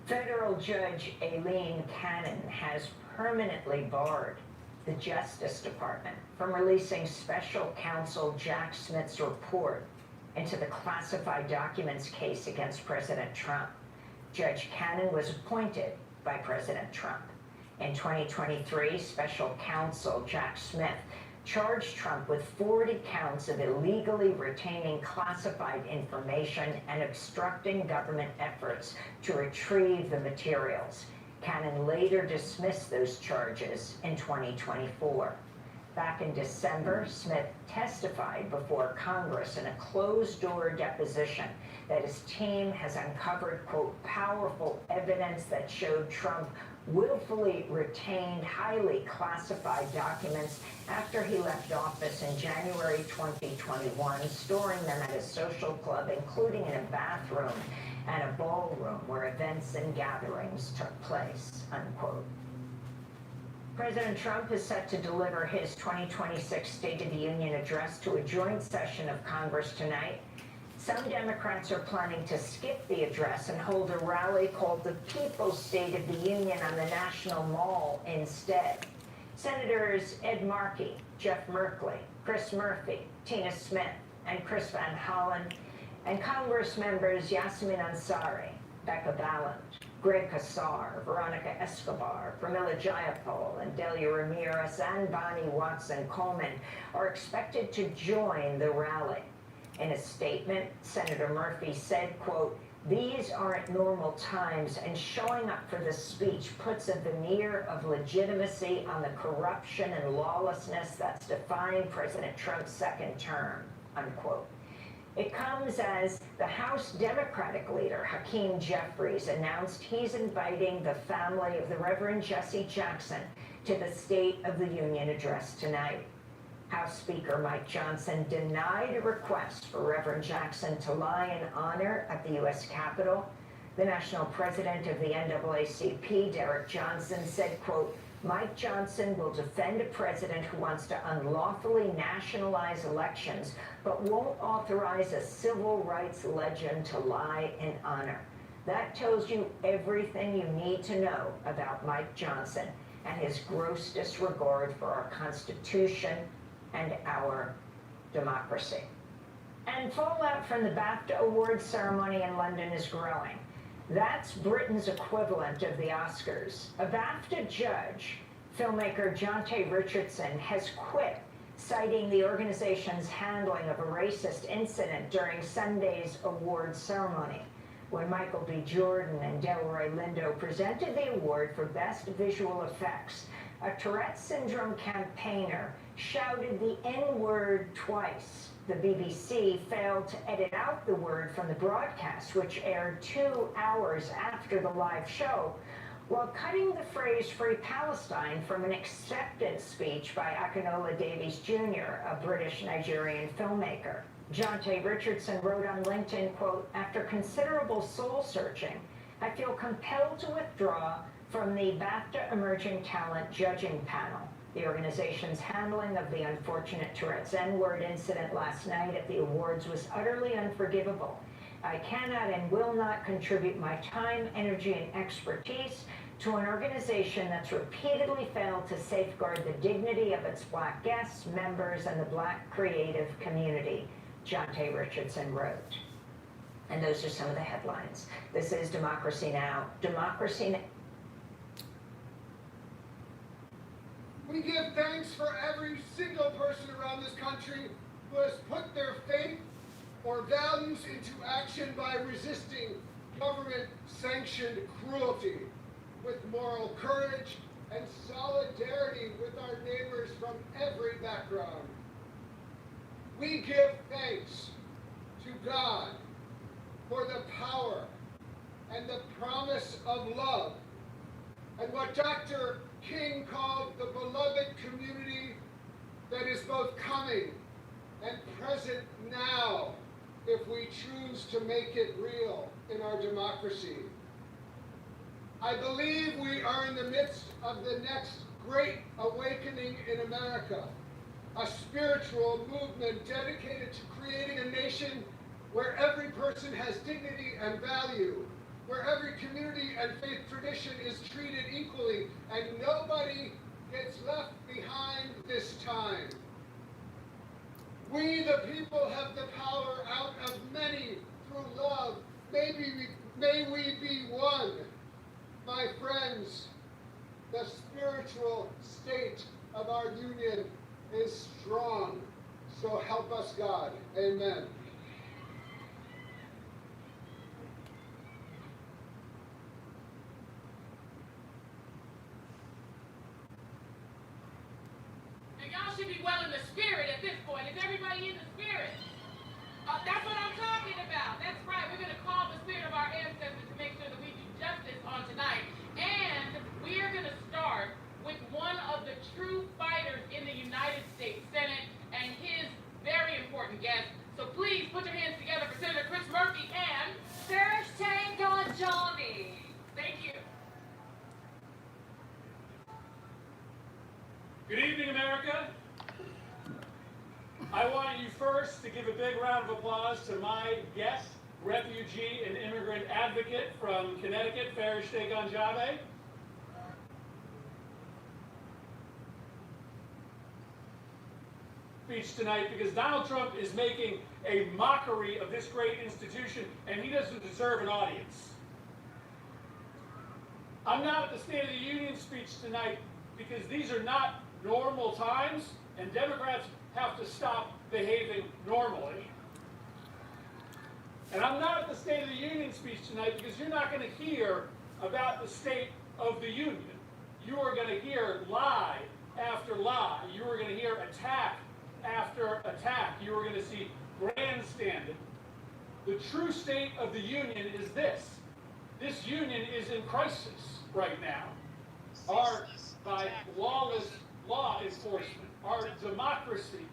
[SPEAKER 4] Federal Judge Aileen Cannon has permanently barred the Justice Department from releasing special counsel Jack Smith's report into the classified documents case against President Trump. Judge Cannon was appointed by President Trump. In 2023, special counsel Jack Smith charged Trump with 40 counts of illegally retaining classified information and obstructing government efforts to retrieve the materials. Cannon later dismissed those charges in 2024. Back in December, Smith testified before Congress in a closed-door deposition that his team has uncovered, quote, powerful evidence that showed Trump willfully retained highly classified documents after he left office in January 2021, storing them at a social club, including in a bathroom and a ballroom where events and gatherings took place, unquote. President Trump is set to deliver his 2026 State of the Union address to a joint session of Congress tonight. Some Democrats are planning to skip the address and hold a rally called the People's State of the Union on the National Mall instead. Senators Ed Markey, Jeff Merkley, Chris Murphy, Tina Smith, and Chris Van Hollen, and Congress members Yasmin Ansari, Becca Ballant, Greg Casar, Veronica Escobar, Pramila Jayapal, and Delia Ramirez, and Bonnie Watson-Coleman are expected to join the rally. In a statement, Senator Murphy said, quote, "These aren't normal times, and showing up for this speech puts a veneer of legitimacy on the corruption and lawlessness that's defined President Trump's second term," unquote. It comes as the House Democratic leader, Hakeem Jeffries, announced he's inviting the family of the Reverend Jesse Jackson to the State of the Union address tonight. House Speaker Mike Johnson denied a request for Reverend Jackson to lie in honor at the U.S. Capitol. The national president of the NAACP, Derek Johnson, said, quote, "Mike Johnson will defend a president who wants to unlawfully nationalize elections, but won't authorize a civil rights legend to lie in honor." That tells you everything you need to know about Mike Johnson and his gross disregard for our Constitution and our democracy. And fallout from the BAFTA Awards ceremony in London is growing. That's Britain's equivalent of the Oscars. A BAFTA judge, filmmaker Jonte Richardson, has quit, citing the organization's handling of a racist incident during Sunday's awards ceremony. When Michael B. Jordan and Delroy Lindo presented the award for Best Visual Effects, a Tourette syndrome campaigner shouted the N-word twice. The BBC failed to edit out the word from the broadcast, which aired 2 hours after the live show, while cutting the phrase "Free Palestine" from an acceptance speech by Akinola Davies Jr., a British-Nigerian filmmaker. Jonte Richardson wrote on LinkedIn, quote, "After considerable soul-searching, I feel compelled to withdraw from the BAFTA Emerging Talent Judging Panel. The organization's handling of the unfortunate Tourette's N-word incident last night at the awards was utterly unforgivable. I cannot and will not contribute my time, energy, and expertise to an organization that's repeatedly failed to safeguard the dignity of its Black guests, members, and the Black creative community," Jonte Richardson wrote. And those are some of the headlines. This is Democracy Now! Democracy Now!
[SPEAKER 13] We give thanks for every single person around this country who has put their faith or values into action by resisting government-sanctioned cruelty. with moral courage and solidarity with our neighbors from every background. We give thanks to God for the power and the promise of love, and what Dr. King called the beloved community that is both coming and present now if we choose to make it real in our democracy. I believe we are in the midst of the next great awakening in America, a spiritual movement dedicated to creating a nation where every person has dignity and value, where every community and faith tradition is treated equally, and nobody gets left behind this time. We, the people, have the power out of many through love. May we be one. My friends, the spiritual state of our union is strong. So help us God. Amen.
[SPEAKER 9] And y'all should be well in the spirit at this point. Is everybody in the spirit? That's what I'm talking about. That's right. We're going to call the spirit of our ancestors to make sure that we do justice on tonight. And we are going to start with one of the true fighters in the United States Senate and his very important guest. So please put your hands together for Senator Chris Murphy and Johnny. Thank you.
[SPEAKER 28] Good evening, America. I want you first to give a big round of applause to my guest, refugee and immigrant advocate from Connecticut, Farish Ganjabe. Speech tonight because Donald Trump is making a mockery of this great institution, and he doesn't deserve an audience. I'm not at the State of the Union speech tonight because these are not normal times, and Democrats have to stop behaving normally. And I'm not at the State of the Union speech tonight because you're not going to hear about the State of the Union. You are going to hear lie after lie. You are going to hear attack after attack. You are going to see grandstanding. The true State of the Union is this. This union is in crisis right now. By lawless law enforcement, our democracy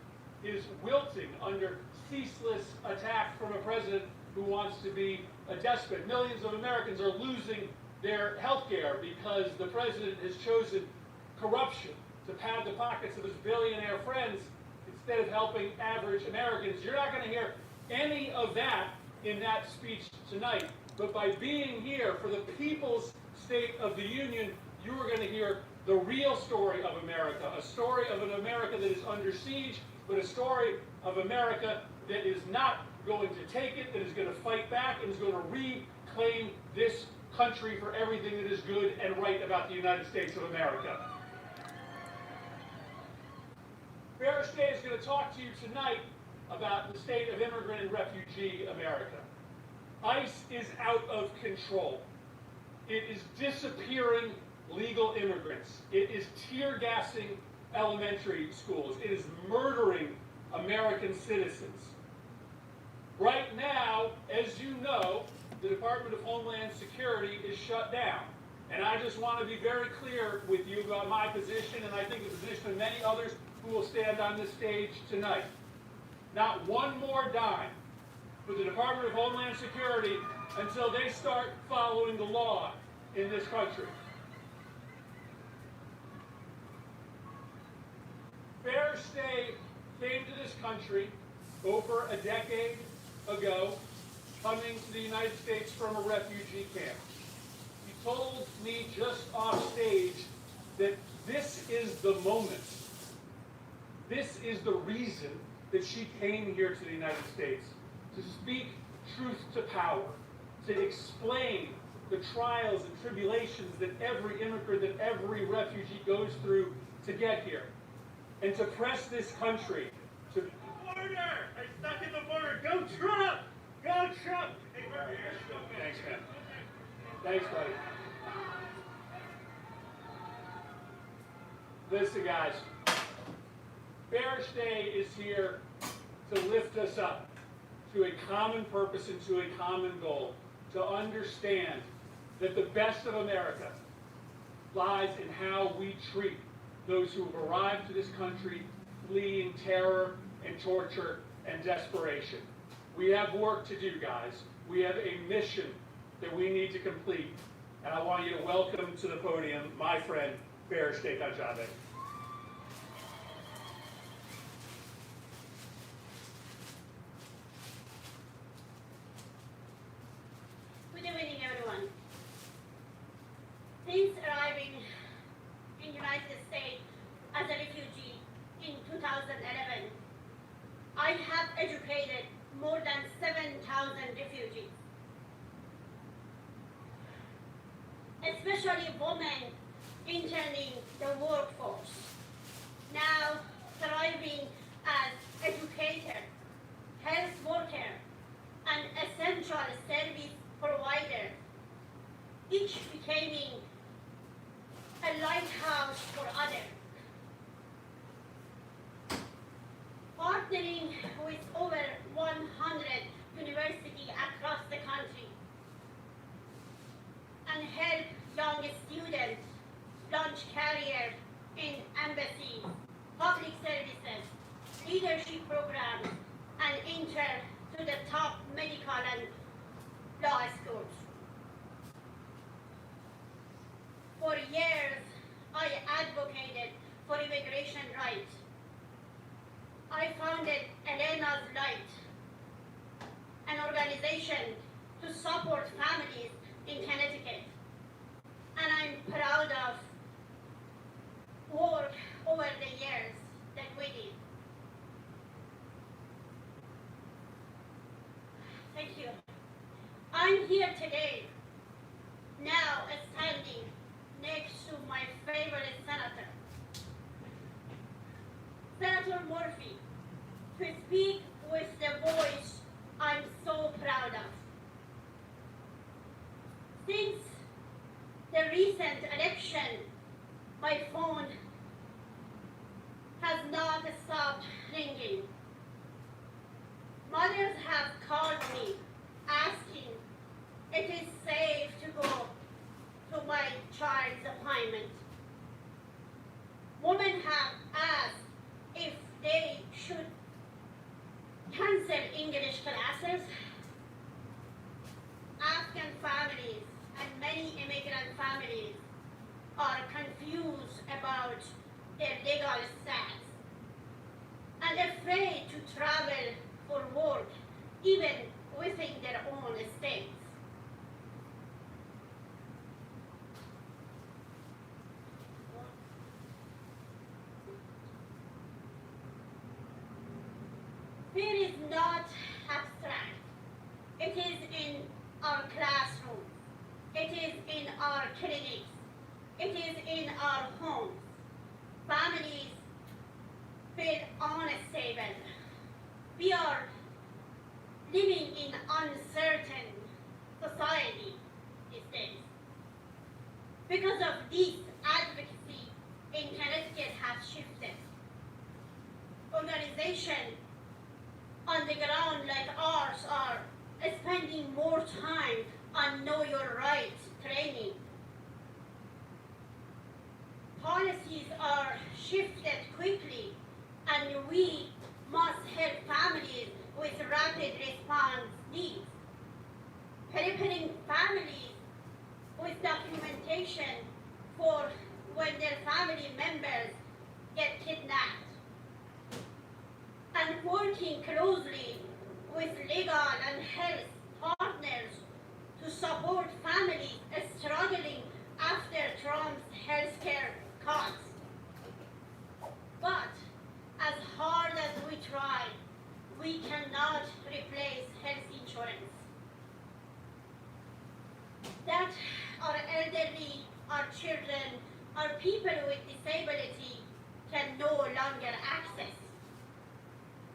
[SPEAKER 28] is wilting under ceaseless attack from a president who wants to be a despot. Millions of Americans are losing their health care because the president has chosen corruption to pad the pockets of his billionaire friends instead of helping average Americans. You're not going to hear any of that in that speech tonight. But by being here for the people's State of the Union, you are going to hear the real story of America, a story of an America that is under siege, but a story of America that is not going to take it, that is going to fight back, and is going to reclaim this country for everything that is good and right about the United States of America. Farish Day is going to talk to you tonight about the state of immigrant and refugee America. ICE is out of control. It is disappearing legal immigrants. It is tear gassing elementary schools. It is murdering American citizens. Right now, as you know, the Department of Homeland Security is shut down. And I just want to be very clear with you about my position, and I think the position of many others who will stand on this stage tonight. Not one more dime for the Department of Homeland Security until they start following the law in this country. Farish Day came to this country over a decade ago, coming to the United States from a refugee camp. He told me just off stage that this is the moment. This is the reason that she came here to the United States, to speak truth to power, to explain the trials and tribulations that every immigrant, that every refugee goes through to get here, and to press this country to the border. I stuck in the border. Go Trump! Go Trump! Hey, thanks, man. Thanks, buddy. Listen, guys, Bearish Day is here to lift us up to a common purpose and to a common goal, to understand that the best of America lies in how we treat those who have arrived to this country fleeing terror and torture and desperation. We have work to do, guys. We have a mission that we need to complete. And I want you to welcome to the podium my friend, Bearish Day Chavez.
[SPEAKER 14] Good evening, everyone. Since arriving in the United States as a refugee in 2011, I have educated more than 7,000 refugees, especially women entering the workforce, now thriving as educator, health worker, and essential service provider, each becoming a lighthouse for others. Partnering with over 100 universities across the country and help young students launch careers in embassies, public services, leadership programs, and enter to the top medical and law schools. For years, I advocated for immigration rights. I founded Elena's Light, an organization to support families in Connecticut. And I'm proud of work over the years that we did. Thank you. I'm here today, now standing next to my favorite senator, Senator Murphy, to speak with the voice I'm so proud of. Since the recent election, my phone has not stopped ringing. Mothers have called me asking if it is safe to go to my child's appointment. Women have asked if they should cancel English classes. Afghan families and many immigrant families are confused about their legal status and afraid to travel for work even within their own states. Fear is not abstract. It is in our classrooms. It is in our clinics. It is in our homes. Families feel unstable. We are living in uncertain society these days. Because of this, advocacy in Connecticut has shifted. Organizations on the ground like ours are spending more time on Know Your Rights training. Policies are shifted quickly, and we must help families with rapid response needs. Preparing families with documentation for when their family members get kidnapped. And working closely with legal and health partners to support families struggling after Trump's healthcare cuts. But as hard as we try, we cannot replace health insurance. That our elderly, our children, our people with disability can no longer access.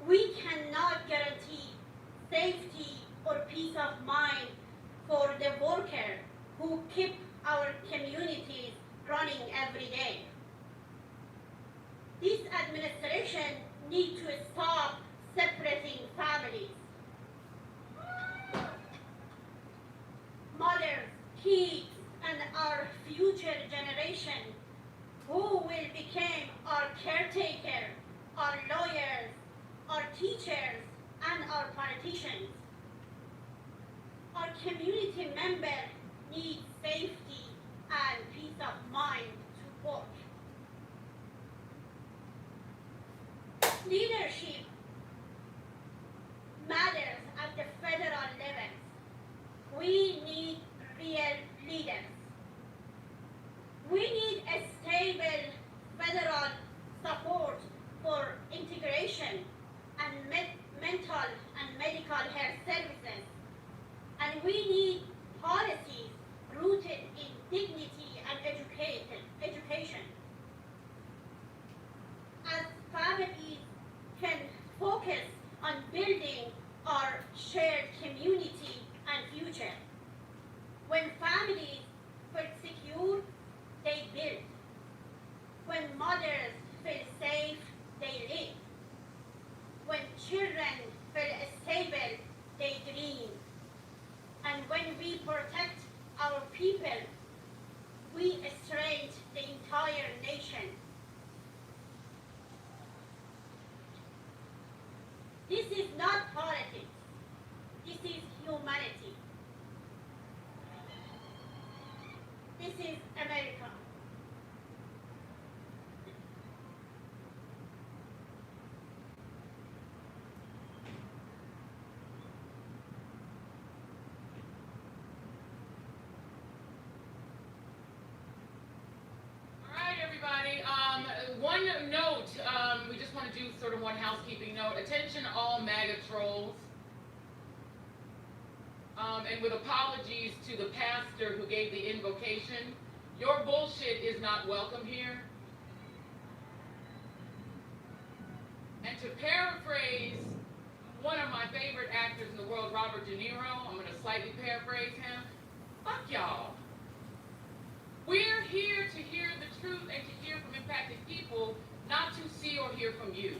[SPEAKER 14] We cannot guarantee safety or peace of mind for the workers who keep our communities running every day. administration needs to stop separating families. Mothers, kids, and our future generation, who will become our caretaker, our lawyers, our teachers, and our politicians. Our community members need safety and peace of mind to work. Leadership matters at the federal level. We need real leaders. We need a stable federal support for integration and mental and medical health services. And we need policies rooted in dignity and education. As families can focus on building our shared community and future. When families feel secure, they build. When mothers feel safe, they live. When children feel stable, they dream. And when we protect our people, we strengthen the entire nation. This is not politics. This is humanity. This is America.
[SPEAKER 9] One note, we just want to do sort of one housekeeping note. Attention all MAGA trolls. And with apologies to the pastor who gave the invocation, your bullshit is not welcome here. And to paraphrase one of my favorite actors in the world, Robert De Niro, I'm going to slightly paraphrase him. Fuck y'all. We're here to hear the truth and to hear from impacted people, not to see or hear from you.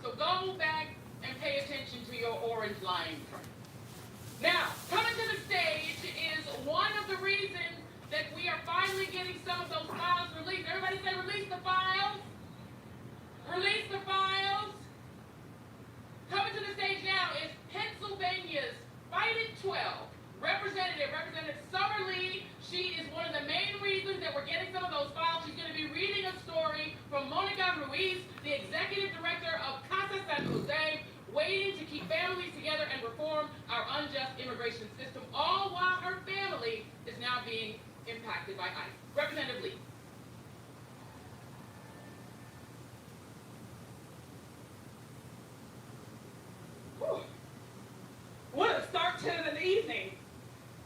[SPEAKER 9] So go back and pay attention to your orange line print. Now, coming to the stage is one of the reasons that we are finally getting some of those files released. Everybody say release the files. Release the files. Coming to the stage now is Pennsylvania's Fight It 12. Representative Summer Lee. She is one of the main reasons that we're getting some of those files. She's going to be reading a story from Monica Ruiz, the executive director of Casa San Jose, waiting to keep families together and reform our unjust immigration system, all while her family is now being impacted by ICE. Representative Lee.
[SPEAKER 15] What a start to the evening.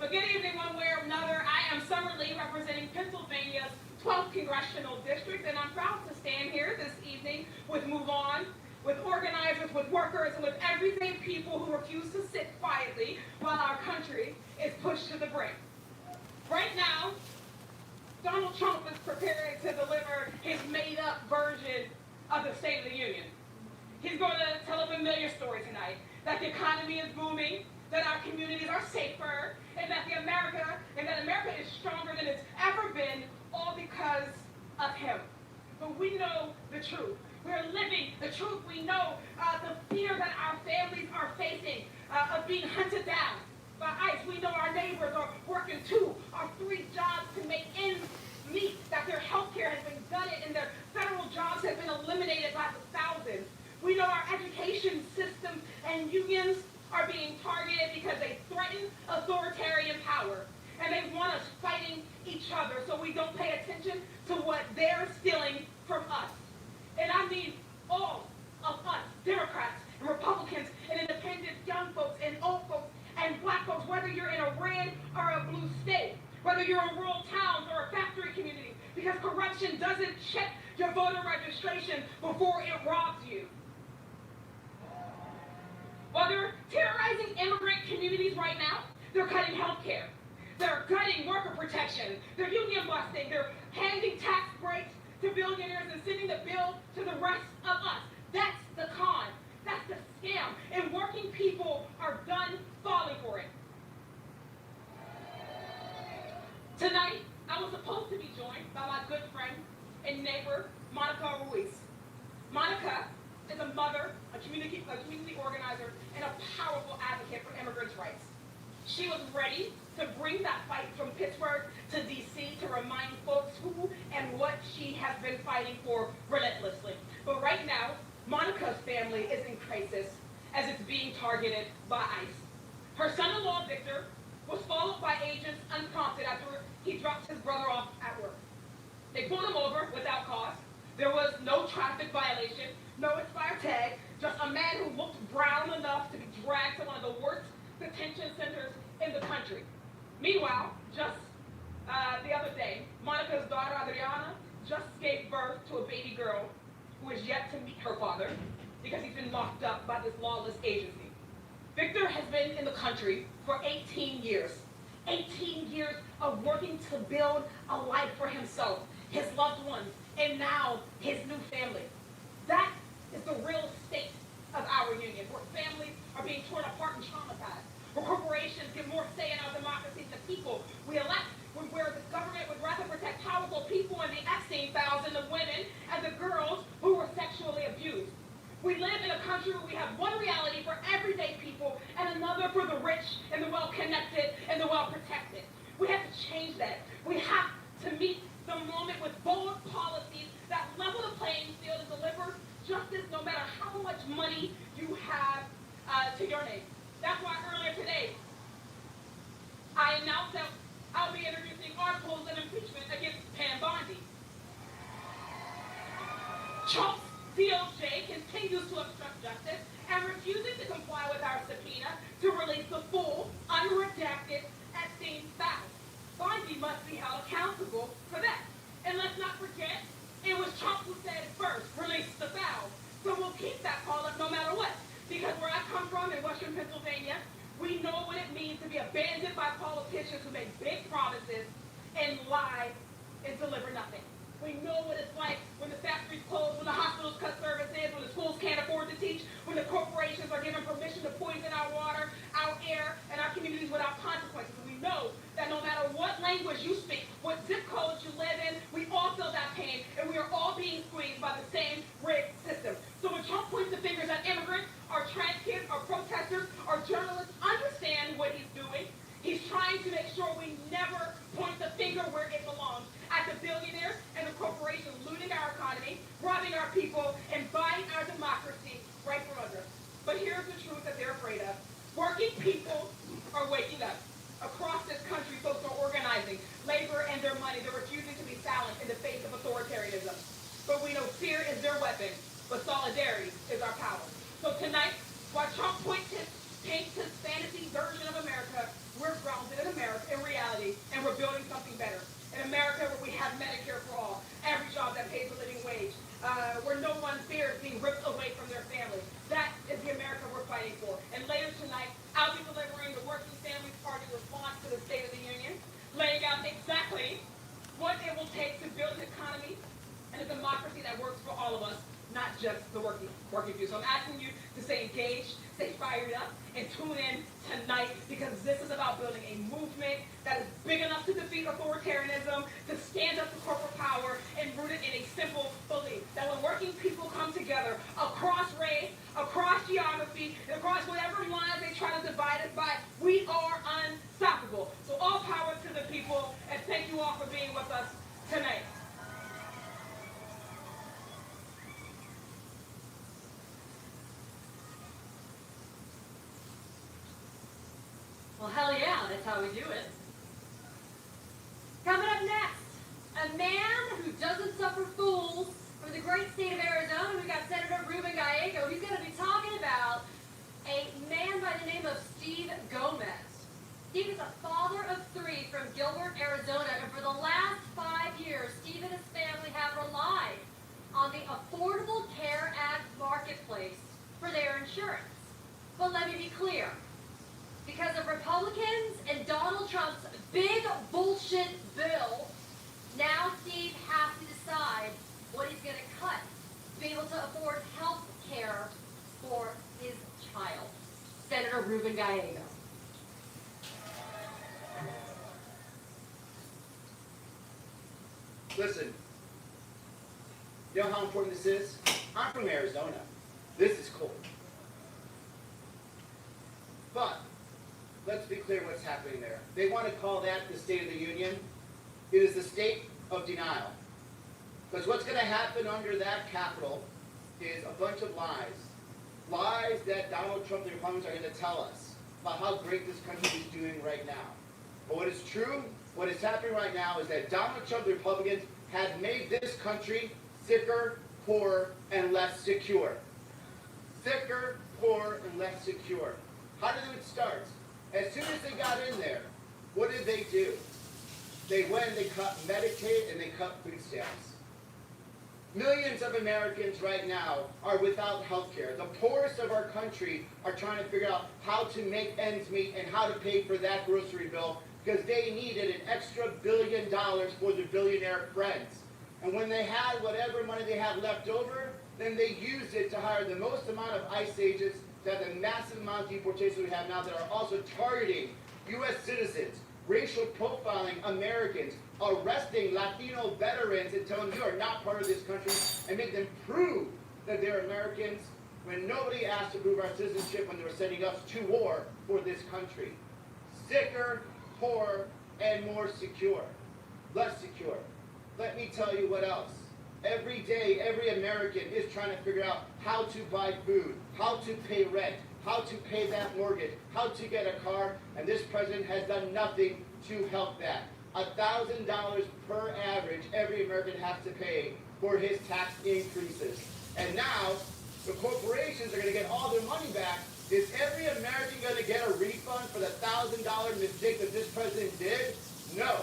[SPEAKER 15] But good evening one way or another. I am Summer Lee representing Pennsylvania's 12th Congressional District, and I'm proud to stand here this evening with Move On, with organizers, with workers, and with everyday people who refuse to sit quietly while our country is pushed to the brink. Right now, Donald Trump is preparing to deliver his made-up version of the State of the Union. He's going to tell a familiar story tonight, that the economy is booming, that our communities are safer, and that America is stronger than it's ever been, all because of him. But we know the truth. We're living the truth. We know the fear that our families are facing of being hunted down by ICE. We know our neighbors are working 2 or 3 jobs to make ends meet, that their health care has been gutted and their federal jobs have been eliminated by the thousands. We know our education systems and unions are being targeted because they threaten authoritarian power. And they want us fighting each other so we don't pay attention to what they're stealing from us. And I need all of us, Democrats and Republicans and independents, young folks and old folks and black folks, whether you're in a red or a blue state, whether you're in rural towns or a factory community, because corruption doesn't check your voter registration before it robs you. While they're terrorizing immigrant communities right now, they're cutting health care. They're cutting worker protection. They're union busting. They're handing tax breaks to billionaires and sending the bill to the rest of by my good friend and neighbor, Monica Ruiz. Monica is a mother, a community organizer, and a powerful advocate for immigrants' rights. She was ready to bring that fight from Pittsburgh to DC to remind folks who and what she has been fighting for relentlessly. But right now, Monica's family is in crisis as it's being targeted by ICE. Her son-in-law, Victor, was followed by agents unprompted after he dropped his brother off at work. They pulled him over without cause. There was no traffic violation, no expired tag, just a man who looked brown enough to be dragged to one of the worst detention centers in the country. Meanwhile, just the other day, Monica's daughter, Adriana, just gave birth to a baby girl who is yet to meet her father because he's been locked up by this lawless agency. Victor has been in the country for 18 years. 18 years of working to build a life for himself, his loved ones, and now his new family. That is the real state of our union, where families are being torn apart and traumatized, where corporations get more say in our democracy than the people we elect, where the government would rather protect powerful people and the Epstein files than the women and the girls who were sexually abused. We live in a country where we have one reality for everyday people and another for the rich and the well-connected and the well-protected. We have to change that. We have to meet the moment with bold policies that level the playing field and deliver justice no matter how much money you have to your name. That's why earlier today, I announced that I'll be introducing articles of impeachment against Pam Bondi. Trump's DOJ continues to obstruct justice and refuses to comply with our subpoena to release the full, unredacted Epstein files. Bondi must be held accountable for that. And let's not forget, it was Trump who said first, release the files. So we'll keep that call up no matter what. Because where I come from in Western Pennsylvania, we know what it means to be abandoned by politicians who make big promises and lie and deliver nothing. We know what it's like when the factories close, when the hospitals cut services, when the schools can't afford to teach, when the corporations are given permission to poison our water, our air, and our communities without consequences. And we know that no matter what language you speak, what zip codes you live in, we all feel that pain, and we are all being squeezed by the same rigged system. So when Trump points the fingers at immigrants, our trans kids, our protesters, our journalists, understand what he's doing. He's trying to make sure we never point the finger where it belongs, at the billionaires and the corporations looting our economy, robbing our people, and buying our democracy right from under us. But here's the truth that they're afraid of. Working people are waking up. Across this country, folks are organizing. Labor and their money, they're refusing to be silent in the face of authoritarianism. But we know fear is their weapon, but solidarity is our power. So tonight, while Trump paints his fantasy version of America, we're grounded in America, in reality, and we're building something better. In America, where we have Medicare for all, every job that pays a living wage, where no one fears being ripped away from their family. That is the America we're fighting for. And later tonight, I'll be delivering the Working Families Party response to the State of the Union, laying out exactly what it will take to build an economy and a democracy that works for all of us, not just the working few. So I'm asking you to stay engaged, stay fired up, and tune in tonight, because this is about building a movement that is big enough to defeat authoritarianism, to stand up to corporate power, and rooted in a simple belief that when working people come together across race, across geography, and across whatever lines they try to divide us by, we are unstoppable. So all power to the people, and thank you all for being with us tonight.
[SPEAKER 16] Well, hell yeah, that's how we do it. Coming up next, a man who doesn't suffer fools from the great state of Arizona. We got Senator Ruben Gallego. He's going to be talking about a man by the name of Steve Gomez. Steve is a father of 3 from Gilbert, Arizona, and for the last 5 years, Steve and his family have relied on the Affordable Care Act marketplace for their insurance. But let me be clear. Because of Republicans and Donald Trump's big bullshit bill, now Steve has to decide what he's going to cut to be able to afford health care for his child. Senator Ruben Gallego.
[SPEAKER 17] Listen, you know how important this is? I'm from Arizona. This is cold. But let's be clear what's happening there. They want to call that the State of the Union. It is the state of denial. Because what's going to happen under that Capitol is a bunch of lies. Lies that Donald Trump and the Republicans are going to tell us about how great this country is doing right now. But what is true, what is happening right now is that Donald Trump and the Republicans have made this country sicker, poorer, and less secure. Sicker, poorer, and less secure. How did it start? As soon as they got in there, what did they do? They went and they cut Medicaid and they cut food stamps. Millions of Americans right now are without health care. The poorest of our country are trying to figure out how to make ends meet and how to pay for that grocery bill because they needed an extra $1 billion for their billionaire friends. And when they had whatever money they had left over, then they used it to hire the most amount of ICE agents, to have the massive amount of deportations we have now that are also targeting U.S. citizens, racial profiling Americans, arresting Latino veterans and telling them you are not part of this country and make them prove that they're Americans when nobody asked to prove our citizenship when they were sending us to war for this country. Sicker, poorer, and more secure. Less secure. Let me tell you what else. Every day, every American is trying to figure out how to buy food, how to pay rent, how to pay that mortgage, how to get a car, and this president has done nothing to help that. $1,000 per average every American has to pay for his tax increases. And now, the corporations are going to get all their money back. Is every American going to get a refund for the $1,000 mistake that this president did? No.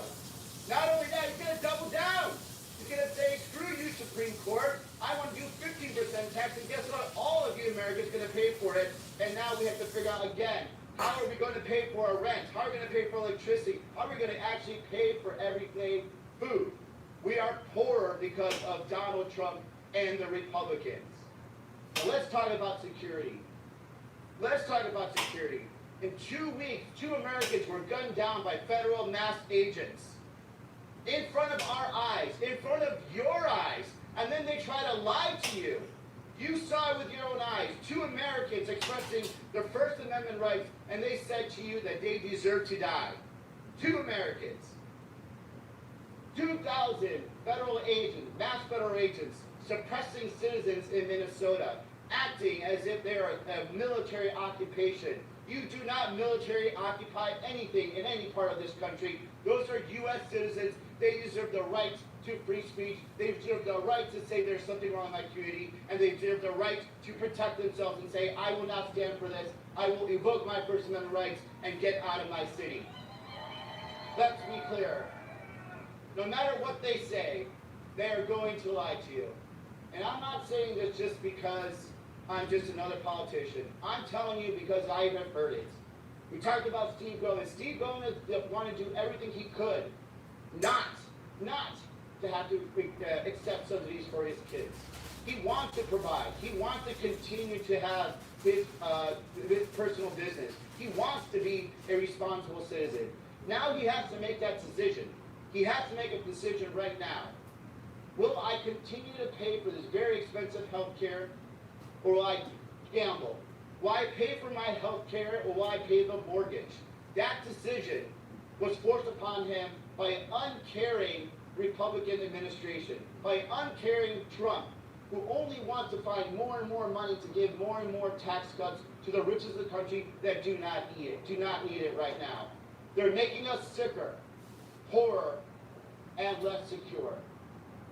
[SPEAKER 17] Not only that, he's going to double down. He's going to say, screw you, Supreme Court. I want to do 15% tax, and guess what? All of you Americans are going to pay for it. And now we have to figure out again, how are we going to pay for our rent? How are we going to pay for electricity? How are we going to actually pay for everything food? We are poorer because of Donald Trump and the Republicans. Now let's talk about security. Let's talk about security. In 2 weeks, 2 Americans were gunned down by federal masked agents. In front of our eyes, in front of your eyes, and then they try to lie to you. You saw it with your own eyes. 2 Americans expressing their First Amendment rights, and they said to you that they deserve to die. 2 Americans. 2,000 federal agents, masked federal agents, suppressing citizens in Minnesota, acting as if they are a military occupation. You do not military occupy anything in any part of this country. Those are U.S. citizens. They deserve the right to free speech. They deserve the right to say there's something wrong in my community. And they deserve the right to protect themselves and say, I will not stand for this. I will invoke my First Amendment rights and get out of my city. Let's be clear. No matter what they say, they are going to lie to you. And I'm not saying this just because I'm just another politician. I'm telling you because I have heard it. We talked about Steve Gomez. Steve Gomez wanted to do everything he could not to have to accept subsidies for his kids. He wants to provide. He wants to continue to have his personal business. He wants to be a responsible citizen. Now he has to make that decision. He has to make a decision right now. Will I continue to pay for this very expensive health care, or will I gamble? Will I pay for my health care, or will I pay the mortgage? That decision was forced upon him by an uncaring Republican administration, by an uncaring Trump, who only wants to find more and more money to give more and more tax cuts to the richest of the country that do not need it right now. They're making us sicker, poorer, and less secure.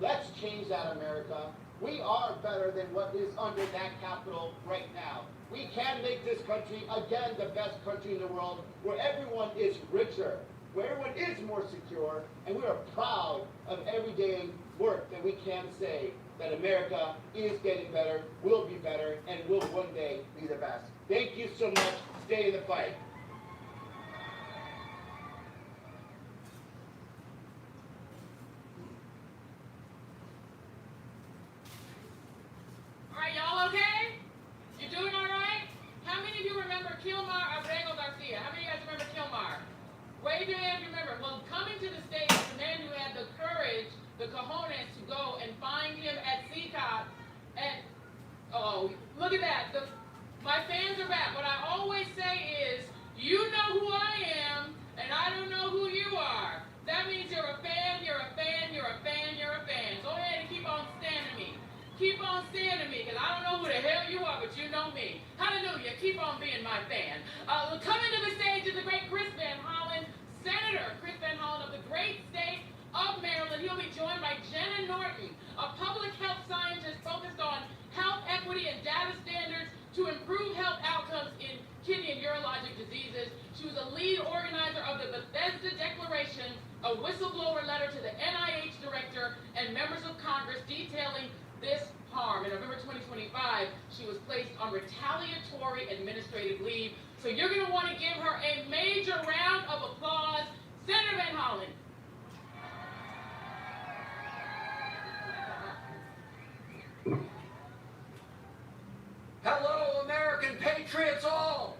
[SPEAKER 17] Let's change that, America. We are better than what is under that Capitol right now. We can make this country, again, the best country in the world, where everyone is richer, where everyone is more secure, and we are proud of everyday work that we can say that America is getting better, will be better, and will one day be the best. Thank you so much. Stay in the fight.
[SPEAKER 9] All right, y'all okay? You doing all right? How many of you remember Kilmar Abrego Garcia? How many of you guys remember Kilmar? Wave your hand if you remember. Well, coming to the stage, the man who had the courage, the cojones, Oh, look at that. My fans are back. What I always say is, you know who I am, and I don't know who you are. That means you're a fan, you're a fan, you're a fan, you're a fan. Go ahead and keep on standing me. Keep on standing me, because I don't know who the hell you are, but you know me. Hallelujah. Keep on being my fan. Coming to the stage is the great Chris Van Hollen, Senator Chris Van Hollen of the great state of Maryland. He'll be joined by Jenna Norton, a public health scientist focused on health equity and data standards to improve health outcomes in kidney and urologic diseases. She was a lead organizer of the Bethesda Declaration, a whistleblower letter to the NIH director and members of Congress detailing this harm. In November 2025, she was placed on retaliatory administrative leave. So you're going to want to give her a major round of applause. Senator Van Hollen.
[SPEAKER 2] Hello, American patriots all.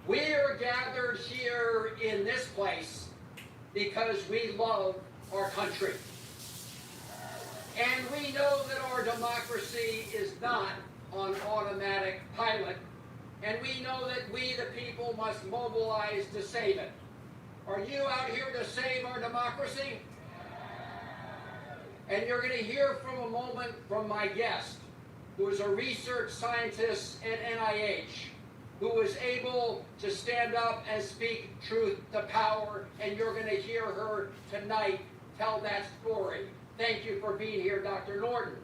[SPEAKER 2] We are gathered here in this place because we love our country. And we know that our democracy is not on automatic pilot, and we know that we, the people, must mobilize to save it. Are you out here to save our democracy? And you're going to hear from a moment from my guest, who is a research scientist at NIH, who was able to stand up and speak truth to power, and you're going to hear her tonight tell that story. Thank you for being here, Dr. Norton.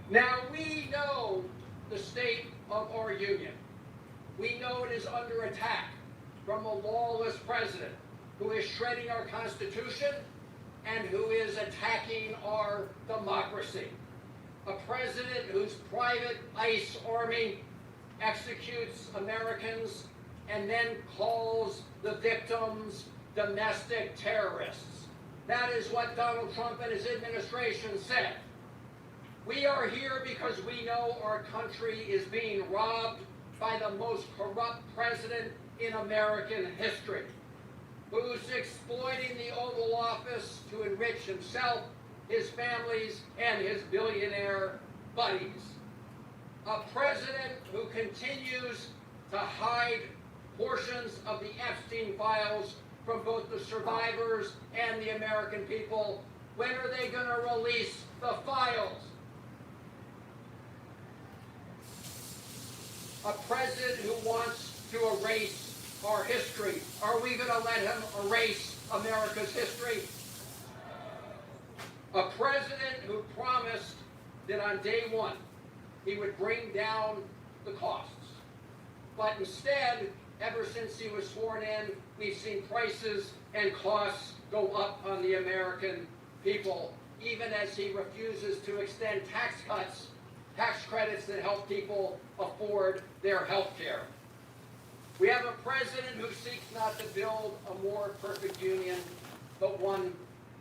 [SPEAKER 2] Now, we know the state of our union. We know it is under attack from a lawless president who is shredding our Constitution and who is attacking our democracy. A president whose private ICE army executes Americans and then calls the victims domestic terrorists. That is what Donald Trump and his administration said. We are here because we know our country is being robbed by the most corrupt president in American history, who's exploiting the Oval Office to enrich himself, his families, and his billionaire buddies. A president who continues to hide portions of the Epstein files from both the survivors and the American people. When are they going to release the files? A president who wants to erase our history. Are we going to let him erase America's history? A president who promised that on day one he would bring down the costs. But instead, ever since he was sworn in, we've seen prices and costs go up on the American people, even as he refuses to extend tax cuts, tax credits that help people afford their health care. We have a president who seeks not to build a more perfect union, but one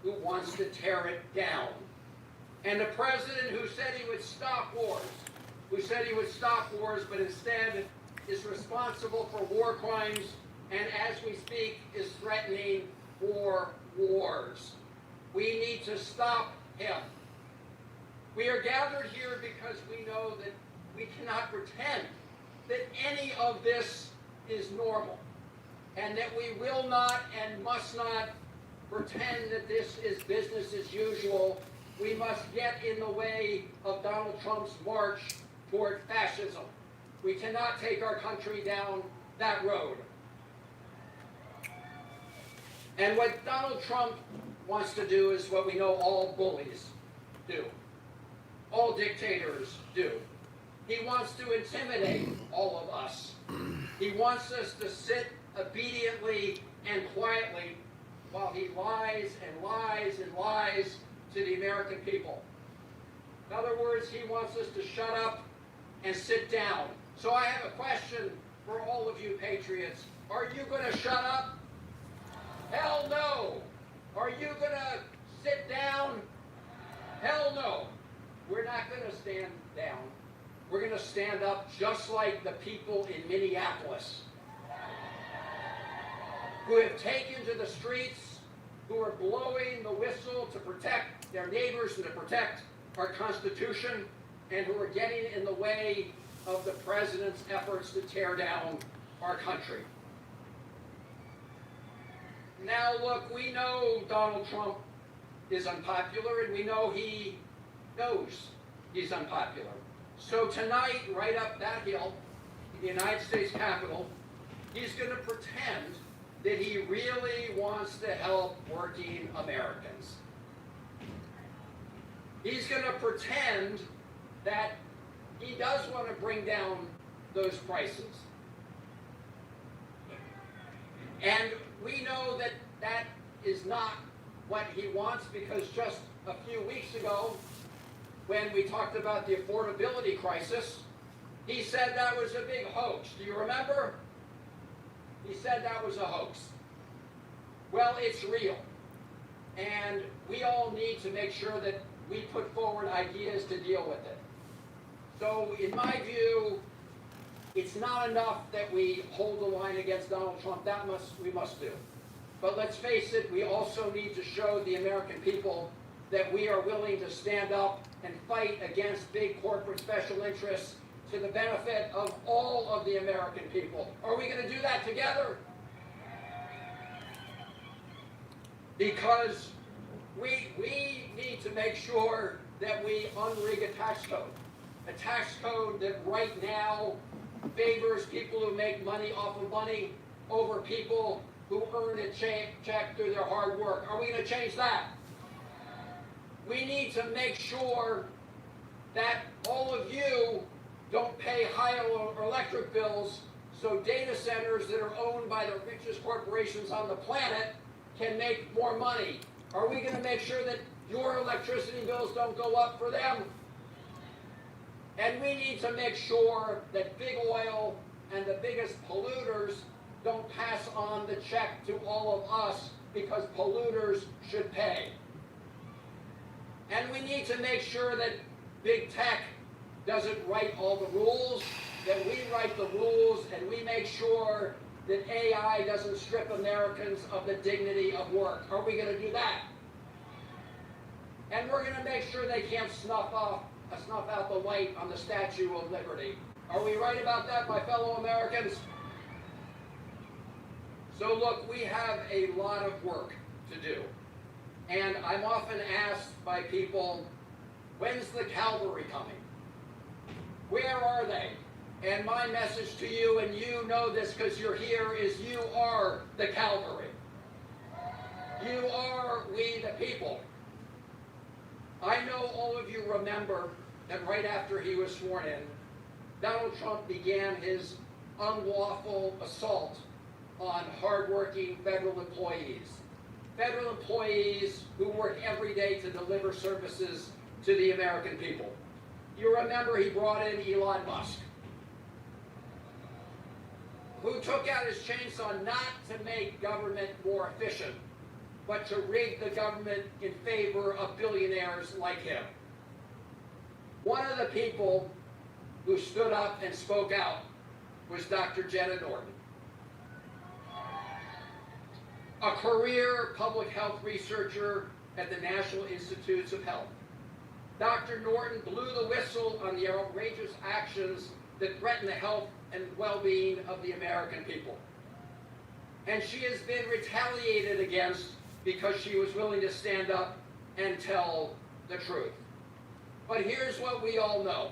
[SPEAKER 2] who wants to tear it down. And a president who said he would stop wars, but instead is responsible for war crimes, and as we speak, is threatening more wars. We need to stop him. We are gathered here because we know that we cannot pretend that any of this is normal, and that we will not and must not pretend that this is business as usual. We must get in the way of Donald Trump's march toward fascism. We cannot take our country down that road. And what Donald Trump wants to do is what we know all bullies do, all dictators do. He wants to intimidate all of us. He wants us to sit obediently and quietly while he lies and lies and lies to the American people. In other words, he wants us to shut up and sit down. So I have a question for all of you patriots. Are you going to shut up? Hell no. Are you going to sit down? Hell no. We're not going to stand down. We're going to stand up just like the people in Minneapolis who have taken to the streets, who are blowing the whistle to protect their neighbors and to protect our Constitution, and who are getting in the way of the president's efforts to tear down our country. Now look, we know Donald Trump is unpopular, and we know he knows he's unpopular. So tonight, right up that hill, in the United States Capitol, he's going to pretend that he really wants to help working Americans. He's going to pretend that he does want to bring down those prices. And we know that that is not what he wants, because just a few weeks ago, when we talked about the affordability crisis, he said that was a big hoax. Do you remember? He said that was a hoax. Well, it's real. And we all need to make sure that we put forward ideas to deal with it. So, in my view, it's not enough that we hold the line against Donald Trump. We must do. But let's face it, we also need to show the American people that we are willing to stand up and fight against big corporate special interests to the benefit of all of the American people. Are we going to do that together? Because we need to make sure that we unrig a tax code that right now favors people who make money off of money over people who earn a check through their hard work. Are we going to change that? We need to make sure that all of you don't pay higher electric bills, so data centers that are owned by the richest corporations on the planet can make more money. Are we going to make sure that your electricity bills don't go up for them? And we need to make sure that big oil and the biggest polluters don't pass on the check to all of us, because polluters should pay. And we need to make sure that big tech doesn't write all the rules, that we write the rules, and we make sure that AI doesn't strip Americans of the dignity of work. Are we going to do that? And we're going to make sure they can't snuff out the light on the Statue of Liberty. Are we right about that, my fellow Americans? So look, we have a lot of work to do. And I'm often asked by people, when's the cavalry coming? Where are they? And my message to you, and you know this because you're here, is you are the cavalry. You are we the people. I know all of you remember that right after he was sworn in, Donald Trump began his unlawful assault on hardworking federal employees. Federal employees who work every day to deliver services to the American people. You remember he brought in Elon Musk, who took out his chainsaw not to make government more efficient, but to rig the government in favor of billionaires like him. One of the people who stood up and spoke out was Dr. Jenna Norton, a career public health researcher at the National Institutes of Health. Dr. Norton blew the whistle on the outrageous actions that threaten the health and well-being of the American people. And she has been retaliated against because she was willing to stand up and tell the truth. But here's what we all know.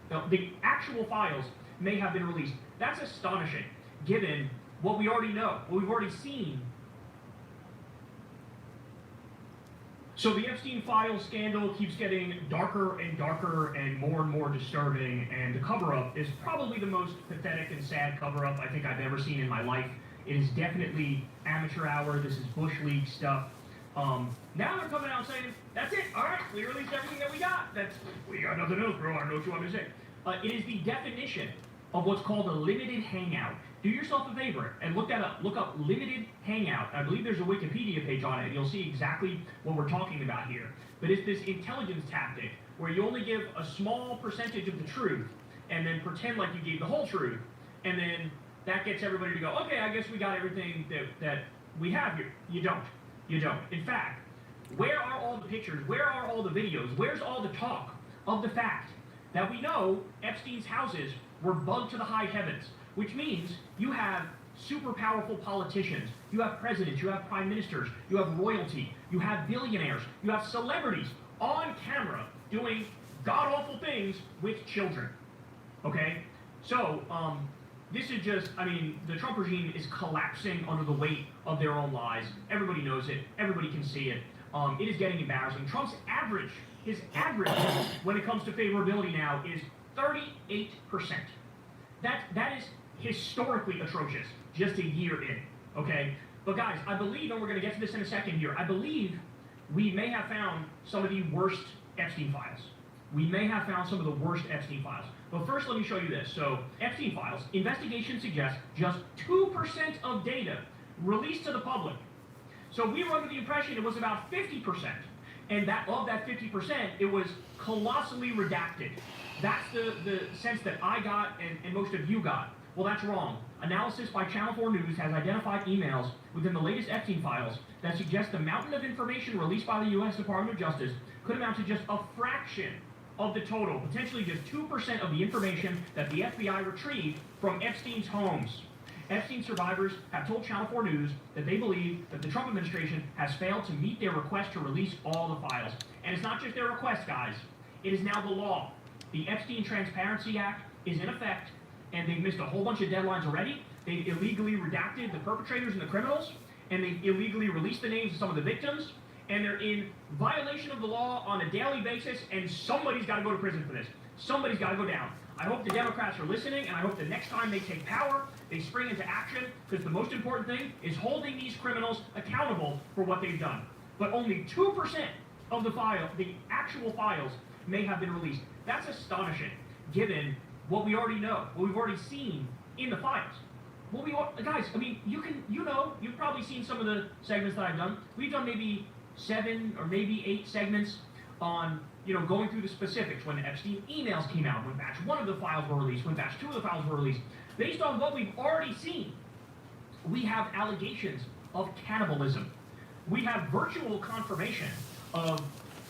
[SPEAKER 3] Now, the actual files may have been released. That's astonishing, given what we already know, what we've already seen. So the Epstein file scandal keeps getting darker and darker and more disturbing, and the cover-up is probably the most pathetic and sad cover-up I think I've ever seen in my life. It is definitely amateur hour. This is Bush League stuff. Now they're coming out saying, that's it, all right, we released everything that we got. We got nothing else, bro, I don't know what you want me to say. It is the definition of what's called a limited hangout. Do yourself a favor and look that up. Look up limited hangout. I believe there's a Wikipedia page on it. You'll see exactly what we're talking about here. But it's this intelligence tactic where you only give a small percentage of the truth and then pretend like you gave the whole truth. And then that gets everybody to go, okay, I guess we got everything that we have here. You don't. You don't. In fact, where are all the pictures? Where are all the videos? Where's all the talk of the fact that we know Epstein's houses were bugged to the high heavens, which means you have super powerful politicians, you have presidents, you have prime ministers, you have royalty, you have billionaires, you have celebrities on camera doing god-awful things with children, okay? So, this is just, I mean, the Trump regime is collapsing under the weight of their own lies. Everybody knows it. Everybody can see it. It is getting embarrassing. Trump's average, his average when it comes to favorability now is 38%. That is historically atrocious, just a year in, okay? But guys, I believe, and we're going to get to this in a second here, I believe we may have found some of the worst Epstein files. We may have found some of the worst Epstein files. But first, let me show you this. So, Epstein files, investigation suggests just 2% of data released to the public. So we were under the impression it was about 50%. And that of that 50%, it was colossally redacted. That's the sense that I got and most of you got. Well, that's wrong. Analysis by Channel 4 News has identified emails within the latest Epstein files that suggest the mountain of information released by the U.S. Department of Justice could amount to just a fraction of the total, potentially just 2% of the information that the FBI retrieved from Epstein's homes. Epstein survivors have told Channel 4 News that they believe that the Trump administration has failed to meet their request to release all the files. And it's not just their request, guys. It is now the law. The Epstein Transparency Act is in effect, and they've missed a whole bunch of deadlines already. They've illegally redacted the perpetrators and the criminals, and they've illegally released the names of some of the victims, and they're in violation of the law on a daily basis, and somebody's got to go to prison for this. Somebody's got to go down. I hope the Democrats are listening, and I hope the next time they take power, they spring into action, because the most important thing is holding these criminals accountable for what they've done. But only 2% of the actual files, may have been released. That's astonishing, given what we already know, what we've already seen in the files. Guys, I mean, you've probably seen some of the segments that I've done. We've done maybe 7 or maybe 8 segments on, going through the specifics when the Epstein emails came out, when batch 1 of the files were released, when batch 2 of the files were released. Based on what we've already seen, we have allegations of cannibalism. We have virtual confirmation of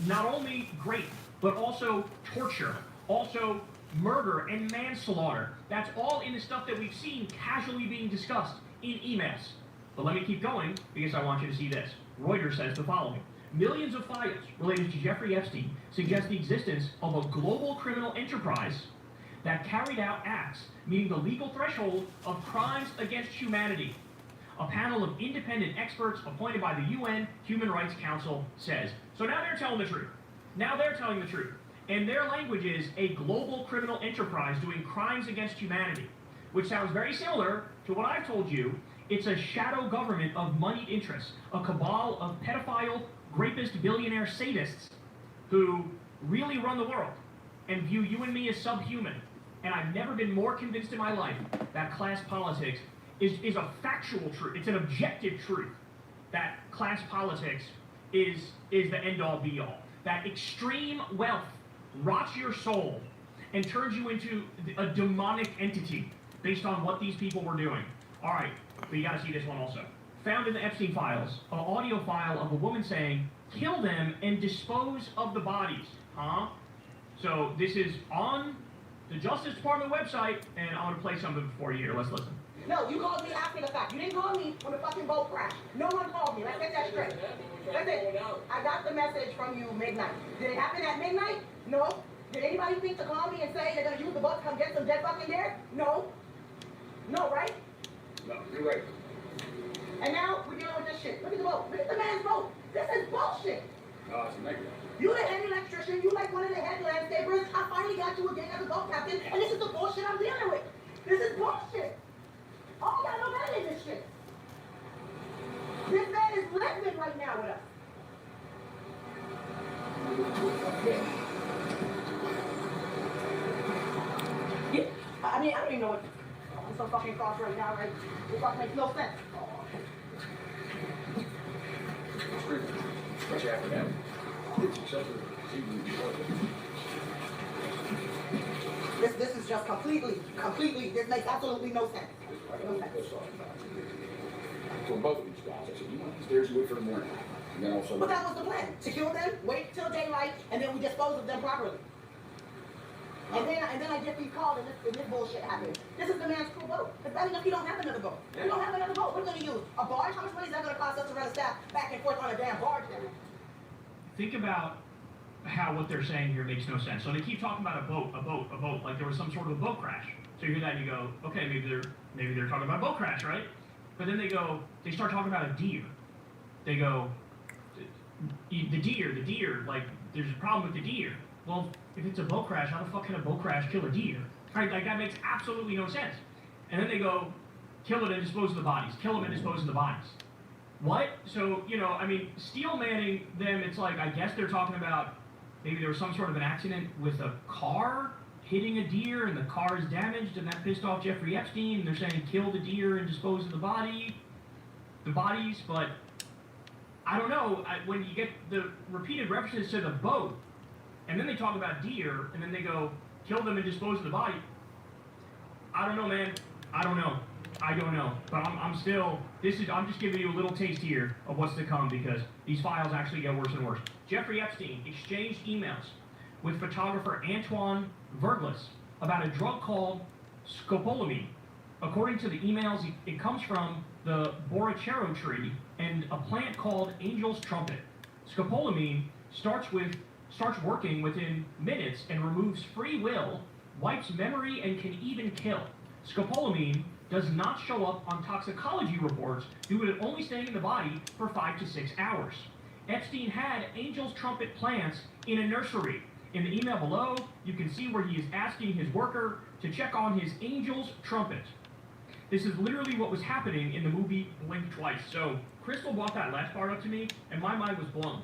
[SPEAKER 3] not only rape, but also torture, also murder and manslaughter. That's all in the stuff that we've seen casually being discussed in emails. But let me keep going, because I want you to see this. Reuters says the following. Millions of files related to Jeffrey Epstein suggest the existence of a global criminal enterprise that carried out acts meeting the legal threshold of crimes against humanity. A panel of independent experts appointed by the UN Human Rights Council says. So now they're telling the truth. Now they're telling the truth. And their language is a global criminal enterprise doing crimes against humanity, which sounds very similar to what I've told you. It's a shadow government of moneyed interests, a cabal of pedophile, rapist, billionaire sadists who really run the world and view you and me as subhuman. And I've never been more convinced in my life that class politics is a factual truth. It's an objective truth that class politics is the end-all be-all. That extreme wealth rots your soul and turns you into a demonic entity based on what these people were doing. All right, but you got to see this one also. Found in the Epstein files, an audio file of a woman saying, "Kill them and dispose of the bodies." Huh? So this is on the Justice Department website, and I'm going to play something for you here. Let's listen.
[SPEAKER 18] No, you called me after the fact. You didn't call me when the fucking boat crashed. No one called me. Let's get that straight. That's it. I got the message from you midnight. Did it happen at midnight? No. Did anybody think to call me and say they're going to use the boat to come get some dead fucking there? No. No, right?
[SPEAKER 2] No, you're right.
[SPEAKER 18] And now we're dealing with this shit. Look at the boat. Look at the man's boat. This is bullshit.
[SPEAKER 2] No, it's a nightmare.
[SPEAKER 18] You the head electrician. You like one of the head landscapers. I finally got you again as a boat captain, and this is the bullshit I'm dealing with. This is bullshit. Oh, y'all know better than this shit. This man is living right now with us. Yeah, I mean, I don't even know what. I'm so fucking cross right now, right? It fucking makes no sense.
[SPEAKER 2] What you after that?
[SPEAKER 18] This is just completely, this makes absolutely no sense. No sense.
[SPEAKER 5] for both of these guys. I said, you want these deers, you wait for the morning. And then also.
[SPEAKER 18] But that was the plan, to kill them, wait till daylight, and then we dispose of them properly. And then I get these calls and this bullshit happens. This is the man's crew boat. It's bad enough you don't have another boat. You don't have another boat. What are we going to use? A barge? How much money is that going to cost us to run a staff back and forth on a damn barge now?
[SPEAKER 3] Think about how what they're saying here makes no sense. So they keep talking about a boat, like there was some sort of a boat crash. So you hear that and you go, okay, maybe they're talking about a boat crash, right? But then they start talking about a deer. They go, the deer, like there's a problem with the deer. Well, if it's a boat crash, how the fuck can a boat crash kill a deer? Right? Like that makes absolutely no sense. And then they go, kill it and dispose of the bodies. Kill them and dispose of the bodies. What? So, I mean, steel manning them, it's like, I guess they're talking about maybe there was some sort of an accident with a car hitting a deer and the car is damaged and that pissed off Jeffrey Epstein and they're saying kill the deer and dispose of the bodies, but I don't know, when you get the repeated references to the boat, and then they talk about deer, and then they go, kill them and dispose of the body. I don't know, man. I don't know. But I'm just giving you a little taste here of what's to come because these files actually get worse and worse. Jeffrey Epstein exchanged emails with photographer Antoine Verglas about a drug called scopolamine. According to the emails, it comes from the borachero tree and a plant called angel's trumpet. Scopolamine starts working within minutes and removes free will, wipes memory, and can even kill. Scopolamine does not show up on toxicology reports due to it only staying in the body for 5 to 6 hours. Epstein had angel's trumpet plants in a nursery. In the email below, you can see where he is asking his worker to check on his angel's trumpet. This is literally what was happening in the movie Blink Twice. So Crystal brought that last part up to me, and my mind was blown.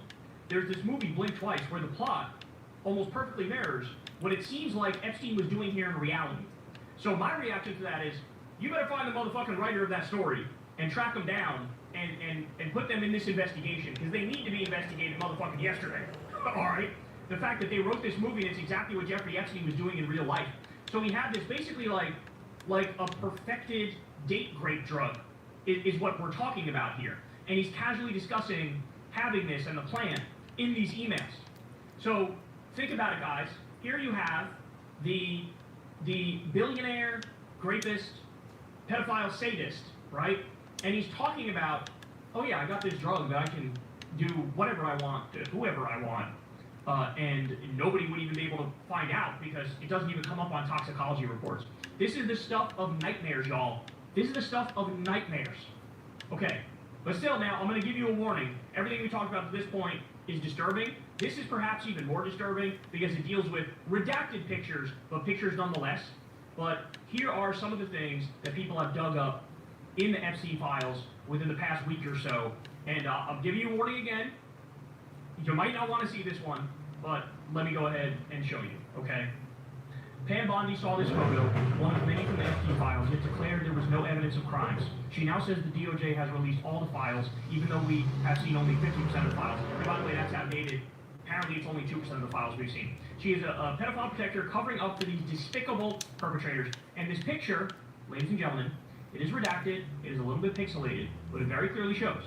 [SPEAKER 3] There's this movie, Blink Twice, where the plot almost perfectly mirrors what it seems like Epstein was doing here in reality. So my reaction to that is, you better find the motherfucking writer of that story and track them down and put them in this investigation, because they need to be investigated motherfucking yesterday. Alright? The fact that they wrote this movie and it's exactly what Jeffrey Epstein was doing in real life. So we have this basically like a perfected date grape drug is what we're talking about here. And he's casually discussing having this and the plan in these emails. So think about it, guys. Here you have the billionaire, rapist, pedophile sadist, right? And he's talking about, oh yeah, I got this drug that I can do whatever I want to whoever I want. And nobody would even be able to find out because it doesn't even come up on toxicology reports. This is the stuff of nightmares, y'all. This is the stuff of nightmares. Okay, but still now, I'm going to give you a warning. Everything we talked about to this point is disturbing. This is perhaps even more disturbing because it deals with redacted pictures, but pictures nonetheless. But here are some of the things that people have dug up in the Epstein files within the past week or so. And I'll give you a warning again. You might not want to see this one, but let me go ahead and show you, okay? Pam Bondi saw this photo, one of many from the Epstein files, yet declared there was no evidence of crimes. She now says the DOJ has released all the files, even though we have seen only 50% of the files. And by the way, that's outdated. Apparently, it's only 2% of the files we've seen. She is a pedophile protector covering up for these despicable perpetrators. And this picture, ladies and gentlemen, it is redacted, it is a little bit pixelated, but it very clearly shows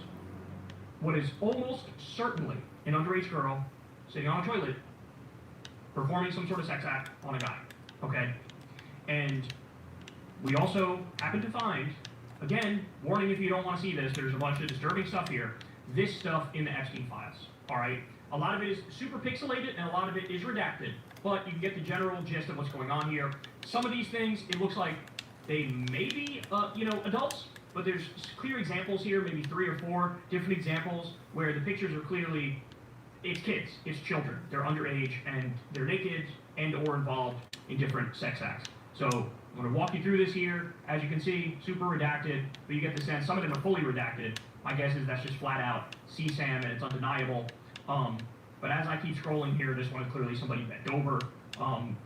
[SPEAKER 3] what is almost certainly an underage girl sitting on a toilet performing some sort of sex act on a guy, okay? And we also happen to find, again, warning if you don't want to see this, there's a bunch of disturbing stuff here, this stuff in the Epstein files, all right? A lot of it is super pixelated and a lot of it is redacted, but you can get the general gist of what's going on here. Some of these things, it looks like they may be, adults, but there's clear examples here, maybe 3 or 4 different examples where the pictures are clearly, it's kids, it's children. They're underage and they're naked and or involved in different sex acts. So I'm going to walk you through this here. As you can see, super redacted, but you get the sense some of them are fully redacted. My guess is that's just flat out CSAM and it's undeniable. But as I keep scrolling here, this one is clearly somebody bent over.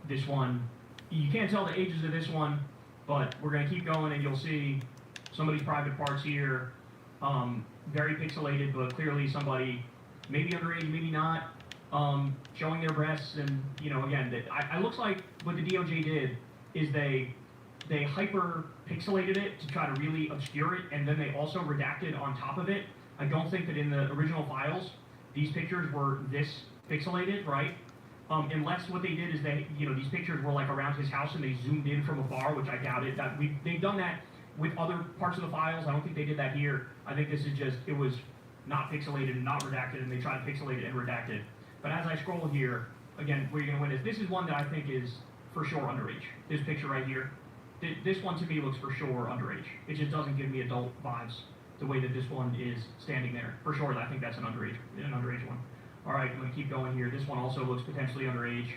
[SPEAKER 3] This one, you can't tell the ages of this one, but we're going to keep going and you'll see some of these private parts here, very pixelated, but clearly somebody, maybe underage, maybe not, showing their breasts. And, again, it looks like what the DOJ did is they they hyper pixelated it to try to really obscure it, and then they also redacted on top of it. I don't think that in the original files, these pictures were this pixelated, right? Unless what they did is they, these pictures were like around his house and they zoomed in from afar, which I doubt it. They've done that with other parts of the files. I don't think they did that here. I think this is just, it was not pixelated and not redacted, and they tried to pixelate it and redact it. But as I scroll here, again, where you're gonna win is, this is one that I think is for sure underage. This picture right here, this one to me looks for sure underage. It just doesn't give me adult vibes the way that this one is standing there. For sure, I think that's an underage one. All right, I'm gonna keep going here. This one also looks potentially underage.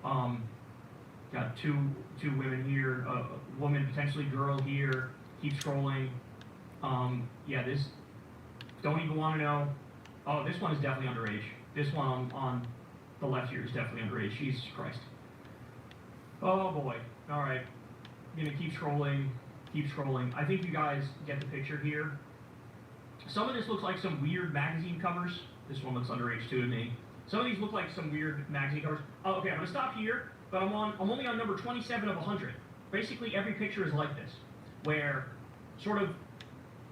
[SPEAKER 3] Got two women here, a woman, potentially girl here. Keep scrolling. Yeah, this, don't even want to know. Oh, this one is definitely underage. This one on the left here is definitely underage. Jesus Christ. Oh boy. All right. I'm gonna keep scrolling. I think you guys get the picture here. Some of this looks like some weird magazine covers. This one looks underage too to me. Some of these look like some weird magazine covers. Oh, okay, I'm gonna stop here, but I'm only on number 27 of 100. Basically, every picture is like this, where sort of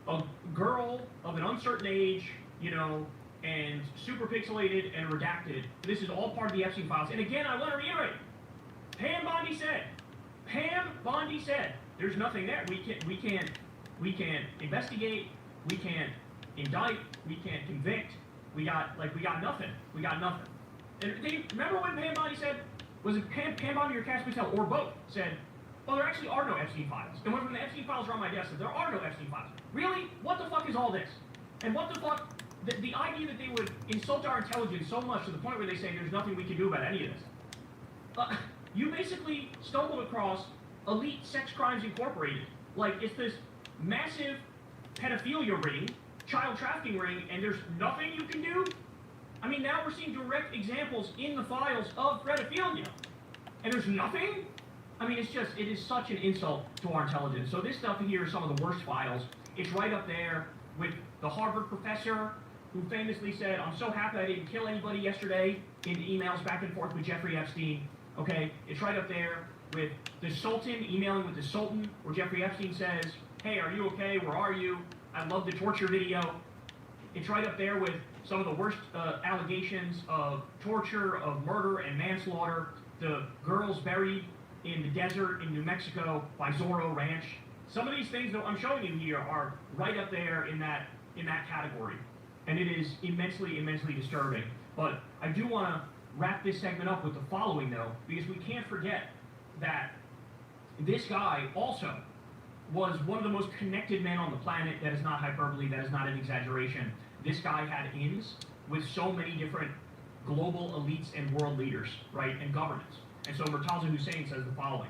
[SPEAKER 3] a girl of an uncertain age, and super pixelated and redacted. This is all part of the Epstein files. And again, I want to reiterate, Pam Bondi said, there's nothing there. We can't investigate. We can't indict. We can't convict. We got nothing. And remember when Pam Bondi said, was it Pam Bondi or Cass Patel or both said, oh, there actually are no Epstein files. And when the Epstein files are on my desk, there are no Epstein files. Really? What the fuck is all this? And what the fuck? The idea that they would insult our intelligence so much to the point where they say there's nothing we can do about any of this. You basically stumbled across Elite Sex Crimes Incorporated. Like, it's this massive pedophilia ring, child trafficking ring, and there's nothing you can do? I mean, now we're seeing direct examples in the files of pedophilia. And there's nothing? I mean, it is such an insult to our intelligence. So this stuff here is some of the worst files. It's right up there with the Harvard professor who famously said, I'm so happy I didn't kill anybody yesterday, in emails back and forth with Jeffrey Epstein. Okay, it's right up there with the Sultan emailing with the Sultan, where Jeffrey Epstein says, hey, are you okay? Where are you? I love the torture video. It's right up there with some of the worst allegations of torture, of murder and manslaughter. The girls buried in the desert in New Mexico by Zorro Ranch. Some of these things that I'm showing you here are right up there in that category. And it is immensely, immensely disturbing. But I do want to wrap this segment up with the following, though, because we can't forget that this guy also was one of the most connected men on the planet. That is not hyperbole, that is not an exaggeration. This guy had ins with so many different global elites and world leaders, right, and governments. And so Murtaza Hussain says the following.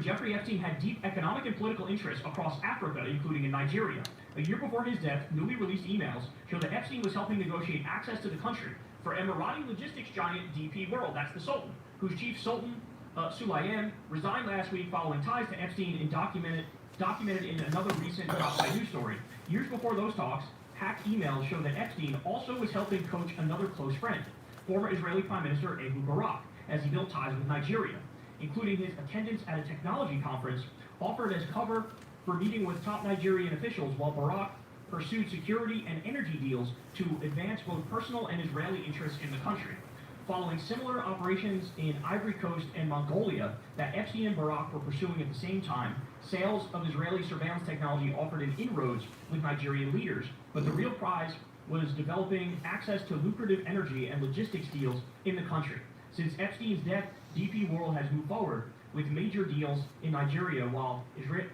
[SPEAKER 3] Jeffrey Epstein had deep economic and political interests across Africa, including in Nigeria. A year before his death, newly released emails show that Epstein was helping negotiate access to the country for Emirati logistics giant DP World, that's the Sultan, whose chief Sultan Sulayem resigned last week following ties to Epstein and documented in another recent news story. Years before those talks, hacked emails show that Epstein also was helping coach another close friend, former Israeli Prime Minister Ehud Barak, as he built ties with Nigeria, including his attendance at a technology conference offered as cover for meeting with top Nigerian officials, while Barak pursued security and energy deals to advance both personal and Israeli interests in the country. Following similar operations in Ivory Coast and Mongolia that Epstein and Barak were pursuing at the same time, sales of Israeli surveillance technology offered an inroads with Nigerian leaders, but the real prize was developing access to lucrative energy and logistics deals in the country. Since Epstein's death, DP World has moved forward with major deals in Nigeria, while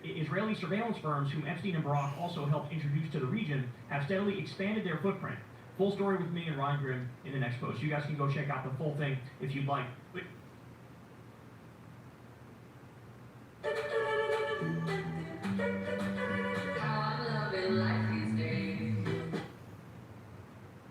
[SPEAKER 3] Israeli surveillance firms, whom Epstein and Barak also helped introduce to the region, have steadily expanded their footprint. Full story with me and Ryan Grimm in the next post. You guys can go check out the full thing if you'd like.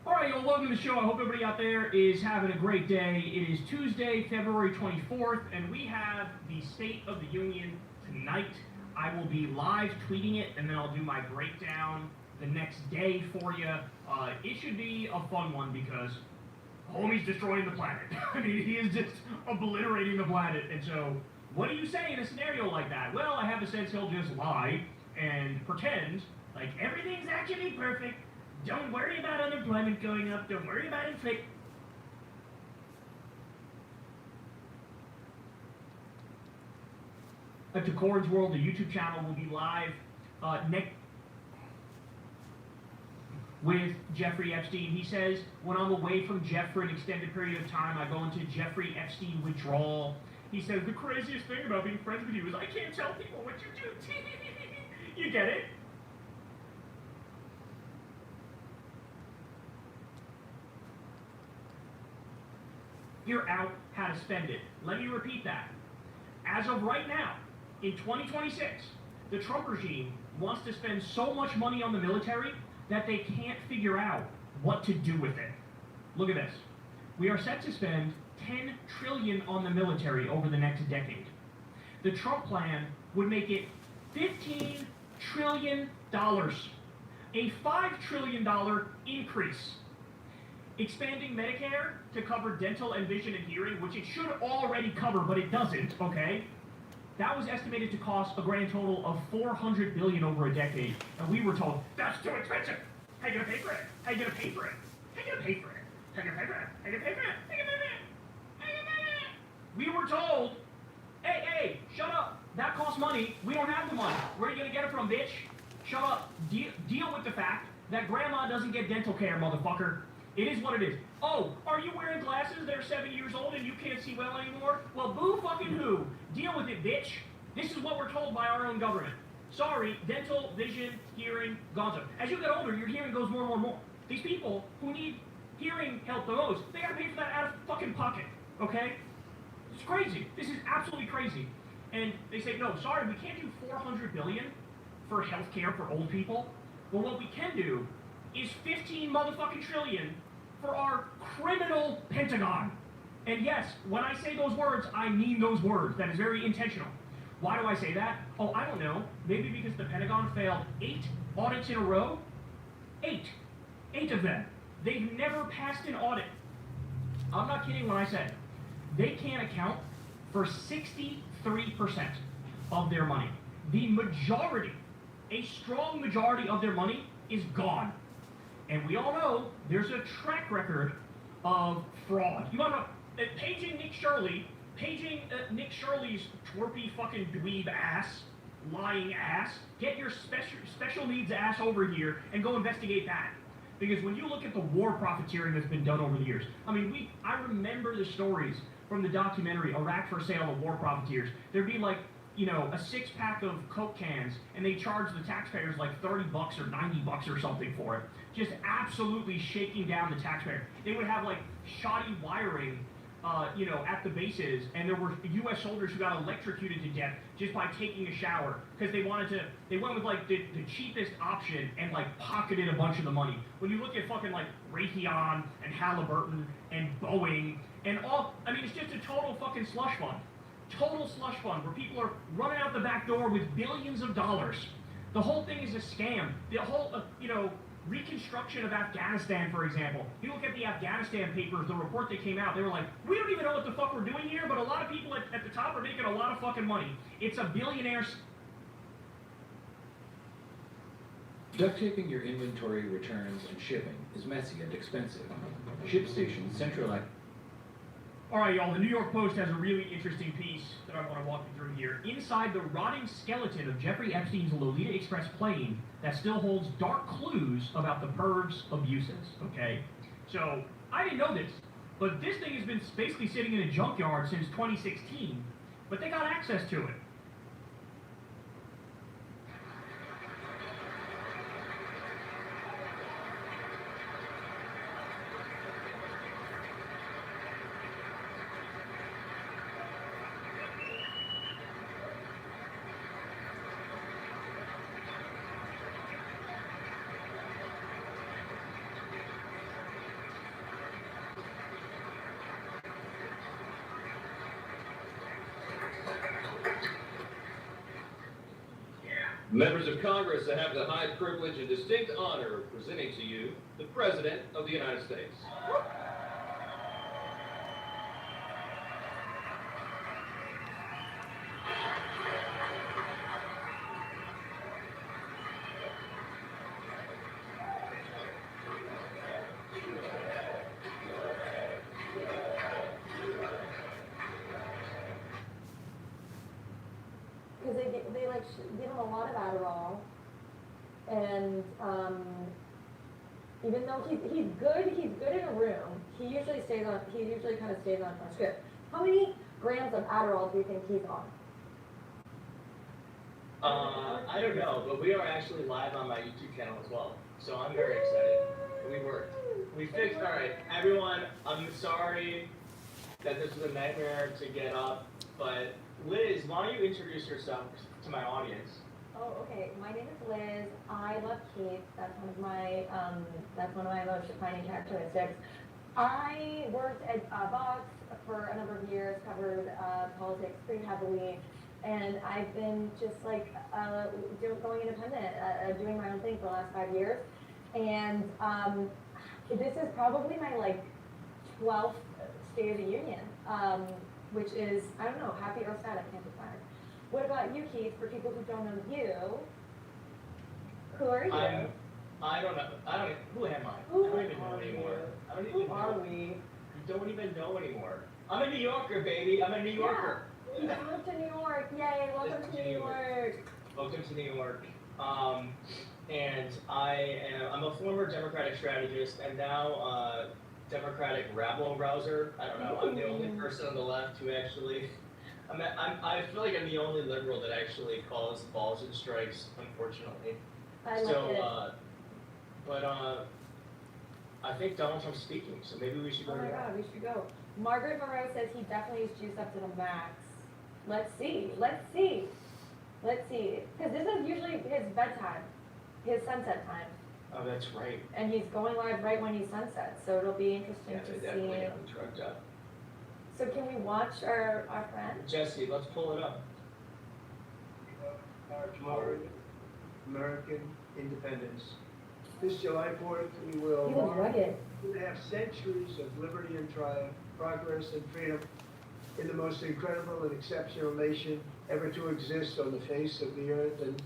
[SPEAKER 3] Alright, y'all, welcome to the show. I hope everybody out there is having a great day. It is Tuesday, February 24th, and we have the State of the Union tonight. I will be live tweeting it, and then I'll do my breakdown the next day for you. It should be a fun one because homie's destroying the planet. I mean, he is just obliterating the planet, and so what do you say in a scenario like that? Well, I have a sense he'll just lie and pretend like everything's actually perfect. Don't worry about unemployment going up. Don't worry about inflation. To Corn's World, the YouTube channel will be live with Jeffrey Epstein. He says, when I'm away from Jeff for an extended period of time, I go into Jeffrey Epstein withdrawal. He says, the craziest thing about being friends with you is I can't tell people what you do. You get it? Figure out how to spend it. Let me repeat that. As of right now, in 2026, the Trump regime wants to spend so much money on the military that they can't figure out what to do with it. Look at this. We are set to spend $10 trillion on the military over the next decade. The Trump plan would make it $15 trillion, a $5 trillion increase. Expanding Medicare to cover dental and vision and hearing, which it should already cover, but it doesn't, okay? That was estimated to cost a grand total of $400 billion over a decade, and we were told, that's too expensive. How you gonna pay for it? How you gonna pay for it? How you gonna pay for it? How you gonna pay for it? How you gonna pay for it? How you gonna pay for it? How you gonna pay for it? We were told, hey, shut up. That costs money. We don't have the money. Where are you gonna get it from, bitch? Shut up. Deal with the fact that grandma doesn't get dental care, motherfucker. It is what it is. Oh, are you wearing glasses that are 7 years old and you can't see well anymore? Well, boo fucking who? Deal with it, bitch. This is what we're told by our own government. Sorry, dental, vision, hearing, gonzo. As you get older, your hearing goes more and more and more. These people who need hearing help the most, they gotta pay for that out of fucking pocket, okay? It's crazy. This is absolutely crazy. And they say, no, sorry, we can't do $400 billion for health care for old people. But what we can do is 15 motherfucking trillion for our criminal Pentagon. And yes, when I say those words, I mean those words. That is very intentional. Why do I say that? Oh, I don't know. Maybe because the Pentagon failed 8 audits in a row? 8. 8 of them. They've never passed an audit. I'm not kidding when I say they can't account for 63% of their money. The majority, a strong majority of their money is gone. And we all know there's a track record of fraud. You want to paging Nick Shirley's twerpy fucking dweeb ass, lying ass. Get your special needs ass over here and go investigate that. Because when you look at the war profiteering that's been done over the years, I mean, I remember the stories from the documentary Iraq for Sale of War Profiteers. There'd be like, you know, a 6-pack of Coke cans, and they charge the taxpayers like $30 or $90 or something for it. Just absolutely shaking down the taxpayer. They would have like shoddy wiring, you know, at the bases, and there were U.S. soldiers who got electrocuted to death just by taking a shower because they went with like the cheapest option and like pocketed a bunch of the money. When you look at fucking like Raytheon and Halliburton and Boeing and all, I mean, it's just a total fucking slush fund. Total slush fund where people are running out the back door with billions of dollars. The whole thing is a scam. The whole, you know, reconstruction of Afghanistan, for example. You look at the Afghanistan papers, the report that came out, they were like, we don't even know what the fuck we're doing here, but a lot of people at the top are making a lot of fucking money. It's a billionaire.
[SPEAKER 19] Duct taping your inventory, returns, and shipping is messy and expensive. ShipStation centralized.
[SPEAKER 3] All right, y'all, the New York Post has a really interesting piece that I want to walk you through here. Inside the rotting skeleton of Jeffrey Epstein's Lolita Express plane that still holds dark clues about the perv's abuses, okay? So, I didn't know this, but this thing has been basically sitting in a junkyard since 2016, but they got access to it.
[SPEAKER 21] Members of Congress, I have the high privilege and distinct honor of presenting to you the President of the United States.
[SPEAKER 6] like give him a lot of Adderall, and even though he's good in a room. He usually kind of stays on script. How many grams of Adderall do you think he's on?
[SPEAKER 20] I don't know, but we are actually live on my YouTube channel as well, so I'm very excited. We worked. We fixed. All right, everyone. I'm sorry that this was a nightmare to get up, but Liz, why don't you introduce yourself to my audience?
[SPEAKER 6] Oh, okay. My name is Liz. I love Keith. That's one of my most defining characteristics. I worked at Vox for a number of years, covered politics pretty heavily, and I've been just like going independent, doing my own thing for the last 5 years. And this is probably my like 12th State of the Union, which is, I don't know, happy or sad, I can't decide. What about you, Keith? For people who don't know you, who are you?
[SPEAKER 20] I don't know. Who am I?
[SPEAKER 6] Who
[SPEAKER 20] I don't even know anymore. I don't even
[SPEAKER 6] Who
[SPEAKER 20] know.
[SPEAKER 6] are we?
[SPEAKER 20] You don't even know anymore. I'm a New Yorker, baby. I'm a New Yorker.
[SPEAKER 6] Yeah. You moved to New York. Yay, welcome to New York.
[SPEAKER 20] Welcome to New York. And I'm a former Democratic strategist and now Democratic rabble rouser. I don't know. I'm the only person on the left who actually. I feel like I'm the only liberal that actually calls balls and strikes, unfortunately.
[SPEAKER 6] I like it.
[SPEAKER 20] But I think Donald Trump's speaking, so maybe we should go.
[SPEAKER 6] Oh my God, we should go. Margaret Moreau says he definitely is juiced up to the max. Let's see. Because this is usually his bedtime, his sunset time.
[SPEAKER 20] Oh, that's right.
[SPEAKER 6] And he's going live right when he sunsets, so it'll be interesting to see.
[SPEAKER 20] Definitely I'm drugged up.
[SPEAKER 6] So can we watch our friend?
[SPEAKER 20] Jesse, let's pull it up.
[SPEAKER 22] Our tomorrow, American independence. This July 4th, we will have centuries of liberty and triumph, progress and freedom in the most incredible and exceptional nation ever to exist on the face of the earth. And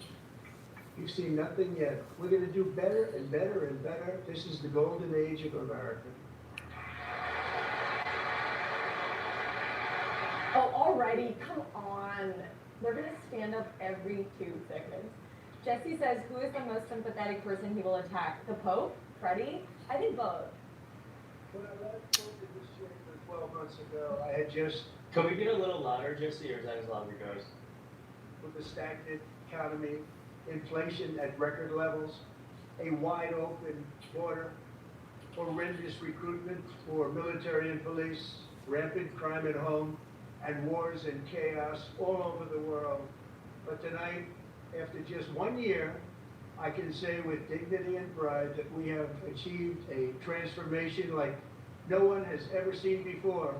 [SPEAKER 22] you've seen nothing yet. We're going to do better and better and better. This is the golden age of America.
[SPEAKER 6] Oh, alrighty, come on. They're gonna stand up every 2 seconds. Jesse says, who is the most sympathetic person he will attack? The Pope? Freddie? I think both.
[SPEAKER 22] When I last spoke to this chamber 12 months ago, I had just...
[SPEAKER 20] Can we get a little louder, Jesse, or is that as loud as it goes?
[SPEAKER 22] With a stagnant economy, inflation at record levels, a wide open border, horrendous recruitment for military and police, rampant crime at home, and wars and chaos all over the world. But tonight, after just 1 year, I can say with dignity and pride that we have achieved a transformation like no one has ever seen before,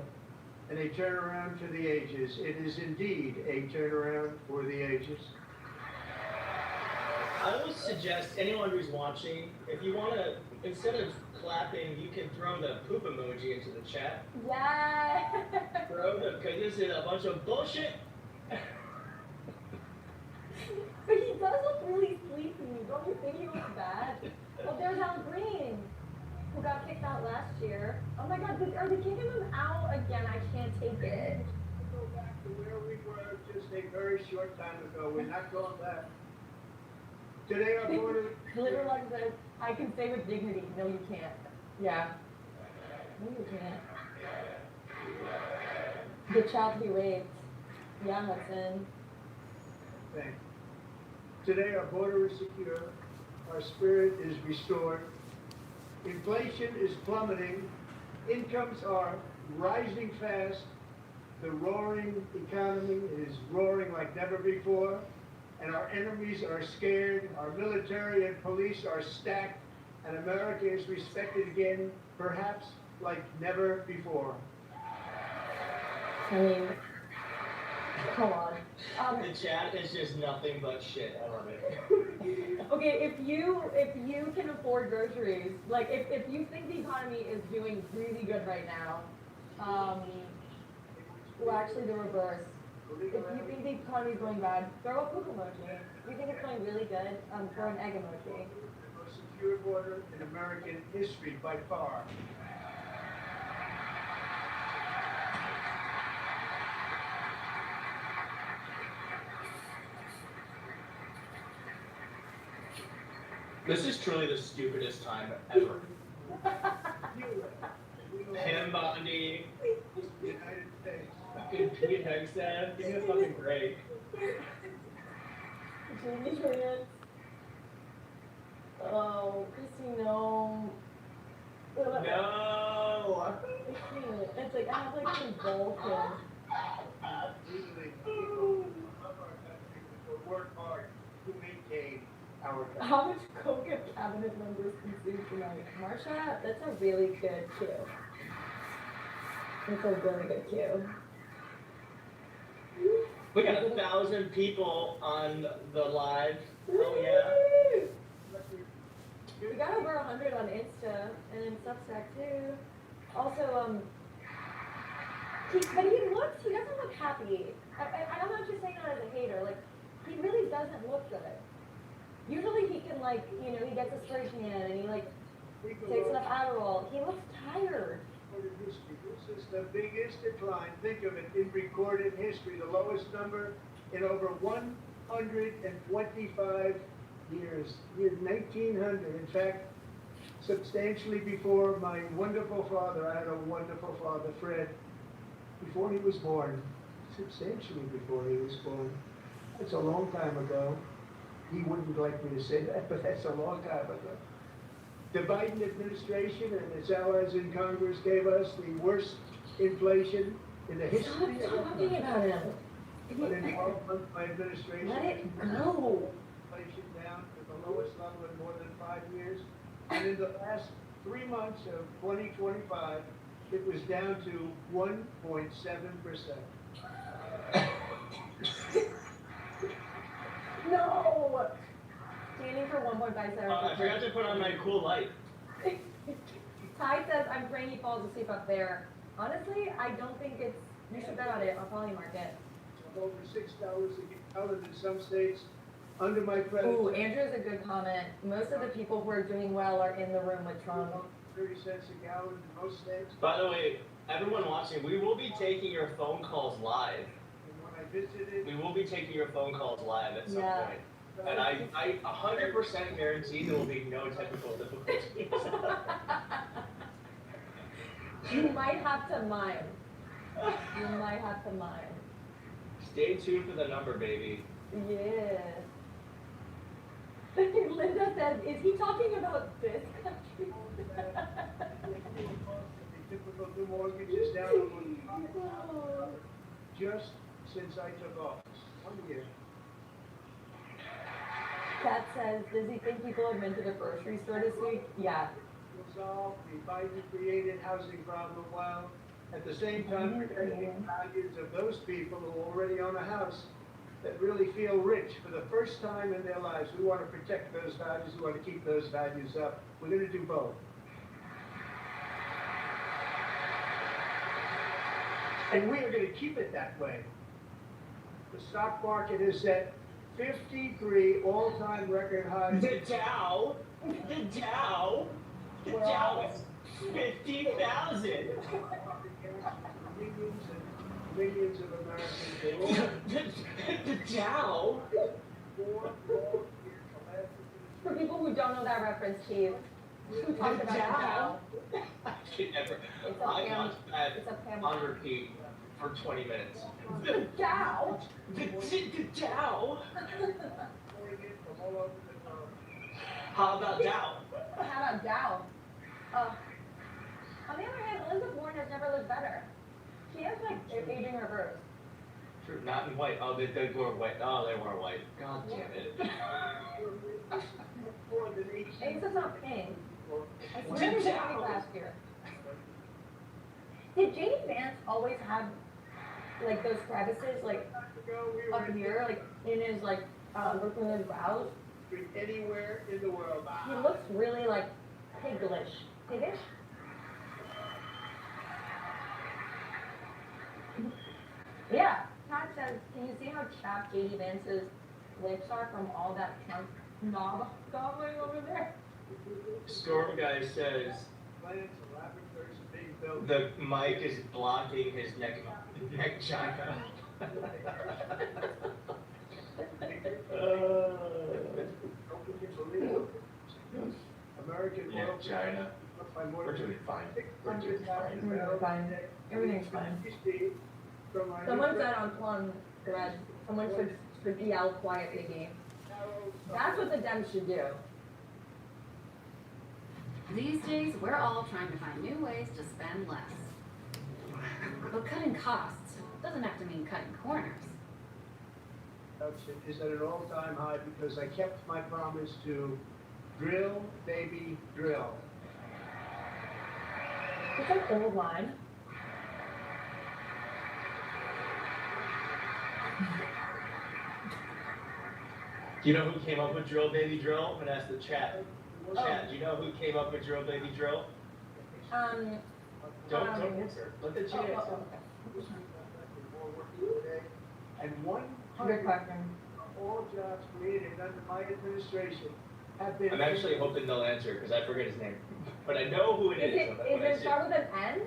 [SPEAKER 22] and a turnaround for the ages. It is indeed a turnaround for the ages.
[SPEAKER 20] I would suggest anyone who's watching, if you want to, instead of clapping, you can throw the poop emoji into the chat.
[SPEAKER 6] Yeah.
[SPEAKER 20] Because this is a bunch of bullshit.
[SPEAKER 6] But he does look really sleepy. Don't you think he looks bad? Well, there's Al Green, who got kicked out last year. Oh my God, are they kicking him out again? I can't take it.
[SPEAKER 22] Go back to where we were just a very short time ago. We're not going back. Today our border...
[SPEAKER 6] Literally says, I can say with dignity, no you can't. Yeah. No you can't. The child to be raped. Yeah, Hudson.
[SPEAKER 22] Thanks. Today our border is secure. Our spirit is restored. Inflation is plummeting. Incomes are rising fast. The roaring economy is roaring like never before. And our enemies are scared, our military and police are stacked, and America is respected again, perhaps like never before.
[SPEAKER 6] I mean, come on.
[SPEAKER 20] The chat is just nothing but shit. I love it.
[SPEAKER 6] Okay, if you can afford groceries, like if you think the economy is doing really good right now, well actually the reverse. If you think the economy is going bad, throw a poop emoji. If you think it's going really good, throw an egg emoji.
[SPEAKER 22] The most secure border in American history by far.
[SPEAKER 20] This is truly the stupidest time ever. Him, Bondi,
[SPEAKER 22] United States.
[SPEAKER 20] fucking Pete Hegstad, give me a fucking break.
[SPEAKER 6] Jamie Trans. Oh, Christy, no.
[SPEAKER 20] No!
[SPEAKER 6] It's like, I have like some Vulcan.
[SPEAKER 22] Usually, people love our country, but work hard to maintain our country.
[SPEAKER 6] How much coke have cabinet members consumed tonight? Marsha, that's a really good cue. That's a really good cue.
[SPEAKER 20] We got 1,000 people on the live. Oh yeah.
[SPEAKER 6] We got over 100 on Insta and in Substack too. Also, he doesn't look happy. I'm not just saying that as a hater. Like, he really doesn't look good. Usually he can, like, you know, he gets a spray tan and he like takes enough Adderall. He looks tired.
[SPEAKER 22] This is the biggest decline, think of it, in recorded history, the lowest number in over 125 years, year 1900. In fact, substantially before my wonderful father, I had a wonderful father, Fred, before he was born, substantially before he was born. That's a long time ago. He wouldn't like me to say that, but that's a long time ago. The Biden administration and its allies in Congress gave us the worst inflation in the history of
[SPEAKER 6] Stop talking about him.
[SPEAKER 22] But in 12 months, my administration
[SPEAKER 6] Let it go.
[SPEAKER 22] inflation down to the lowest level in more than 5 years. And in the last 3 months of 2025, it was down to 1.7%.
[SPEAKER 6] No! Standing for 1.57.
[SPEAKER 20] I forgot to put on my cool light.
[SPEAKER 6] Ty says, I'm praying he falls asleep up there. Honestly, I don't think it's, you should bet on it on Polymarket.
[SPEAKER 22] Over $6 a gallon in some states. Under my presidency.
[SPEAKER 6] Ooh, Andrew's a good comment. Most of the people who are doing well are in the room with Trump.
[SPEAKER 22] 30 cents a gallon in most states.
[SPEAKER 20] By the way, everyone watching, we will be taking your phone calls live.
[SPEAKER 22] And when I visited,
[SPEAKER 20] We will be taking your phone calls live at some
[SPEAKER 6] Yeah.
[SPEAKER 20] point. And I 100% guarantee there will be no technical difficulties.
[SPEAKER 6] You might have to mime. You might have to mime.
[SPEAKER 20] Stay tuned for the number, baby.
[SPEAKER 6] Yes. Linda says, is he talking about this country?
[SPEAKER 22] typical new mortgages down to just since I took office. 1 year.
[SPEAKER 6] Kat says, does he think people have been to the grocery store this week? Yeah.
[SPEAKER 22] Resolve the Biden created housing problem while at the same time protecting the values of those people who already own a house that really feel rich for the first time in their lives. We want to protect those values. We want to keep those values up. We're going to do both. And we are going to keep it that way. The stock market is at 53 all-time record highs.
[SPEAKER 20] The Dow is 50,000.
[SPEAKER 22] Millions of Americans.
[SPEAKER 20] The Dow.
[SPEAKER 6] For people who don't know that reference, Steve, who talked about the Dow?
[SPEAKER 20] I can never.
[SPEAKER 6] It's a
[SPEAKER 20] I
[SPEAKER 6] Pam-
[SPEAKER 20] watched that
[SPEAKER 6] it's a Pam-
[SPEAKER 20] on repeat for 20 minutes.
[SPEAKER 6] The Dow?
[SPEAKER 20] The Dow. How about Dow?
[SPEAKER 6] How about Dow? On the other hand, Elizabeth Warren has never looked better. She has like aging reverse.
[SPEAKER 20] True, not in white. Oh, they were white. Oh, they were white. God damn it.
[SPEAKER 6] Except it's not pink. I swear it was pink last year. Did J.D. Vance always have like those crevices like up here, like in his like between his brows?
[SPEAKER 22] Anywhere in the world.
[SPEAKER 6] He looks really like piglish. Piggish? Yeah. Pat says, can you see how chapped J.D. Vance's lips are from all that Trump knob gobbling over there?
[SPEAKER 20] Storm Guy says the mic is blocking his neck chakra.
[SPEAKER 22] China.
[SPEAKER 3] We're doing fine. We're doing fine.
[SPEAKER 6] We're fine. Everything's fine. Someone said on thread, someone should yell quiet baby. That's what the Dems should do.
[SPEAKER 7] These days, we're all trying to find new ways to spend less. But cutting costs doesn't have to mean cutting corners.
[SPEAKER 22] Is at an all-time high because I kept my promise to drill, baby, drill.
[SPEAKER 6] It's an old line.
[SPEAKER 20] Do you know who came up with drill, baby, drill? I'm gonna ask the chat. Chat, do you know who came up with drill, baby, drill? Don't answer. Let the chat answer.
[SPEAKER 22] And
[SPEAKER 6] Good question.
[SPEAKER 22] all jobs created under my administration have been.
[SPEAKER 20] I'm actually hoping they'll answer because I forget his name, but I know who it is.
[SPEAKER 6] Is it start with an N?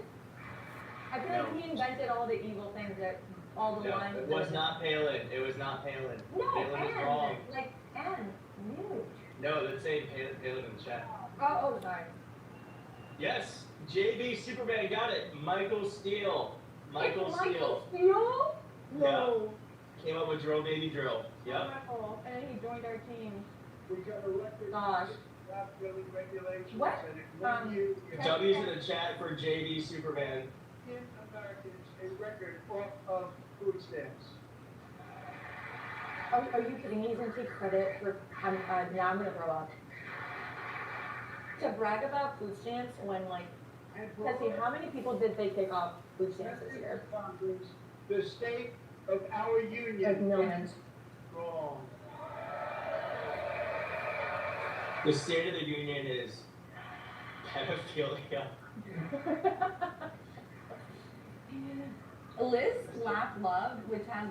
[SPEAKER 6] I feel like he invented all the evil things that all the lines.
[SPEAKER 20] It was not Palin. It was not Palin.
[SPEAKER 6] No,
[SPEAKER 20] Palin was
[SPEAKER 6] N.
[SPEAKER 20] wrong.
[SPEAKER 6] Like N. Huge.
[SPEAKER 20] No, let's say Palin in the chat.
[SPEAKER 6] Oh, sorry.
[SPEAKER 20] Yes, JB Superman got it. Michael Steele. Michael Steele.
[SPEAKER 6] Michael Steele? No.
[SPEAKER 20] Yeah. Came up with drill, baby, drill. Yep.
[SPEAKER 6] Oh, and then he joined our team.
[SPEAKER 22] We got a record.
[SPEAKER 6] Gosh.
[SPEAKER 22] Not drilling regulations.
[SPEAKER 6] What?
[SPEAKER 22] And in 1 year,
[SPEAKER 20] W's in the chat for JB Superman.
[SPEAKER 22] give Americans a record of food stamps.
[SPEAKER 6] Are you kidding me? He's gonna take credit for, now I'm gonna throw up. To brag about food stamps when like, let's see, how many people did they take off food stamps this year?
[SPEAKER 22] The state of our union.
[SPEAKER 6] Like millions.
[SPEAKER 22] Wrong.
[SPEAKER 20] The State of the Union is pedophilia.
[SPEAKER 6] Liz Laugh Love, which has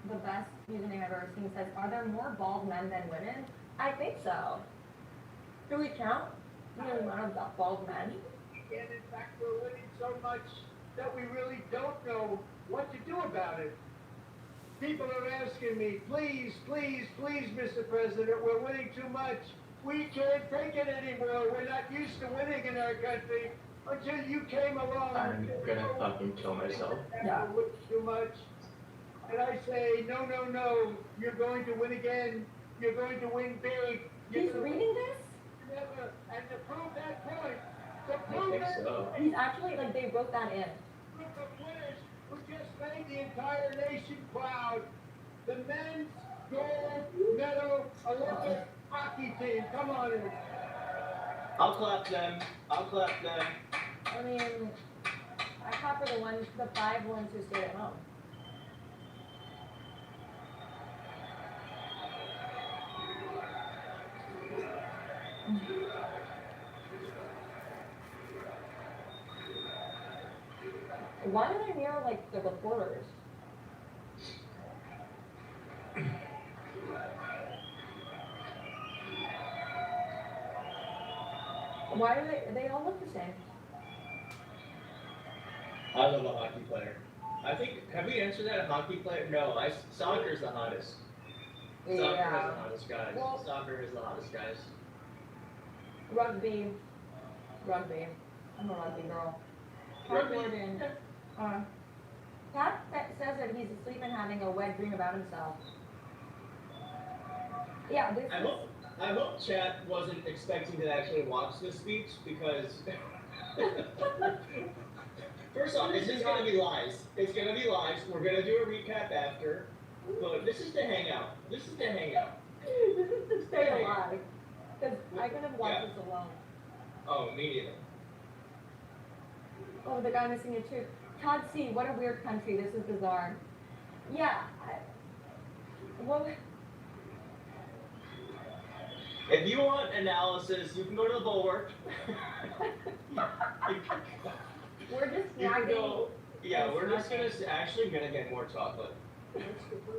[SPEAKER 6] the best username I've ever seen, says, "Are there more bald men than women?" I think so. Do we count the amount of bald men?
[SPEAKER 22] And in fact, we're winning so much that we really don't know what to do about it. People are asking me, please, please, please, Mr. President, we're winning too much. We can't take it anymore. We're not used to winning in our country until you came along.
[SPEAKER 20] I'm gonna fucking kill myself.
[SPEAKER 22] Yeah. Too much. And I say, no, no, no. You're going to win again. You're going to win big.
[SPEAKER 6] He's reading this?
[SPEAKER 22] Never. And to prove that point,
[SPEAKER 20] I think so.
[SPEAKER 6] He's actually, like, they wrote that in.
[SPEAKER 22] Group of winners who just made the entire nation proud. The men's gold medal Olympic hockey team. Come on in.
[SPEAKER 20] I'll clap them. I'll clap them.
[SPEAKER 6] I mean, I clap for the 5 ones who stayed at home. Why did I hear, like, the reporters? Why do they all look the same?
[SPEAKER 20] I love a hockey player. I think, have we answered that? A hockey player? No, soccer's the hottest. Soccer is the hottest guys.
[SPEAKER 6] Well,
[SPEAKER 20] Soccer is the hottest guys.
[SPEAKER 6] Rugby. I'm a rugby girl. Pat Gordon. Pat says that he's asleep and having a wet dream about himself. Yeah,
[SPEAKER 20] I hope chat wasn't expecting to actually watch this speech because first off, it's just gonna be lies. It's gonna be lies. We're gonna do a recap after. But this is to hang out. This is to hang out.
[SPEAKER 6] This is to stay alive. Because I couldn't have watched this alone.
[SPEAKER 20] Oh, me neither.
[SPEAKER 6] Oh, the guy missing a tooth. Todd C, what a weird country. This is bizarre. Yeah. Well,
[SPEAKER 20] if you want analysis, you can go to the Bulwark.
[SPEAKER 6] We're just
[SPEAKER 20] You can
[SPEAKER 6] snagging.
[SPEAKER 20] go. Yeah, we're just actually gonna get more chocolate.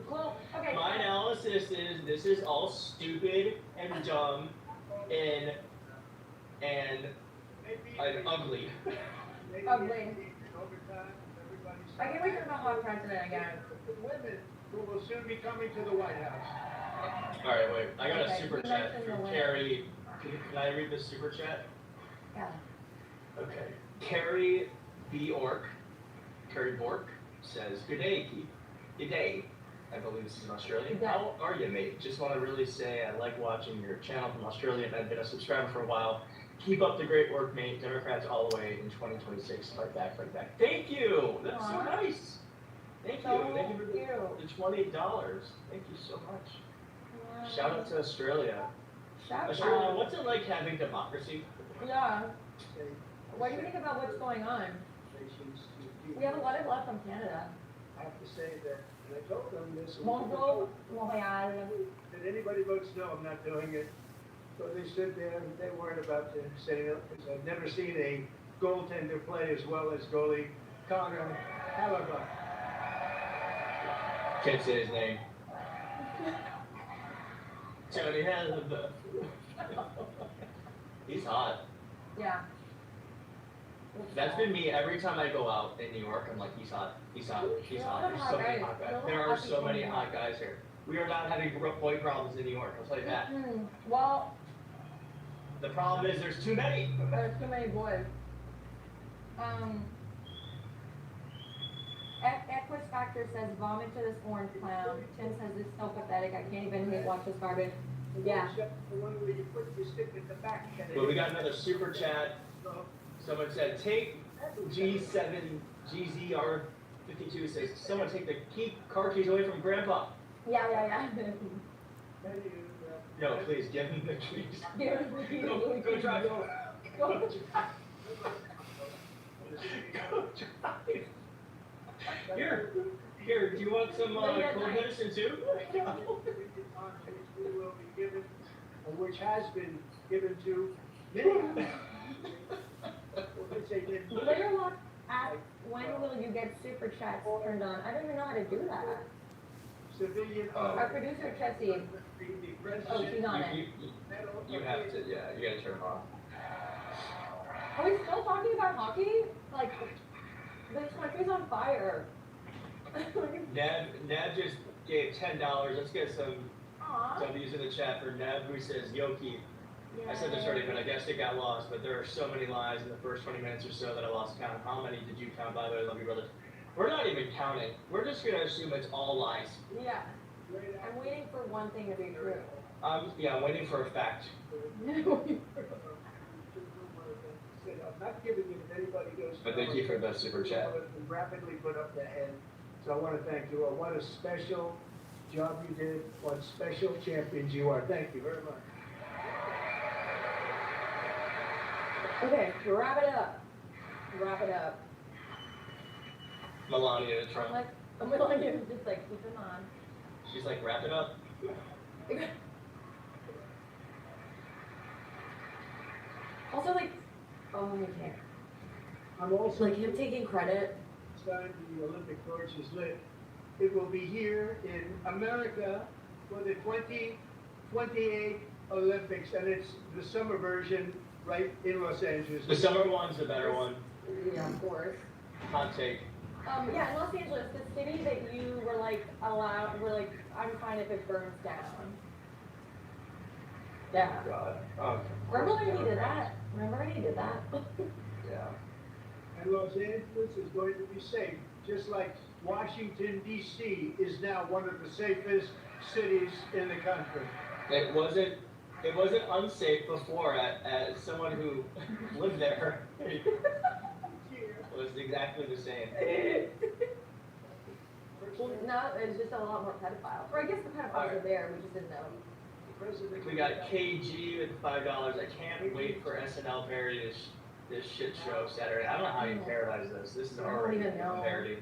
[SPEAKER 6] Well, okay.
[SPEAKER 20] My analysis is this is all stupid and dumb and ugly.
[SPEAKER 6] Ugly. I can't wait for the hot president again.
[SPEAKER 22] Women who will soon be coming to the White House.
[SPEAKER 20] All right, wait. I got a
[SPEAKER 6] Okay,
[SPEAKER 20] super
[SPEAKER 6] you
[SPEAKER 20] chat
[SPEAKER 6] mentioned
[SPEAKER 20] from
[SPEAKER 6] the
[SPEAKER 20] Carrie. Can I read the super chat?
[SPEAKER 6] Yeah.
[SPEAKER 20] Okay. Carrie Bork says, "Good day, Keith. Good day." I believe this is an Australian.
[SPEAKER 6] Good day.
[SPEAKER 20] How are you, mate? Just want to really say I like watching your channel from Australia. I've been a subscriber for a while. Keep up the great work, mate. Democrats all the way in 2026. Fight back, fight back. Thank you. That's so nice. Thank you. Thank you for the $28. Thank you so much.
[SPEAKER 6] Yeah.
[SPEAKER 20] Shout out to Australia.
[SPEAKER 6] Shout
[SPEAKER 20] Australia,
[SPEAKER 6] out.
[SPEAKER 20] what's it like having democracy?
[SPEAKER 6] Yeah. What do you think about what's going on? We have a lot of love from Canada.
[SPEAKER 22] I have to say that, and I told them this.
[SPEAKER 6] Bonjour, Montréal.
[SPEAKER 22] Did anybody votes no, I'm not doing it. So they stood there and they weren't about to say no, because I've never seen a goaltender play as well as goalie Connor Halliburton.
[SPEAKER 20] Can't say his name. Tony Halliburton. He's hot.
[SPEAKER 6] Yeah.
[SPEAKER 20] That's been me every time I go out in New York. I'm like, he's hot, he's hot, he's hot. There's so many hot guys. There are so many hot guys here. We are not having boy problems in New York. I'll tell you that.
[SPEAKER 6] Well,
[SPEAKER 20] the problem is there's too many.
[SPEAKER 6] there's too many boys. Equus Factor says, vomit to this orange clown. Tim says, this is so pathetic. I can't even watch this garbage. Yeah.
[SPEAKER 22] The one where you put your stick in the back.
[SPEAKER 20] Well, we got another super chat. Someone said, take G7, GZR52 says, someone take the key car keys away from Grandpa.
[SPEAKER 6] Yeah.
[SPEAKER 20] No, please, give him the keys.
[SPEAKER 6] Give him the keys.
[SPEAKER 20] Go drive.
[SPEAKER 6] Go drive.
[SPEAKER 20] Here, do you want some cold medicine too?
[SPEAKER 22] Will be given, which has been given to many.
[SPEAKER 6] Litterlock asked, when will you get super chats turned on? I don't even know how to do that.
[SPEAKER 22] Civilian.
[SPEAKER 6] Our producer, Chessie. Oh, she's on it.
[SPEAKER 20] You have to, yeah, you gotta turn them off.
[SPEAKER 6] Are we still talking about hockey? Like, this country's on fire.
[SPEAKER 20] Nab just gave $10. Let's get some
[SPEAKER 6] Aww.
[SPEAKER 20] W's in the chat for Nab, who says, "Yo, Keith, I said this already, but I guess it got lost, but there are so many lies in the first 20 minutes or so that I lost count. How many did you count, by the way? Love you, brothers." We're not even counting. We're just going to assume it's all lies.
[SPEAKER 6] Yeah. I'm waiting for one thing to be true.
[SPEAKER 20] Yeah, I'm waiting for a fact.
[SPEAKER 22] I'm not giving it if anybody goes.
[SPEAKER 20] But thank you for the super chat.
[SPEAKER 22] Rapidly put up the head. So I want to thank you all. What a special job you did. What special champions you are. Thank you very much.
[SPEAKER 6] Okay, wrap it up. Wrap it up.
[SPEAKER 20] Melania Trump.
[SPEAKER 6] Melania was just like, keep them on.
[SPEAKER 20] She's like, wrap it up.
[SPEAKER 6] Also, like, oh, I can't.
[SPEAKER 22] I'm also
[SPEAKER 6] like him taking credit.
[SPEAKER 22] Time the Olympic torch is lit. It will be here in America for the 2028 Olympics, and it's the summer version right in Los Angeles.
[SPEAKER 20] The summer one's the better one.
[SPEAKER 6] Yeah, of course.
[SPEAKER 20] Hot take.
[SPEAKER 6] Yeah, in Los Angeles, the city that you were like I'm fine if it burns down. Yeah.
[SPEAKER 20] God. Oh,
[SPEAKER 6] Remember when he did that?
[SPEAKER 20] Yeah.
[SPEAKER 22] And Los Angeles is going to be safe, just like Washington, D.C. is now one of the safest cities in the country.
[SPEAKER 20] It wasn't unsafe before. As someone who lived there, it was exactly the same.
[SPEAKER 6] Well, no, it's just a lot more pedophiles. Or I guess the pedophiles are there, we just didn't know.
[SPEAKER 20] We got KG with $5. I can't wait for SNL parody this shit show Saturday. I don't know how you parodize this. This is already a parody.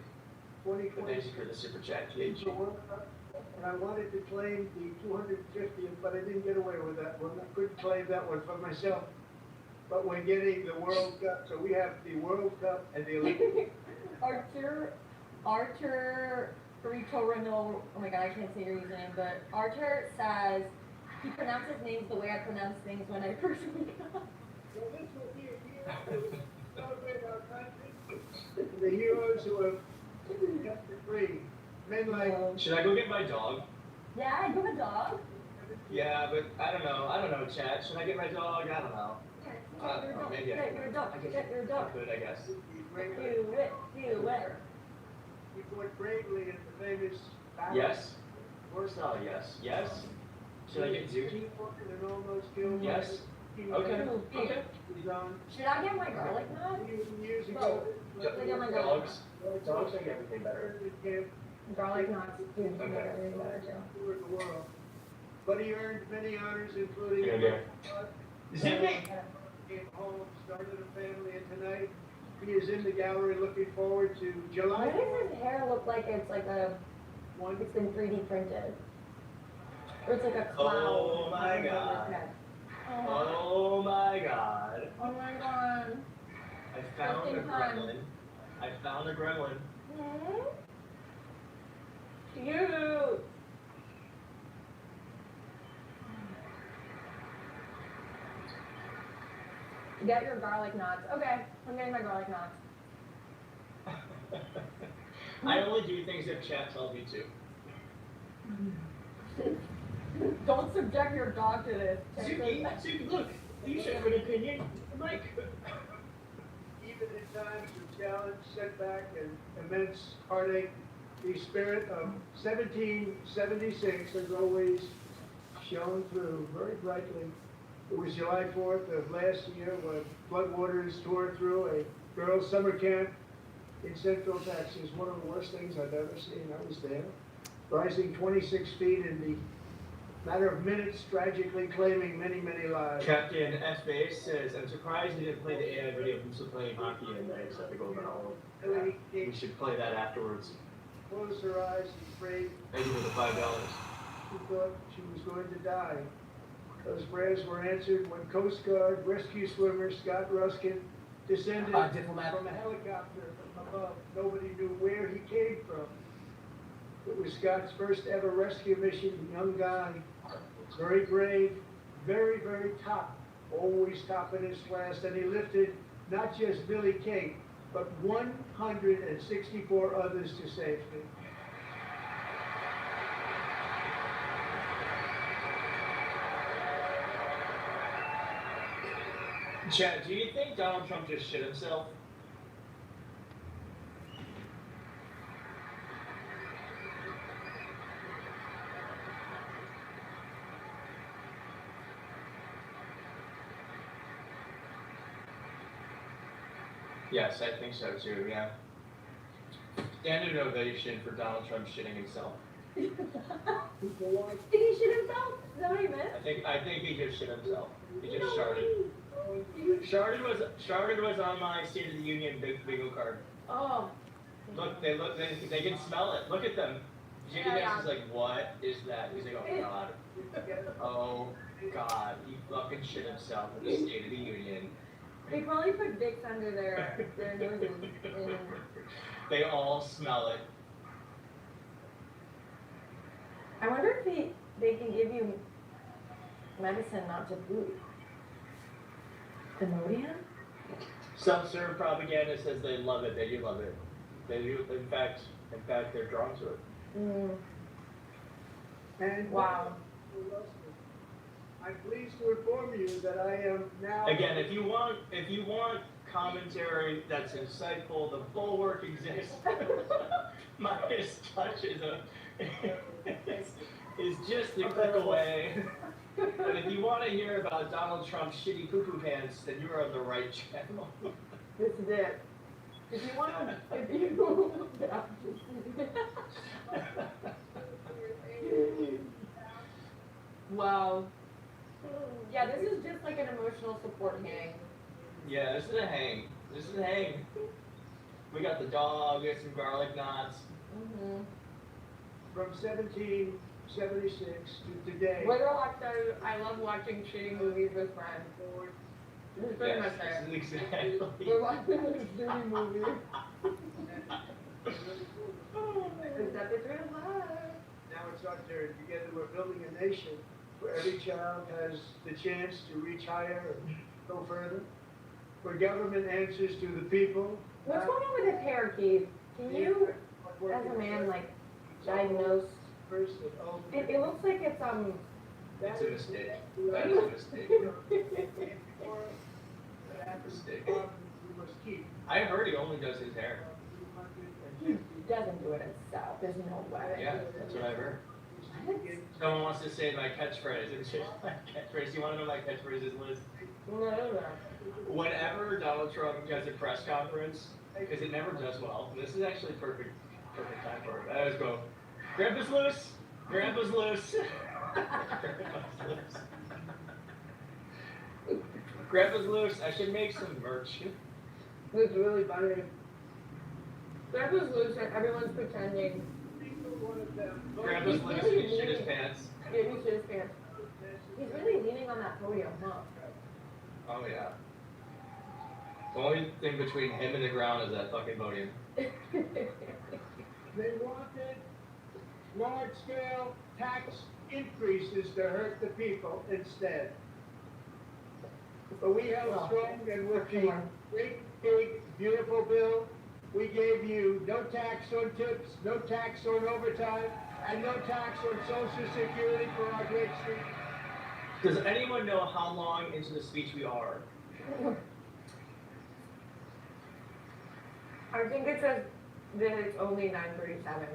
[SPEAKER 20] But thank you for the super chat, KG.
[SPEAKER 22] And I wanted to claim the 250th, but I didn't get away with that one. I couldn't claim that one for myself. But we're getting the World Cup, so we have the World Cup and the Olympics.
[SPEAKER 6] Archer Ritorino, oh my god, I can't say your username, but Archer says he pronounces names the way I pronounce things when I first wake up.
[SPEAKER 22] Well, this will be a year to celebrate our country, the heroes who have kept it free. Men like.
[SPEAKER 20] Should I go get my dog?
[SPEAKER 6] Yeah, you have a dog?
[SPEAKER 20] Yeah, but I don't know, chat. Should I get my dog? I don't know. Maybe I
[SPEAKER 6] Get your duck, get your duck.
[SPEAKER 20] could, I guess.
[SPEAKER 6] Do it, do it.
[SPEAKER 22] He fought bravely in the famous battle.
[SPEAKER 20] Yes. Oh, yes. Yes. Should I get Zuki?
[SPEAKER 22] And almost killed.
[SPEAKER 20] Yes. Okay. Okay.
[SPEAKER 6] Should I get my garlic knot?
[SPEAKER 22] Years ago.
[SPEAKER 6] Should I get my garlic
[SPEAKER 20] Dogs. Dogs make everything better.
[SPEAKER 6] Garlic knots do make everything better too.
[SPEAKER 22] Over the world. But he earned many honors, including.
[SPEAKER 20] Here, here. Zuki!
[SPEAKER 22] Came home, started a family, and tonight he is in the gallery looking forward to July.
[SPEAKER 6] Why does his hair look like it's been 3D printed? Or it's like a cloud.
[SPEAKER 20] Oh my god. Oh my god.
[SPEAKER 6] Oh my god.
[SPEAKER 20] I found a gremlin. I found a gremlin.
[SPEAKER 6] Cute. Get your garlic knots. Okay, I'm getting my garlic knots.
[SPEAKER 20] I only do things if chat tells me to.
[SPEAKER 6] Don't subject your dog to this.
[SPEAKER 20] Zuki, look, you should have an opinion. Mike.
[SPEAKER 22] Even in times of challenge, setback, and immense heartache, the spirit of 1776 has always shone through very brightly. It was July 4th of last year when floodwaters tore through a girls' summer camp in Central Texas. One of the worst things I've ever seen. I was there, rising 26 feet in the matter of minutes, tragically claiming many, many lives.
[SPEAKER 20] Captain S. Base says, I'm surprised he didn't play the AI video of him still playing hockey in there except the Golden Hour. We should play that afterwards.
[SPEAKER 22] Closed her eyes and prayed.
[SPEAKER 20] Thank you for the $5.
[SPEAKER 22] She thought she was going to die. Those prayers were answered when Coast Guard rescue swimmer Scott Ruskin descended from a helicopter from above. Nobody knew where he came from. It was Scott's first ever rescue mission. Young guy, very brave, very, very top, always top in his class. And he lifted not just Billy King, but 164 others to safety.
[SPEAKER 20] Chad, do you think Donald Trump just shit himself? Yes, I think so too, yeah. Standard ovation for Donald Trump shitting himself.
[SPEAKER 6] Did he shit himself? Is that what he meant?
[SPEAKER 20] I think he just shit himself. He just sharded. Sharded was on my State of the Union bingo card.
[SPEAKER 6] Oh.
[SPEAKER 20] Look, they can smell it. Look at them. JD Vance is like, what is that? He's like, oh god. Oh god, he fucking shit himself in the State of the Union.
[SPEAKER 6] They probably put dicks under their noses.
[SPEAKER 20] They all smell it.
[SPEAKER 6] I wonder if they can give you medicine not to poop. Imodium?
[SPEAKER 20] Self-serve propaganda says they love it. They do love it. They do. In fact, they're drawn to it.
[SPEAKER 22] And
[SPEAKER 6] wow.
[SPEAKER 22] I'm pleased to inform you that I am now.
[SPEAKER 20] Again, if you want commentary that's insightful, the Bulwark exists. Midas Touch is just a click away. But if you want to hear about Donald Trump's shitty poo-poo pants, then you are on the right channel.
[SPEAKER 6] This is it. If you want to, wow. Yeah, this is just like an emotional support hang.
[SPEAKER 20] Yeah, this is a hang. This is a hang. We got the dog, we got some garlic knots.
[SPEAKER 22] From 1776 to today.
[SPEAKER 6] I love watching shitty movies with friends. This is pretty much it.
[SPEAKER 20] This is exactly.
[SPEAKER 6] We're watching this shitty movie. Except it's real life.
[SPEAKER 22] Now it's our turn. Together we're building a nation where every child has the chance to reach higher and go further. Where government answers to the people.
[SPEAKER 6] What's going on with his hair, Keith? Can you, as a man, like, diagnose? It looks like it's
[SPEAKER 20] It's a mistake. That is a mistake. Stick.
[SPEAKER 22] We must keep.
[SPEAKER 20] I heard he only does his hair.
[SPEAKER 6] He doesn't do it himself. There's no way.
[SPEAKER 20] Yeah, that's what I heard. Someone wants to say my catchphrase. It's just my catchphrase. You want to know my catchphrase is, Liz? Whenever Donald Trump does a press conference, because it never does well, this is actually perfect time for it. I always go, Grandpa's loose, Grandpa's loose. Grandpa's loose. Grandpa's loose. I should make some merch.
[SPEAKER 6] It's really funny. Grandpa's loose and everyone's pretending.
[SPEAKER 20] Grandpa's loose and he shit his pants.
[SPEAKER 6] Yeah, he shit his pants. He's really leaning on that podium, huh?
[SPEAKER 20] Oh yeah. The only thing between him and the ground is that fucking podium.
[SPEAKER 22] They wanted large-scale tax increases to hurt the people instead. But we held strong, and with the great, big, beautiful bill, we gave you no tax on tips, no tax on overtime, and no tax on Social Security for our great street.
[SPEAKER 20] Does anyone know how long into the speech we are?
[SPEAKER 6] I think it says that it's only 9:37.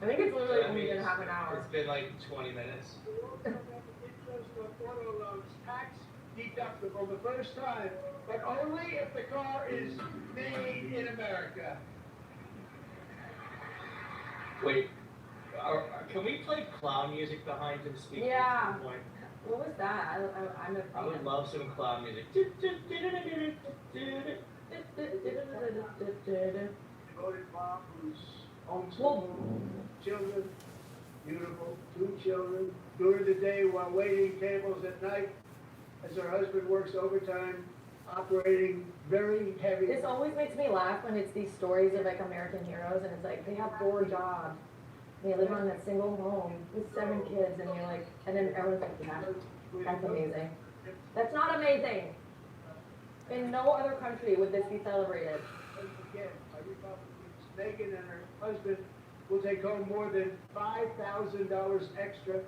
[SPEAKER 6] I think it's literally only been half an hour.
[SPEAKER 20] It's been like 20 minutes.
[SPEAKER 22] Interest on auto loans, tax deductible the first time, but only if the car is made in America.
[SPEAKER 20] Wait, can we play clown music behind him speaking?
[SPEAKER 6] Yeah. What was that? I'm a
[SPEAKER 20] I would love some clown music.
[SPEAKER 22] Devoted mom who's homeschooling children, beautiful, 2 children, during the day while waiting tables at night, as her husband works overtime, operating very heavy.
[SPEAKER 6] This always makes me laugh when it's these stories of like American heroes and it's like they have 4 jobs. They live on a single home with 7 kids and you're like, and then everyone's like, yeah, that's amazing. That's not amazing. In no other country would this be celebrated.
[SPEAKER 22] Again, my Republicans, Megan and her husband will take home more than $5,000 extra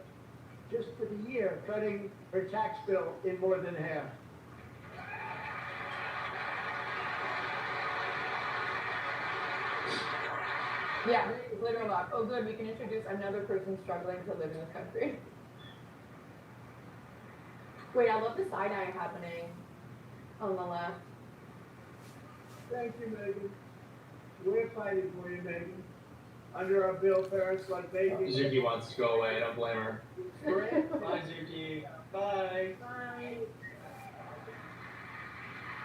[SPEAKER 22] just for the year, cutting her tax bill in more than half.
[SPEAKER 6] Yeah, literal lock. Oh good, we can introduce another person struggling to live in this country. Wait, I love the side-eye happening on the left.
[SPEAKER 22] Thank you, Megan. We're fighting for you, Megan. Under our bill, parents like babies.
[SPEAKER 20] Zuki wants to go away, I don't blame her. Bye, Zuki. Bye.
[SPEAKER 6] Bye.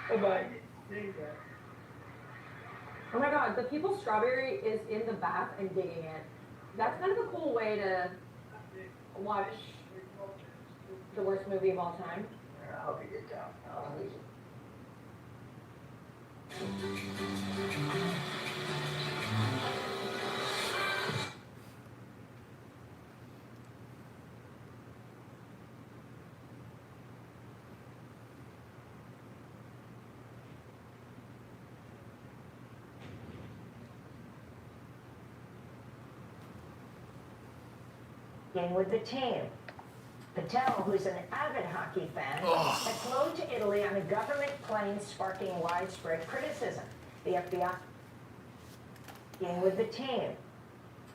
[SPEAKER 20] Bye-bye.
[SPEAKER 6] Oh my god, the People's Strawberry is in the bath and digging it. That's kind of a cool way to watch the worst movie of all time.
[SPEAKER 4] I'll be good down. In with the team. Patel, who's an avid hockey fan, had flown to Italy on a government plane, sparking widespread criticism. The FBI. In with the team.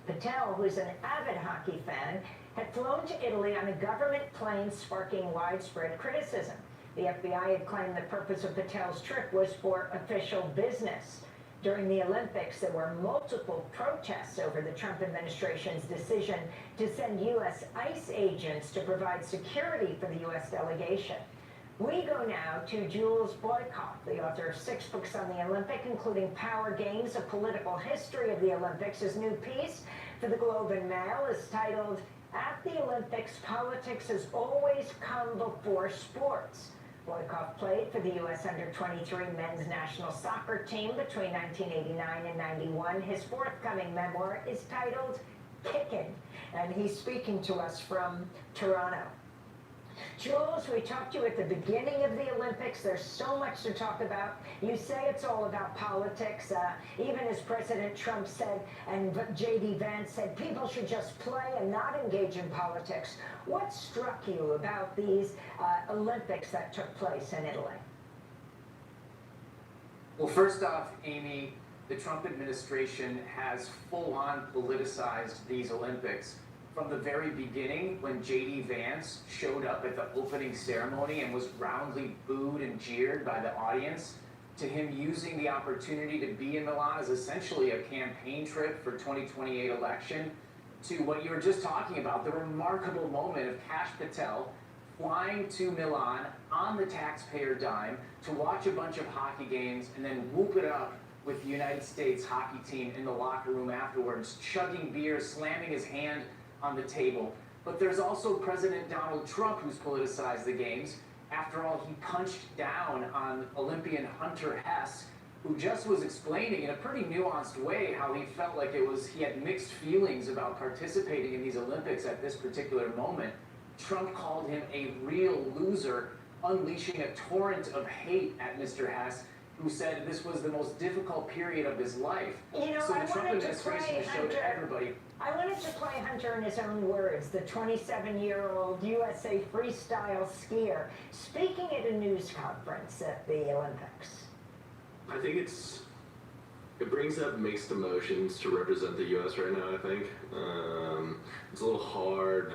[SPEAKER 4] Patel, who's an avid hockey fan, had flown to Italy on a government plane, sparking widespread criticism. The FBI had claimed the purpose of Patel's trip was for official business. During the Olympics, there were multiple protests over the Trump administration's decision to send U.S. ICE agents to provide security for the U.S. delegation. We go now to Jules Boykoff, the author of 6 books on the Olympic, including Power Games, A Political History of the Olympics. His new piece for the Globe and Mail is titled, At the Olympics, Politics Has Always Come Before Sports. Boykoff played for the U.S. Under-23 men's national soccer team between 1989 and 91. His forthcoming memoir is titled Kickin', and he's speaking to us from Toronto. Jules, we talked to you at the beginning of the Olympics. There's so much to talk about. You say it's all about politics. Even as President Trump said, and J.D. Vance said, people should just play and not engage in politics. What struck you about these Olympics that took place in Italy?
[SPEAKER 8] Well, first off, Amy, the Trump administration has full-on politicized these Olympics. From the very beginning, when J.D. Vance showed up at the opening ceremony and was roundly booed and jeered by the audience, to him using the opportunity to be in Milan as essentially a campaign trip for 2028 election, to what you were just talking about, the remarkable moment of Kash Patel flying to Milan on the taxpayer dime to watch a bunch of hockey games and then whoop it up with the United States hockey team in the locker room afterwards, chugging beer, slamming his hand on the table. But there's also President Donald Trump, who's politicized the games. After all, he punched down on Olympian Hunter Hess, who just was explaining in a pretty nuanced way how he felt like he had mixed feelings about participating in these Olympics at this particular moment. Trump called him a real loser, unleashing a torrent of hate at Mr. Hess, who said this was the most difficult period of his life.
[SPEAKER 4] You know,
[SPEAKER 8] so
[SPEAKER 4] I
[SPEAKER 8] the Trump
[SPEAKER 4] wanted to
[SPEAKER 8] administration
[SPEAKER 4] play
[SPEAKER 8] has showed
[SPEAKER 4] Hunter.
[SPEAKER 8] everybody.
[SPEAKER 4] I wanted to play Hunter in his own words, the 27-year-old USA freestyle skier, speaking at a news conference at the Olympics.
[SPEAKER 10] I think it brings up mixed emotions to represent the U.S. right now, I think. It's a little hard.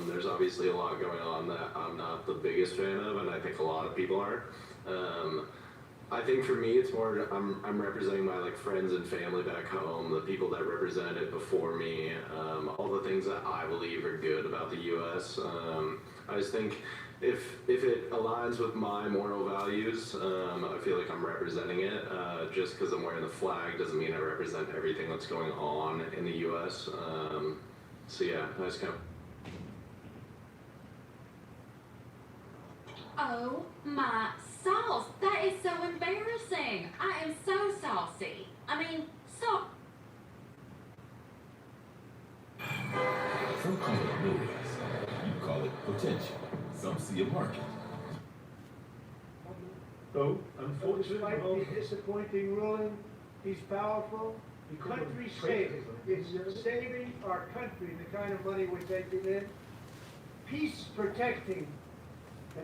[SPEAKER 10] There's obviously a lot going on that I'm not the biggest fan of, and I think a lot of people aren't. I think for me, it's more, I'm representing my like friends and family back home, the people that represented before me, all the things that I believe are good about the U.S. I just think if it aligns with my moral values, I feel like I'm representing it. Just because I'm wearing the flag doesn't mean I represent everything that's going on in the U.S. So yeah, that's kind of.
[SPEAKER 7] Oh my sauce, that is so embarrassing. I am so saucy. I mean, stop.
[SPEAKER 11] Some call it noise, you call it potential. Some see a market.
[SPEAKER 22] So, despite the disappointing ruling, he's powerful. The country's saving. It's saving our country, the kind of money we're taking in. Peace protecting.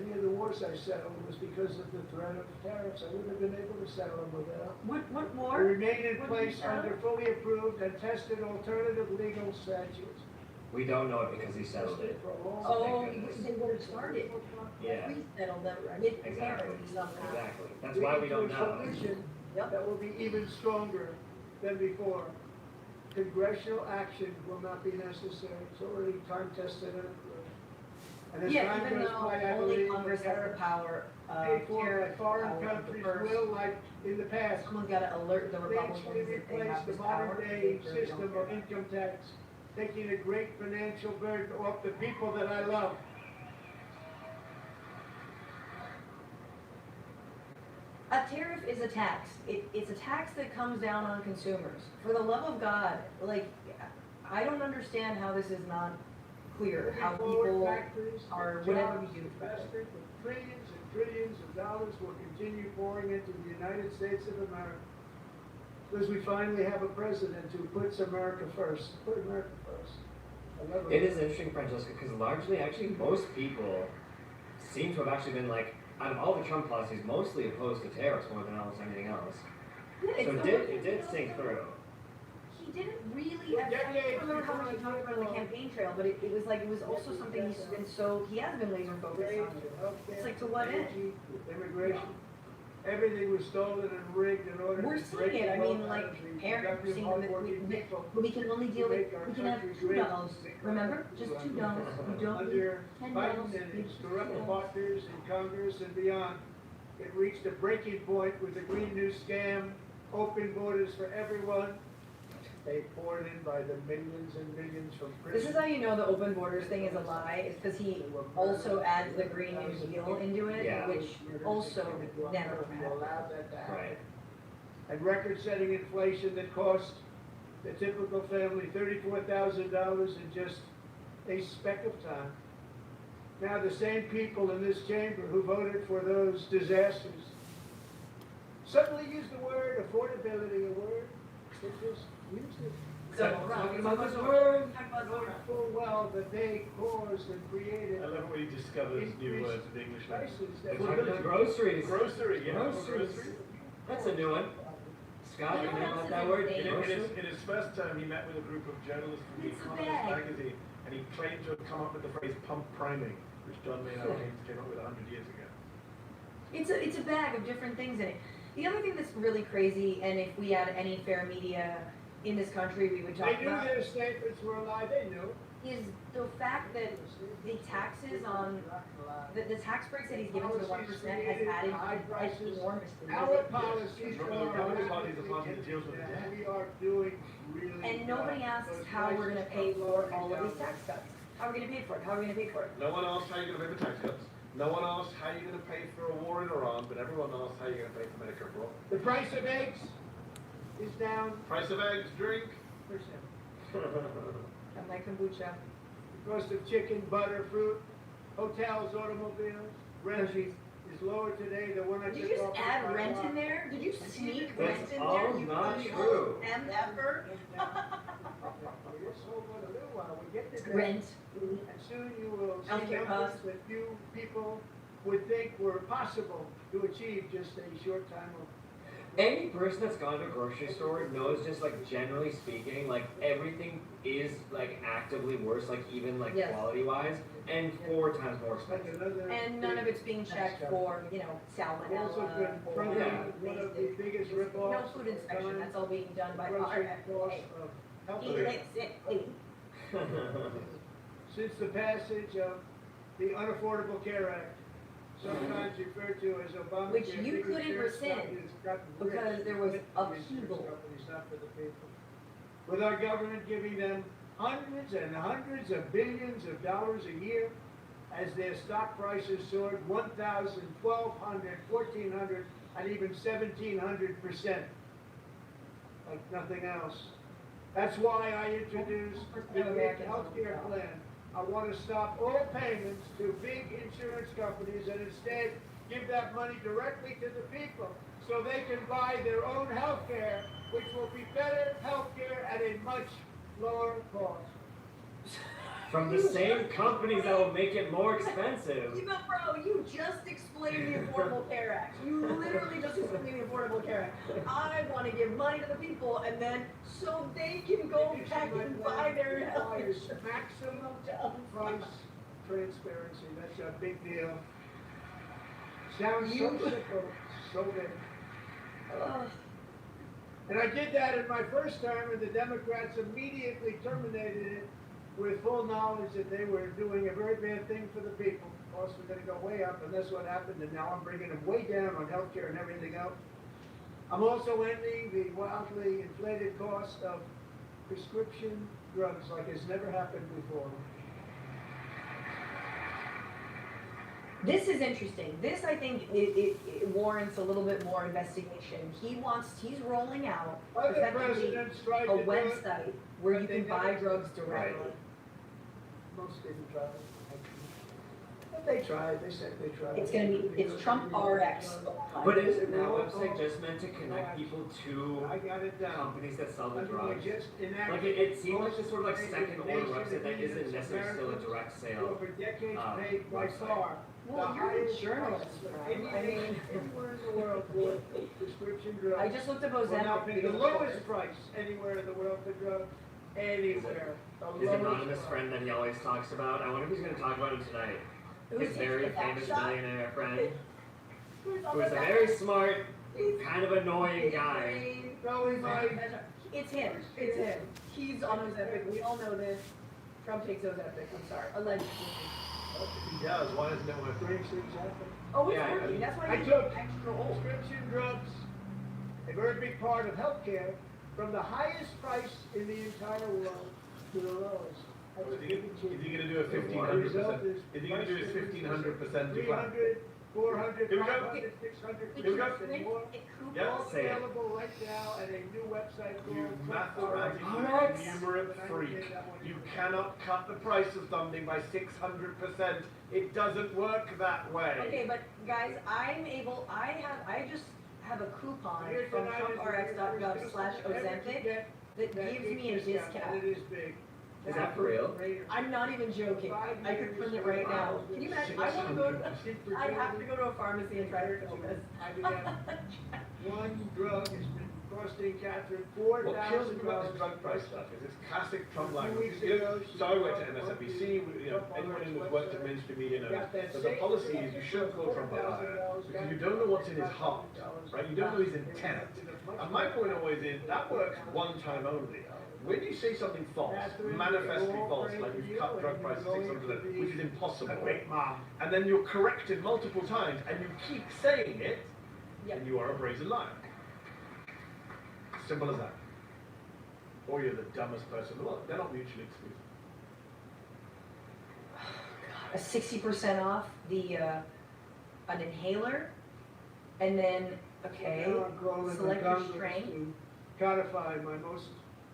[SPEAKER 22] Any of the wars I settled was because of the threat of tariffs. I wouldn't have been able to settle them without.
[SPEAKER 18] What war?
[SPEAKER 22] They remain in
[SPEAKER 18] What
[SPEAKER 22] place
[SPEAKER 18] did you
[SPEAKER 22] under fully approved and tested alternative legal statutes.
[SPEAKER 23] We don't know it because he settled it.
[SPEAKER 18] Oh, they would have started.
[SPEAKER 23] Yeah.
[SPEAKER 18] We settled them, right?
[SPEAKER 23] Exactly. Exactly. That's why we don't know.
[SPEAKER 22] Solution that will be even stronger than before. Congressional action will not be necessary. It's already time tested and approved. And as
[SPEAKER 18] Yeah,
[SPEAKER 22] time
[SPEAKER 18] even
[SPEAKER 22] goes
[SPEAKER 18] though
[SPEAKER 22] by, I
[SPEAKER 18] only
[SPEAKER 22] believe
[SPEAKER 18] Congress
[SPEAKER 22] the
[SPEAKER 18] has the
[SPEAKER 22] tariffs
[SPEAKER 18] power,
[SPEAKER 22] paid for by foreign countries will, like in the past,
[SPEAKER 18] someone's got to alert the Republicans
[SPEAKER 22] basically
[SPEAKER 18] that they
[SPEAKER 22] replace
[SPEAKER 18] have
[SPEAKER 22] the
[SPEAKER 18] this power.
[SPEAKER 22] modern day system of income tax, taking a great financial burden off the people that I love.
[SPEAKER 18] A tariff is a tax. It's a tax that comes down on consumers. For the love of God, like, I don't understand how this is not clear, how people are, whatever we do.
[SPEAKER 22] Investment of trillions and trillions of dollars will continue pouring into the United States of America. Because we finally have a president who puts America first. Put America first. I love
[SPEAKER 23] It is interesting, Francesca, because largely, actually, most people seem to have actually been like, out of all the Trump policies, mostly opposed to tariffs more than almost anything else.
[SPEAKER 18] Yeah,
[SPEAKER 23] So it did sink through.
[SPEAKER 18] He didn't really, I don't remember how much he talked about on the campaign trail, but it was like, it was also something he has been laser focused on. It's like, to what end?
[SPEAKER 22] Immigration. Everything was stolen and rigged in order
[SPEAKER 18] We're
[SPEAKER 22] to break
[SPEAKER 18] seeing it, I
[SPEAKER 22] the
[SPEAKER 18] mean,
[SPEAKER 22] law
[SPEAKER 18] like,
[SPEAKER 22] and
[SPEAKER 18] parents
[SPEAKER 22] productive,
[SPEAKER 18] seeing
[SPEAKER 22] hardworking
[SPEAKER 18] that
[SPEAKER 22] people
[SPEAKER 18] we can only deal with, we can have $2, remember? Just $2, you don't need
[SPEAKER 22] Under
[SPEAKER 18] $10.
[SPEAKER 22] Biden and his corrupt partners in Congress and beyond, it reached a breaking point with the Green New Scam, open borders for everyone. They poured in by the millions and millions from prison.
[SPEAKER 18] This is how you know the open borders thing is a lie, is because he also adds the Green New Deal into it,
[SPEAKER 23] Yeah.
[SPEAKER 18] which also never
[SPEAKER 22] allowed that to happen.
[SPEAKER 23] Right.
[SPEAKER 22] And record-setting inflation that cost the typical family $34,000 in just a speck of time. Now the same people in this chamber who voted for those disasters suddenly use the word affordability, a word that just used it.
[SPEAKER 18] So,
[SPEAKER 22] talking
[SPEAKER 18] about
[SPEAKER 22] about
[SPEAKER 18] this
[SPEAKER 22] the
[SPEAKER 18] word,
[SPEAKER 22] word, knowing full well that they caused and created.
[SPEAKER 24] I love when he discovers new words in English.
[SPEAKER 22] Prices that
[SPEAKER 23] Groceries.
[SPEAKER 24] Grocery, yeah.
[SPEAKER 22] Groceries.
[SPEAKER 23] That's a new one. Scott, you know about that word?
[SPEAKER 1] In his first term, he met with a group of journalists from The
[SPEAKER 16] It's a
[SPEAKER 1] Economist
[SPEAKER 16] bag.
[SPEAKER 1] magazine, and he claimed to have come up with the phrase pump priming, which John Maynard Keynes came up with 100 years ago.
[SPEAKER 16] It's a bag of different things in it. The other thing that's really crazy, and if we had any fair media in this country, we would talk
[SPEAKER 22] They knew
[SPEAKER 16] about,
[SPEAKER 22] their statements were a lie, they knew.
[SPEAKER 16] is the fact that the taxes on, the tax breaks that he's given to the 1% has added
[SPEAKER 22] high prices.
[SPEAKER 16] enormously.
[SPEAKER 22] Our policies
[SPEAKER 1] The Republican Party is the party that deals with the debt.
[SPEAKER 22] we are doing really
[SPEAKER 16] And nobody asks how we're gonna pay for all of these tax cuts. How are we gonna pay for it? How are we gonna pay for it?
[SPEAKER 1] No one asked how you're going to pay for tax cuts. No one asked how you're going to pay for a war in Iran, but everyone asked how you're going to pay for Medicare for all.
[SPEAKER 22] The price of eggs is down
[SPEAKER 1] Price of eggs, drink.
[SPEAKER 22] percent.
[SPEAKER 16] And my kombucha.
[SPEAKER 22] The cost of chicken, butter, fruit, hotels, automobiles, rent is lower today than when I
[SPEAKER 16] Did you
[SPEAKER 22] took
[SPEAKER 16] just
[SPEAKER 22] office
[SPEAKER 16] add
[SPEAKER 22] by
[SPEAKER 16] rent
[SPEAKER 22] law.
[SPEAKER 16] in there? Did you sneak
[SPEAKER 23] That's
[SPEAKER 16] rent in
[SPEAKER 23] all
[SPEAKER 16] there? You
[SPEAKER 23] not
[SPEAKER 16] evil
[SPEAKER 23] true.
[SPEAKER 16] MFer?
[SPEAKER 22] Just hold on a little while, we get to that.
[SPEAKER 16] Rent.
[SPEAKER 22] And soon you will see
[SPEAKER 16] Healthcare
[SPEAKER 22] numbers
[SPEAKER 16] costs.
[SPEAKER 22] that few people would think were possible to achieve just a short time of.
[SPEAKER 23] Any person that's gone to a grocery store knows, just like generally speaking, like everything is like actively worse, like even like
[SPEAKER 16] Yes.
[SPEAKER 23] quality wise, and 4 times more expensive.
[SPEAKER 16] And none of it's being checked for, you know,
[SPEAKER 22] I've also
[SPEAKER 16] salmonella
[SPEAKER 22] been
[SPEAKER 16] or
[SPEAKER 22] fronting one of the biggest
[SPEAKER 16] no
[SPEAKER 22] ripoffs.
[SPEAKER 16] food inspection. That's all being done by
[SPEAKER 22] Grocery
[SPEAKER 16] our
[SPEAKER 22] costs
[SPEAKER 16] FDA.
[SPEAKER 22] of
[SPEAKER 16] He
[SPEAKER 22] healthcare.
[SPEAKER 16] likes it. Hey.
[SPEAKER 22] Since the passage of the Unaffordable Care Act, sometimes referred to as Obamacare.
[SPEAKER 16] Which you
[SPEAKER 22] big
[SPEAKER 16] couldn't
[SPEAKER 22] insurance
[SPEAKER 16] rescind
[SPEAKER 22] companies gotten rich
[SPEAKER 16] because there was
[SPEAKER 22] with the insurance
[SPEAKER 16] upheaval.
[SPEAKER 22] companies, not for the people. With our government giving them hundreds and hundreds of billions of dollars a year as their stock prices soared 1,000, 1,200, 1,400, and even 1,700%. Like nothing else. That's why I introduced the big healthcare plan. I want to stop all payments to big insurance companies and instead give that money directly to the people so they can buy their own healthcare, which will be better healthcare at a much lower cost.
[SPEAKER 23] From the same companies that will make it more expensive.
[SPEAKER 16] You know, bro, you just explained the Affordable Care Act. You literally just explained the Affordable Care Act. I want to give money to the people and then so they can go back and buy their health
[SPEAKER 22] Requires
[SPEAKER 16] insurance.
[SPEAKER 22] maximum price transparency. That's a big deal. Sounds so simple, so big. And I did that in my first term, and the Democrats immediately terminated it with full knowledge that they were doing a very bad thing for the people. Costs were going to go way up, and that's what happened, and now I'm bringing them way down on healthcare and everything else. I'm also ending the wildly inflated cost of prescription drugs like it's never happened before.
[SPEAKER 16] This is interesting. This, I think, it warrants a little bit more investigation. He's rolling out
[SPEAKER 22] Other
[SPEAKER 16] effectively
[SPEAKER 22] presidents tried
[SPEAKER 16] a
[SPEAKER 22] to do it,
[SPEAKER 16] website where you
[SPEAKER 22] but they
[SPEAKER 16] can buy
[SPEAKER 22] never-
[SPEAKER 16] drugs directly.
[SPEAKER 22] Right. Most didn't try. But they tried, they said they tried.
[SPEAKER 16] It's gonna be, it's Trump RX.
[SPEAKER 23] But isn't that website just meant to connect people to
[SPEAKER 22] I got it down.
[SPEAKER 23] companies that sell the
[SPEAKER 22] I mean,
[SPEAKER 23] drugs?
[SPEAKER 22] we just enacted
[SPEAKER 23] Like it seemed like this sort of like
[SPEAKER 22] most
[SPEAKER 23] second order
[SPEAKER 22] nation
[SPEAKER 23] website that isn't
[SPEAKER 22] opinions
[SPEAKER 23] necessarily still a
[SPEAKER 22] Americans
[SPEAKER 23] direct
[SPEAKER 22] who
[SPEAKER 23] sale.
[SPEAKER 22] for decades paid by
[SPEAKER 23] website.
[SPEAKER 22] far
[SPEAKER 16] Well,
[SPEAKER 22] the
[SPEAKER 16] you're a
[SPEAKER 22] highest
[SPEAKER 16] journalist,
[SPEAKER 22] price of
[SPEAKER 16] right? I
[SPEAKER 22] anything
[SPEAKER 16] mean-
[SPEAKER 22] anywhere in the world for prescription drugs.
[SPEAKER 16] I just looked up
[SPEAKER 22] Will now
[SPEAKER 16] Ozempic.
[SPEAKER 22] pay the lowest price anywhere in the world for drugs, anywhere. The
[SPEAKER 23] His
[SPEAKER 22] lowest
[SPEAKER 23] anonymous
[SPEAKER 22] price.
[SPEAKER 23] friend that he always talks about. I wonder if he's going to talk about him tonight.
[SPEAKER 16] Who's
[SPEAKER 23] His
[SPEAKER 16] he?
[SPEAKER 23] very
[SPEAKER 16] The back
[SPEAKER 23] famous
[SPEAKER 16] shot?
[SPEAKER 23] billionaire friend,
[SPEAKER 16] Who's on
[SPEAKER 23] who is
[SPEAKER 16] the
[SPEAKER 23] a
[SPEAKER 16] back?
[SPEAKER 23] very smart, kind of annoying guy.
[SPEAKER 22] No, he might.
[SPEAKER 16] It's him. It's him. He's on Ozempic. We all know this. Trump takes Ozempic. I'm sorry. Allegedly.
[SPEAKER 1] If he does, why isn't it working?
[SPEAKER 22] Brings things happen.
[SPEAKER 16] Oh, it's
[SPEAKER 23] Yeah,
[SPEAKER 16] working. That's why
[SPEAKER 22] I
[SPEAKER 16] he's
[SPEAKER 22] took
[SPEAKER 16] extra old.
[SPEAKER 22] prescription drugs, a very big part of healthcare, from the highest price in the entire world to the lowest. That's
[SPEAKER 1] Is he going to do a
[SPEAKER 22] The
[SPEAKER 1] 1,500%?
[SPEAKER 22] result
[SPEAKER 1] Is he going to do his 1,500% decline?
[SPEAKER 22] 300, 400,
[SPEAKER 1] Here we go.
[SPEAKER 22] 500, 600,
[SPEAKER 1] Here we go.
[SPEAKER 22] and more.
[SPEAKER 1] Yep.
[SPEAKER 22] All
[SPEAKER 23] Say it.
[SPEAKER 22] available right now at a new website
[SPEAKER 1] You
[SPEAKER 22] called
[SPEAKER 1] mathematically
[SPEAKER 22] Trump-Epstein.
[SPEAKER 1] numerate freak. You cannot cut the price of something by 600%. It doesn't work that way.
[SPEAKER 16] Okay, but guys, I just have a coupon
[SPEAKER 22] Here
[SPEAKER 16] from
[SPEAKER 22] tonight is the
[SPEAKER 16] TrumpRx.gov/Ozempic
[SPEAKER 22] everything
[SPEAKER 16] that gives me a
[SPEAKER 22] And
[SPEAKER 16] discount.
[SPEAKER 22] it is big.
[SPEAKER 23] Is that for real?
[SPEAKER 18] I'm not even joking. I could print it right now. Can you imagine? I want to go. I have to go to a pharmacy and try to fill this.
[SPEAKER 22] One drug has been costing Catherine
[SPEAKER 1] What kills me
[SPEAKER 22] $4,000.
[SPEAKER 1] about this drug price stuff is it's classic Trump language.
[SPEAKER 22] weeks ago, she
[SPEAKER 1] So I worked at
[SPEAKER 22] bought
[SPEAKER 1] MSNBC, anyone who's worked at mainstream media knows that the policy is you shouldn't call Trump a liar because you don't know what's in his heart, right? You don't know his intent. And my point always is that works one time only. When you say something false, manifestly false, like you've cut drug prices 600%, which is impossible, and then you're corrected multiple times and you keep saying it, then you are a brazen liar. Simple as that. Or you're the dumbest person in the world. They're not mutually exclusive.
[SPEAKER 18] A 60% off the an inhaler, and then select your strain.
[SPEAKER 22] To codify my most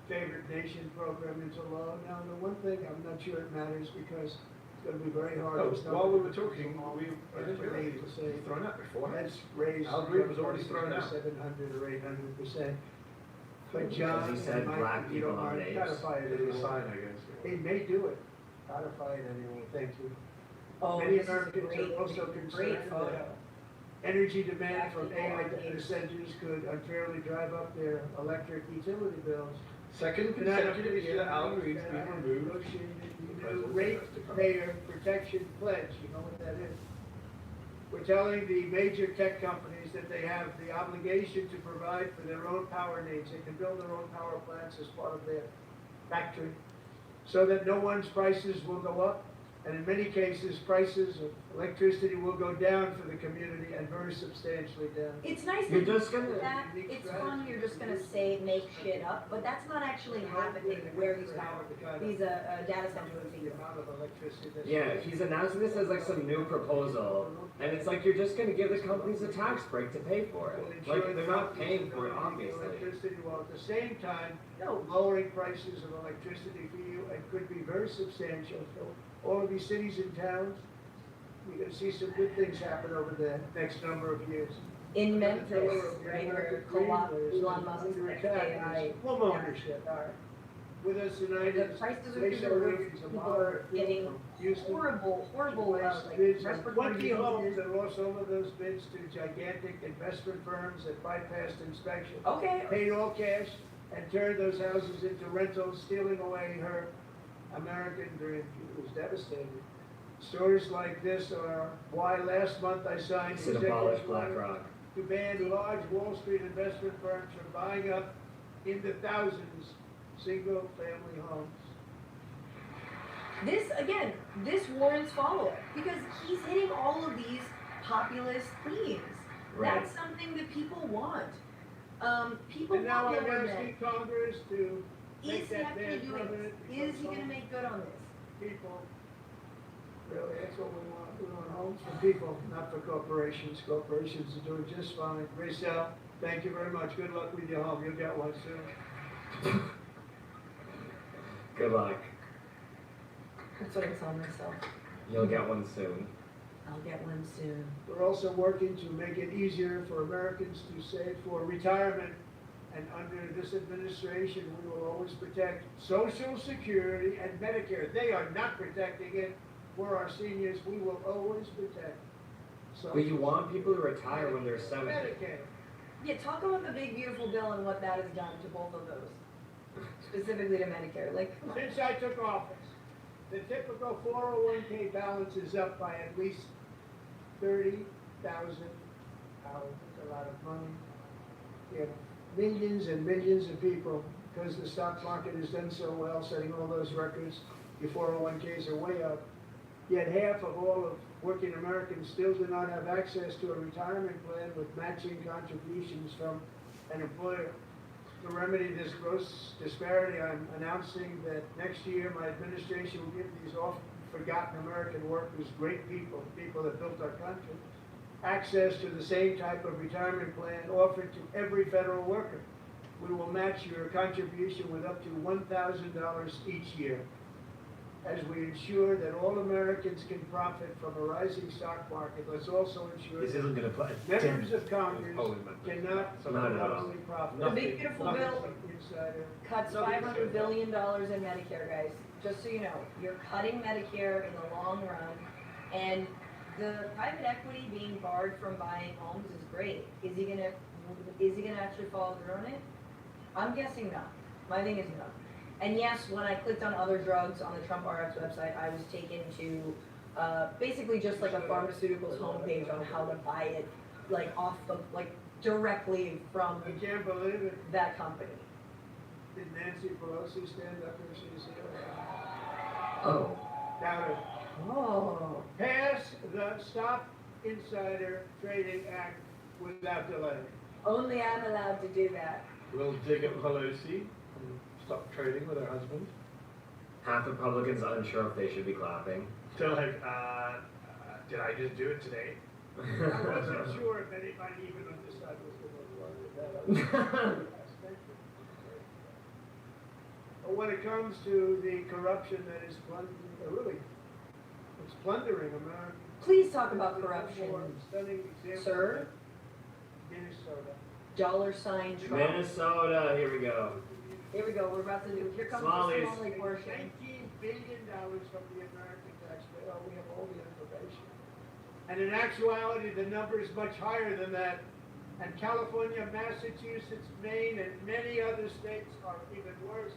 [SPEAKER 22] favorite nation program into law. Now, the one thing I'm not sure it matters because it's going to be very hard.
[SPEAKER 1] While we were talking, I didn't realize it was thrown out before.
[SPEAKER 22] Let's raise.
[SPEAKER 1] Al Green was already thrown out.
[SPEAKER 22] 700 or 800%. But John,
[SPEAKER 23] he said black people are apes.
[SPEAKER 22] Codify it
[SPEAKER 1] There's a
[SPEAKER 22] anyway.
[SPEAKER 1] sign, I guess.
[SPEAKER 22] He may do it. Codify it anyway. Thank you.
[SPEAKER 18] Oh,
[SPEAKER 22] Many
[SPEAKER 18] this is
[SPEAKER 22] Americans
[SPEAKER 18] great.
[SPEAKER 22] are also
[SPEAKER 18] Great
[SPEAKER 22] concerned
[SPEAKER 18] photo.
[SPEAKER 22] that energy demand from
[SPEAKER 18] Black
[SPEAKER 22] AI
[SPEAKER 18] people are
[SPEAKER 22] data
[SPEAKER 18] apes.
[SPEAKER 22] centers could unfairly drive up their electric utility bills.
[SPEAKER 1] Second consecutive year that Al Green's been removed.
[SPEAKER 22] Ratepayer protection pledge, you know what that is? We're telling the major tech companies that they have the obligation to provide for their own power needs. They can build their own power plants as part of their factory, so that no one's prices will go up. And in many cases, prices of electricity will go down for the community and very substantially down.
[SPEAKER 18] It's nice
[SPEAKER 23] You're
[SPEAKER 18] that you
[SPEAKER 23] just gonna-
[SPEAKER 18] do that. It's fun. You're just gonna say make shit up, but that's not actually happening where these data centers are being built.
[SPEAKER 23] Yeah, he's announcing this as like some new proposal, and it's like you're just gonna give the companies a tax break to pay for it. Like they're not paying for it, obviously.
[SPEAKER 22] Electricity, while at the same time, lowering prices of electricity for you, and could be very substantial. So all of these cities and towns, we're gonna see some good things happen over the next number of years.
[SPEAKER 18] In Memphis, right, where Elon Musk's next AI
[SPEAKER 22] home ownership. With us tonight
[SPEAKER 18] The
[SPEAKER 22] is
[SPEAKER 18] prices are
[SPEAKER 22] Lisa
[SPEAKER 18] through the roof.
[SPEAKER 22] Williams, a
[SPEAKER 18] People
[SPEAKER 22] model
[SPEAKER 18] are getting
[SPEAKER 22] Houston.
[SPEAKER 18] horrible, like,
[SPEAKER 22] Bids on
[SPEAKER 18] respiratory
[SPEAKER 22] 20 homes
[SPEAKER 18] diseases.
[SPEAKER 22] and lost all of those bids to gigantic investment firms that bypassed inspection.
[SPEAKER 18] Okay.
[SPEAKER 22] Paid all cash and turned those houses into rentals, stealing away her American dream. It was devastating. Stories like this are why last month I signed
[SPEAKER 23] Should
[SPEAKER 22] executive
[SPEAKER 23] abolish
[SPEAKER 22] order
[SPEAKER 23] BlackRock.
[SPEAKER 22] to ban large Wall Street investment firms from buying up in the thousands single-family homes.
[SPEAKER 18] This warrants follow-up because he's hitting all of these populist themes.
[SPEAKER 23] Right.
[SPEAKER 18] That's something that people want. People
[SPEAKER 22] And now
[SPEAKER 18] want
[SPEAKER 22] I'm
[SPEAKER 18] government.
[SPEAKER 22] asking Congress to make
[SPEAKER 18] Is he
[SPEAKER 22] that
[SPEAKER 18] actually
[SPEAKER 22] ban
[SPEAKER 18] doing
[SPEAKER 22] permanent.
[SPEAKER 18] this? Is he gonna make good on this?
[SPEAKER 22] People, really, that's what we want. We want homes for people, not for corporations. Corporations are doing just fine. Rachel, thank you very much. Good luck with your home. You'll get one soon.
[SPEAKER 23] Good luck.
[SPEAKER 18] That's what I'm telling myself.
[SPEAKER 23] You'll get one soon.
[SPEAKER 18] I'll get one soon.
[SPEAKER 22] We're also working to make it easier for Americans to save for retirement. And under this administration, we will always protect Social Security and Medicare. They are not protecting it for our seniors. We will always protect.
[SPEAKER 23] But you want people to retire when they're 70.
[SPEAKER 22] Medicare.
[SPEAKER 18] Yeah, talk about the big beautiful bill and what that has done to both of those. Specifically to Medicare. Like, come on.
[SPEAKER 22] Since I took office, the typical 401k balance is up by at least $30,000. That's a lot of money. You have millions and millions of people, because the stock market has done so well, setting all those records, your 401ks are way up. Yet half of all of working Americans still do not have access to a retirement plan with matching contributions from an employer. To remedy this gross disparity, I'm announcing that next year my administration will give these often forgotten American workers, great people, people that built our country, access to the same type of retirement plan offered to every federal worker. We will match your contribution with up to $1,000 each year, as we ensure that all Americans can profit from a rising stock market. Let's also ensure
[SPEAKER 19] This isn't gonna put a
[SPEAKER 22] members
[SPEAKER 19] dent
[SPEAKER 22] of Congress cannot
[SPEAKER 23] Not
[SPEAKER 22] only profit.
[SPEAKER 18] The big beautiful bill
[SPEAKER 22] Insider.
[SPEAKER 18] cuts $500 billion in Medicare, guys.
[SPEAKER 12] just so you know, you're cutting Medicare in the long run, and the private equity being barred from buying homes is great. Is he gonna actually follow through on it? I'm guessing not. My thing is no. And yes, when I clicked on other drugs on the Trump RX website, I was taken to basically just like a pharmaceuticals homepage on how to buy it, like off of, like directly from
[SPEAKER 22] I can't believe it.
[SPEAKER 12] that company.
[SPEAKER 22] Did Nancy Pelosi stand up and she said,
[SPEAKER 23] Oh.
[SPEAKER 22] doubt it.
[SPEAKER 12] Oh.
[SPEAKER 22] Pass the Stop Insider Trading Act without delay.
[SPEAKER 12] Only I'm allowed to do that.
[SPEAKER 1] We'll dig up Pelosi and stop trading with her husband.
[SPEAKER 23] Half the Republicans unsure if they should be clapping.
[SPEAKER 1] They're like, did I just do it today?
[SPEAKER 22] I wasn't sure if anybody even on this side was going to want that. But when it comes to the corruption that is it's plundering America.
[SPEAKER 12] Please talk about corruption,
[SPEAKER 22] Stunning example.
[SPEAKER 12] sir.
[SPEAKER 22] Minnesota.
[SPEAKER 12] $sign Trump.
[SPEAKER 23] Minnesota, here we go.
[SPEAKER 12] Here we go. We're about to do. Here comes
[SPEAKER 23] Somalis.
[SPEAKER 12] the Somali portion.
[SPEAKER 22] $19 billion from the American taxpayer. We have all the information. And in actuality, the number is much higher than that. And California, Massachusetts, Maine, and many other states are even worse.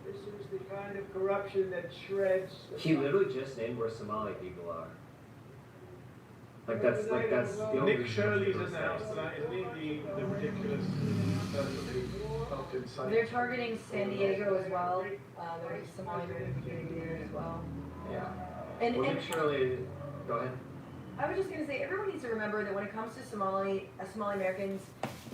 [SPEAKER 22] This is the kind of corruption that shreds.
[SPEAKER 23] He literally just named where Somali people are. That's the only
[SPEAKER 1] Nick Shirley's announced that, isn't he? The ridiculous
[SPEAKER 12] They're targeting San Diego as well. There's a Somali community there as well.
[SPEAKER 23] Yeah.
[SPEAKER 12] And
[SPEAKER 23] Nick Shirley, go ahead.
[SPEAKER 12] I was just going to say, everyone needs to remember that when it comes to Somali Americans,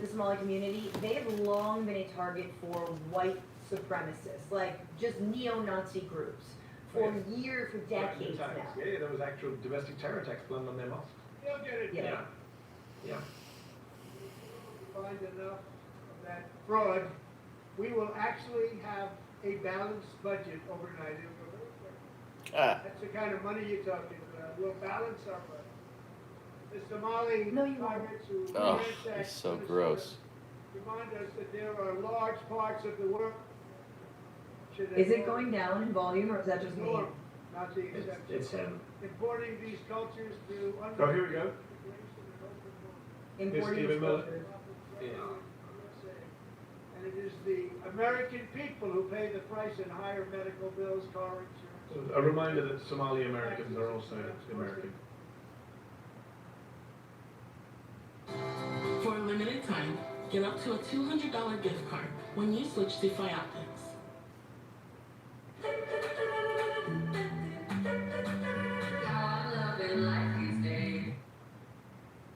[SPEAKER 12] the Somali community, they have long been a target for white supremacists, like just neo-Nazi groups, for decades now.
[SPEAKER 1] Yeah, there was actual domestic terror attacks planned on their mosque.
[SPEAKER 22] They'll get it
[SPEAKER 12] Yeah.
[SPEAKER 22] done.
[SPEAKER 23] Yeah.
[SPEAKER 22] Find enough of that fraud, we will actually have a balanced budget overnight. That's the kind of money you're talking about. We'll balance our budget. The Somali pirates who ransacked
[SPEAKER 13] so
[SPEAKER 22] Minnesota
[SPEAKER 13] gross.
[SPEAKER 22] remind us that there are large parts of the world.
[SPEAKER 12] Is it going down in volume, or is that just me?
[SPEAKER 22] Not the exception.
[SPEAKER 23] It's him.
[SPEAKER 22] Importing these cultures to
[SPEAKER 1] Oh, here we go.
[SPEAKER 12] Importing
[SPEAKER 1] Stephen
[SPEAKER 12] these
[SPEAKER 1] Miller.
[SPEAKER 12] cultures.
[SPEAKER 22] And it is the American people who pay the price in higher medical bills, car insurance.
[SPEAKER 1] A reminder that Somali Americans are also American.
[SPEAKER 14] For a limited time, get up to a $200 gift card when you switch to Fioptics.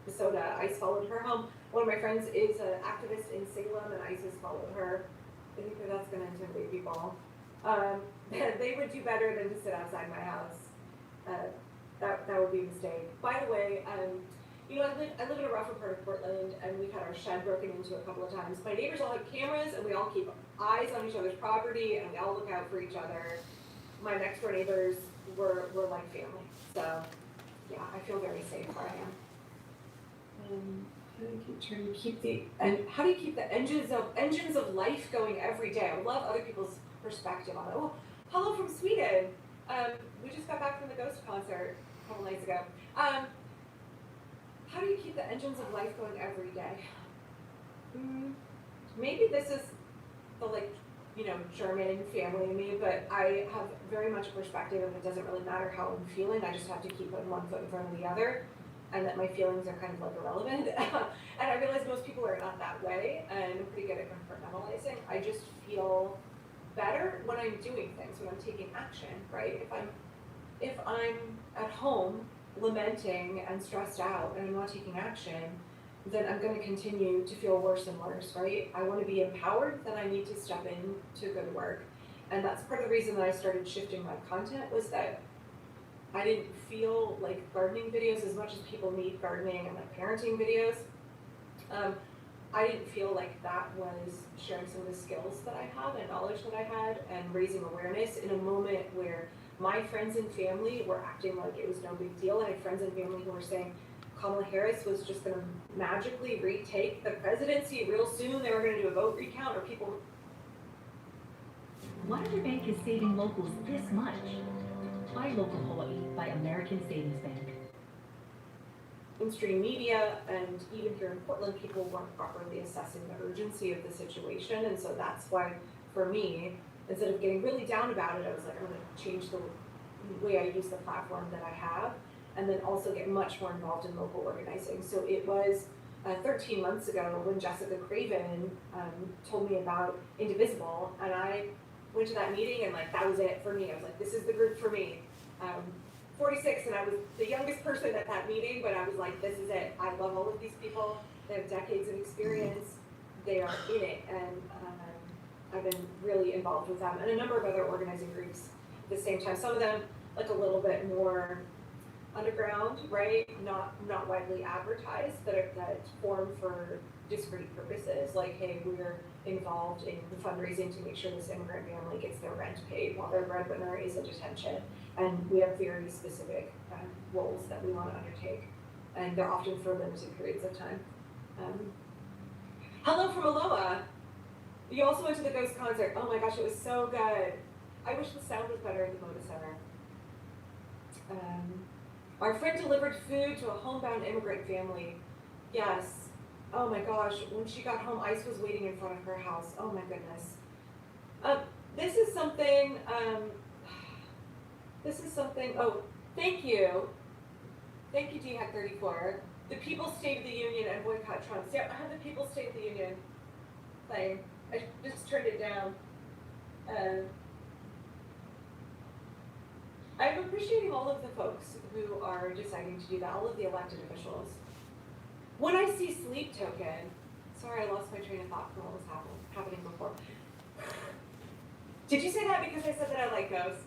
[SPEAKER 24] Minnesota. ICE followed her home. One of my friends is an activist in Salem, and ICE has followed her. I think that that's going to intimidate people. They would do better than to sit outside my house. That would be a mistake. By the way, you know, I live in a rougher part of Portland, and we've had our shed broken into a couple of times. My neighbors all have cameras, and we all keep eyes on each other's property, and we all look out for each other. My next door neighbors were like family. So, yeah, I feel very safe where I am. How do you keep the engines of life going every day? I would love other people's perspective on it. Oh, hello from Sweden. We just got back from the Ghost concert a couple nights ago. How do you keep the engines of life going every day? Maybe this is the German family in me, but I have very much a perspective of it doesn't really matter how I'm feeling. I just have to keep putting one foot in front of the other, and that my feelings are kind of like irrelevant. And I realize most people are not that way, and I'm pretty good at compartmentalizing. I just feel better when I'm doing things, when I'm taking action, right? If I'm at home lamenting and stressed out and I'm not taking action, then I'm going to continue to feel worse and worse, right? I want to be empowered, then I need to step in to go to work. And that's part of the reason that I started shifting my content, was that I didn't feel like gardening videos, as much as people need gardening and like parenting videos, I didn't feel like that was sharing some of the skills that I had and knowledge that I had and raising awareness in a moment where my friends and family were acting like it was no big deal. I had friends and family who were saying Kamala Harris was just going to magically retake the presidency real soon. They were going to do a vote recount, or people.
[SPEAKER 9] What other bank is saving locals this much? Buy Local Hawaii by American Savings Bank.
[SPEAKER 24] Mainstream media and even here in Portland, people weren't properly assessing the urgency of the situation, and so that's why, for me, instead of getting really down about it, I was like, I'm gonna change the way I use the platform that I have, and then also get much more involved in local organizing. So it was 13 months ago when Jessica Craven told me about Indivisible, and I went to that meeting and like that was it for me. I was like, this is the group for me. 46, and I was the youngest person at that meeting, but I was like, this is it. I love all of these people. They have decades of experience. They are in it, and I've been really involved with them and a number of other organizing groups at the same time. Some of them like a little bit more underground, right? Not widely advertised, that form for discrete purposes. Like, hey, we're involved in the fundraising to make sure this immigrant family gets their rent paid while their breadwinner is in detention. And we have very specific roles that we want to undertake. And they're often for limited periods of time. Hello from Aloha. You also went to the Ghost concert. Oh my gosh, it was so good. I wish the sound was better at the Moda Center. Our friend delivered food to a homebound immigrant family. Yes. Oh my gosh, when she got home, ICE was waiting in front of her house. Oh my goodness. This is something, oh, thank you. Thank you, DHAC34. The People's State of the Union and Boycott Trump. See, I have the People's State of the Union playing. I just turned it down. I'm appreciating all of the folks who are deciding to do that, all of the elected officials. When I see Sleep Token, sorry, I lost my train of thought from what was happening before. Did you say that because I said that I like Ghost?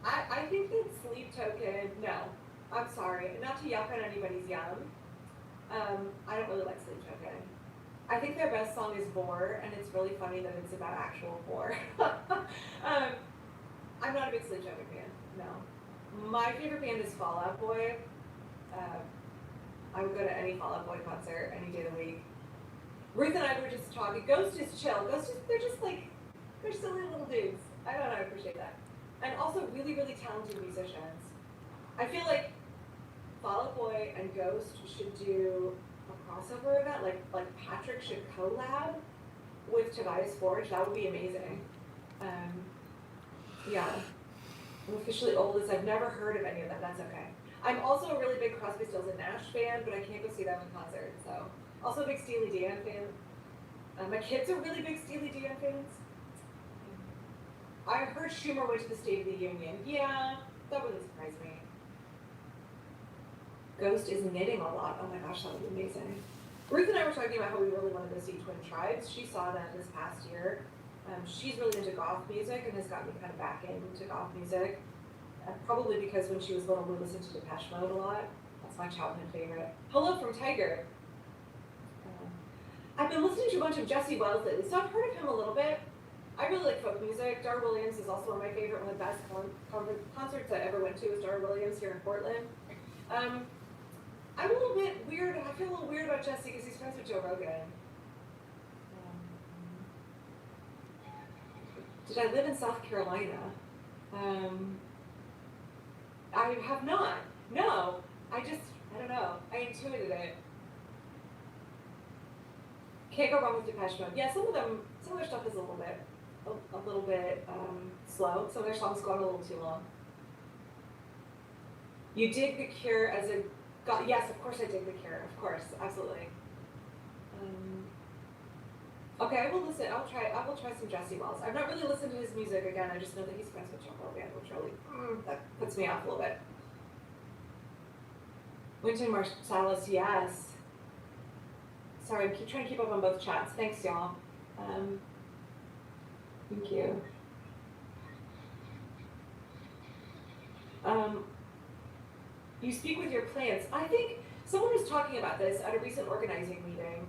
[SPEAKER 24] I think that Sleep Token, no, I'm sorry, not to yuck on anybody's yum. I don't really like Sleep Token. I think their best song is Vor, and it's really funny that it's about actual Vor. I'm not a big Sleep Token fan, no. My favorite band is Fall Out Boy. I would go to any Fall Out Boy concert any day of the week. Ruth and I were just talking. Ghost is chill. They're just like, they're silly little dudes. I don't know, I appreciate that. And also really, really talented musicians. I feel like Fall Out Boy and Ghost should do a crossover event. Like Patrick should collab with Tobias Forge. That would be amazing. Yeah. I'm officially old as I've never heard of any of them. That's okay. I'm also a really big Crosby, Stills and Nash fan, but I can't go see them in concert. So, also a big Steely Dan fan. My kids are really big Steely Dan fans. I heard Schumer went to the State of the Union. Yeah, that wouldn't surprise me. Ghost is knitting a lot. Oh my gosh, that would be amazing. Ruth and I were talking about how we really wanted to see Twin Tribes. She saw them this past year. She's really into goth music and has gotten me kind of back into goth music. Probably because when she was little, we listened to Depeche Mode a lot. That's my childhood favorite. Hello from Tiger. I've been listening to a bunch of Jesse Wells lately, so I've heard of him a little bit. I really like folk music. Dar Williams is also one of my favorite, one of the best concerts I ever went to was Dar Williams here in Portland. I'm a little bit weird. I feel a little weird about Jesse because he's friends with Joe Rogan. Did I live in South Carolina? I have not. No. I don't know. I intuited it. Can't go wrong with Depeche Mode. Yeah, some of their stuff is a little bit slow. Some of their songs go on a little too long. You dig The Cure as a god? Yes, of course I dig The Cure. Of course, absolutely. Okay, I will listen. I will try some Jesse Wells. I've not really listened to his music again. I just know that he's friends with Joe Rogan, which really that puts me off a little bit. Wynton Marsalis, yes. Sorry, I keep trying to keep up on both chats. Thanks, y'all. Thank you. You speak with your plants. I think someone was talking about this at a recent organizing meeting.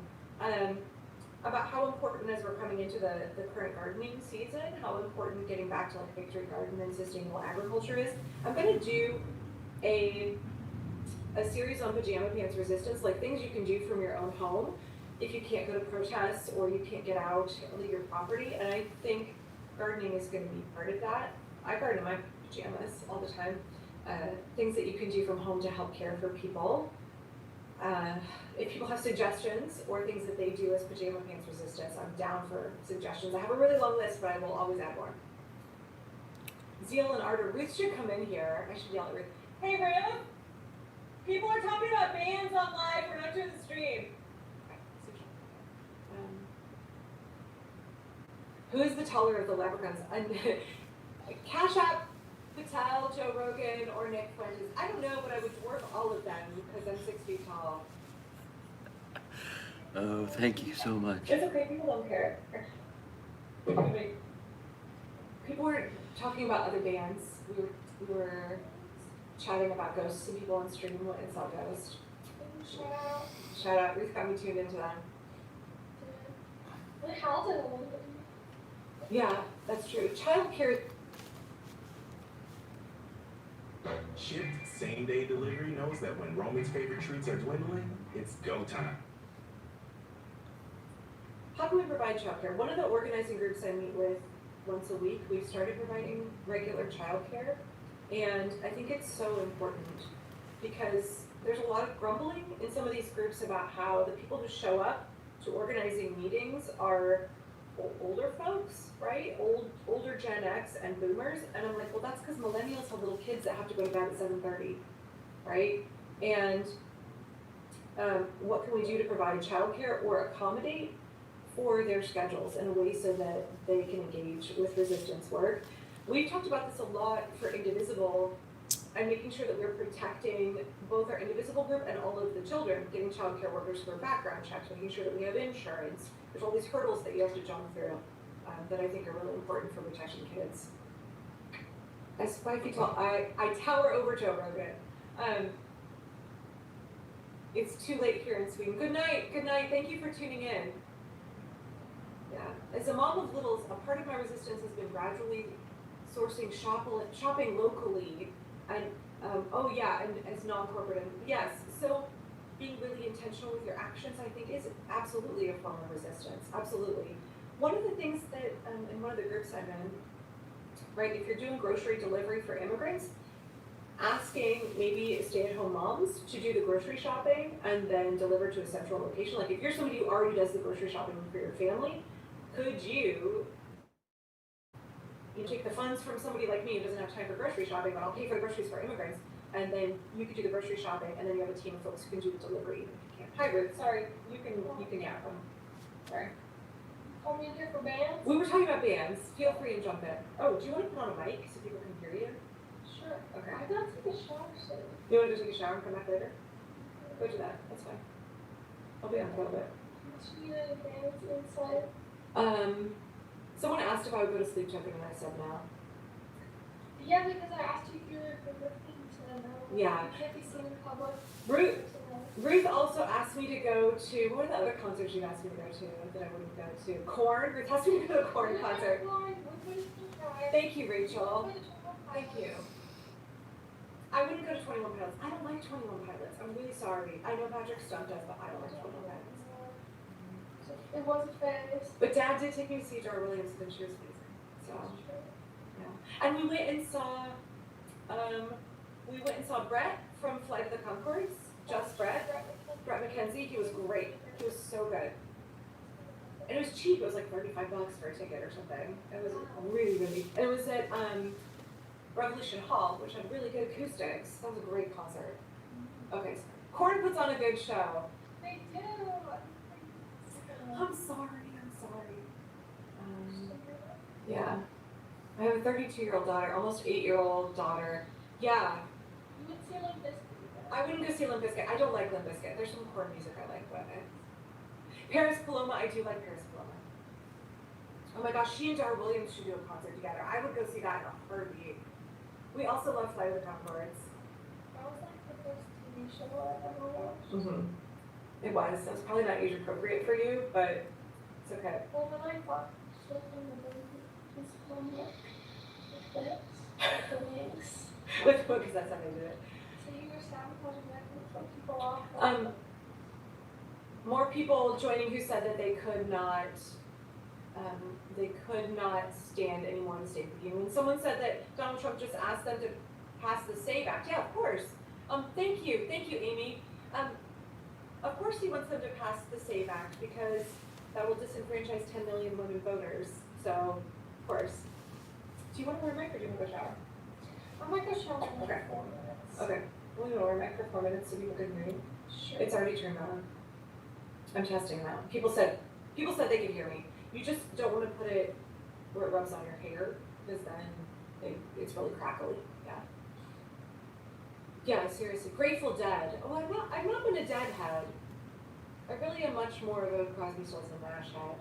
[SPEAKER 24] About how important, as we're coming into the current gardening season, how important getting back to like Victory Garden and sustainable agriculture is. I'm going to do a series on pajama pants resistance, like things you can do from your own home if you can't go to protests or you can't get out, leave your property. And I think
[SPEAKER 12] gardening is gonna be part of that. I garden in my pajamas all the time. Things that you can do from home to help care for people. If people have suggestions or things that they do as pajama pants resistance, I'm down for suggestions. I have a really long list, but I will always add more. Zeal and ardor. Ruth should come in here. I should yell at Ruth. Hey Ruth! People are talking about bands on live. We're not doing the stream. Who is the taller of the leprechauns? Cash App, Patel, Joe Rogan, or Nick Fuentes. I don't know, but I would dwarf all of them because I'm 6 feet tall.
[SPEAKER 2] Oh, thank you so much.
[SPEAKER 12] It's okay, people don't care. People were talking about other bands. We were chatting about ghosts and people on stream went and saw Ghost.
[SPEAKER 6] Shout out.
[SPEAKER 12] Shout out, Ruth got me tuned into them.
[SPEAKER 6] My house is a little bit.
[SPEAKER 12] Yeah, that's true. Childcare.
[SPEAKER 13] Shipped same-day delivery knows that when Roman's favorite treats are dwindling, it's go time.
[SPEAKER 12] How can we provide childcare? One of the organizing groups I meet with once a week, we've started providing regular childcare, and I think it's so important because there's a lot of grumbling in some of these groups about how the people who show up to organizing meetings are older folks, right? Older Gen X and boomers, and I'm like, well, that's because millennials have little kids that have to go to bed at 7:30, right? And what can we do to provide childcare or accommodate for their schedules in a way so that they can engage with resistance work? We've talked about this a lot for Indivisible and making sure that we're protecting both our Indivisible group and all of the children, getting childcare workers through background checks, making sure that we have insurance. There's all these hurdles that you have to jump through that I think are really important for protecting kids. As 5 feet tall, I tower over Joe Rogan. It's too late here in Sweden. Good night, thank you for tuning in. Yeah, as a mom of littles, a part of my resistance has been gradually sourcing shopping locally, and oh yeah, and as non-corporate, and yes, so being really intentional with your actions, I think, is absolutely a form of resistance, absolutely. One of the things that, in one of the groups I'm in, right, if you're doing grocery delivery for immigrants, asking maybe stay-at-home moms to do the grocery shopping and then deliver to a central location. Like if you're somebody who already does the grocery shopping for your family, could you take the funds from somebody like me who doesn't have time for grocery shopping, but I'll pay for the groceries for immigrants, and then you could do the grocery shopping, and then you have a team of folks who can do the delivery even if you can't. Hi Ruth, sorry, you can yap them. Sorry.
[SPEAKER 6] Call me in here for bands?
[SPEAKER 12] We were talking about bands. Feel free and jump in. Oh, do you want to put on a mic so people can hear you?
[SPEAKER 6] Sure.
[SPEAKER 12] Okay.
[SPEAKER 6] I gotta take a shower soon.
[SPEAKER 12] You want to go take a shower and come back later? Go do that. That's fine. I'll be on for a little bit.
[SPEAKER 6] Do you need bands inside?
[SPEAKER 12] Someone asked if I would go to sleep token, and I said no.
[SPEAKER 6] Yeah, because I asked you if you were lifting to know.
[SPEAKER 12] Yeah.
[SPEAKER 6] You can't be seen in public.
[SPEAKER 12] Ruth also asked me to go to, what are the other concerts you asked me to go to that I wouldn't go to? Korn. Ruth asked me to go to a Korn concert. Thank you, Rachel. Thank you. I wouldn't go to 21 Pilots. I don't like 21 Pilots. I'm really sorry. I know Patrick Stump does, but I don't like 21 Pilots.
[SPEAKER 6] It was a phase.
[SPEAKER 12] But Dad did take me to see Jar Williams when she was amazing. So, yeah. And we went and saw Brett from Flight of the Conchords. Just Brett McKenzie. He was great. He was so good. And it was cheap. It was like $35 for a ticket or something. It was really, really. And it was at Revolution Hall, which had really good acoustics. That was a great concert. Okay, so Korn puts on a good show.
[SPEAKER 6] They do.
[SPEAKER 12] I'm sorry. Yeah. I have a 32-year-old daughter, almost 8-year-old daughter. Yeah.
[SPEAKER 6] You would see Limp Bizkit.
[SPEAKER 12] I wouldn't go see Limp Bizkit. I don't like Limp Bizkit. There's some Korn music I like, but Paris Paloma, I do like Paris Paloma. Oh my gosh, she and Jar Williams should do a concert together. I would go see that in a heartbeat. We also love Flight of the Conchords.
[SPEAKER 6] That was like the first TV show I ever watched.
[SPEAKER 12] It was. That was probably not age appropriate for you, but it's okay.
[SPEAKER 6] Well, when I watched it in the movie, it's from like the wings.
[SPEAKER 12] Which book is that something to do it?
[SPEAKER 6] So you were sabotaging that and flip people off.
[SPEAKER 12] More people joining who said that they could not
[SPEAKER 24] They could not stand any more in the State of the Union. Someone said that Donald Trump just asked them to pass the SAVE Act. Yeah, of course. Thank you, Amy. Of course he wants them to pass the SAVE Act because that will disenfranchise 10 million women voters. So, of course. Do you want to wear a mic or do you want to go shower?
[SPEAKER 6] I might go shower in
[SPEAKER 24] Okay.
[SPEAKER 6] 4 minutes.
[SPEAKER 24] Okay. We'll go wear a mic for 4 minutes so people can hear me.
[SPEAKER 6] Sure.
[SPEAKER 24] It's already turned on. I'm testing it out. People said they could hear me. You just don't want to put it where it rubs on your hair because then it's really crackly. Yeah. Yeah, seriously. Grateful Dead. Oh, I've not been a Deadhead. I really am much more of a Crosby, Stills and Nash head.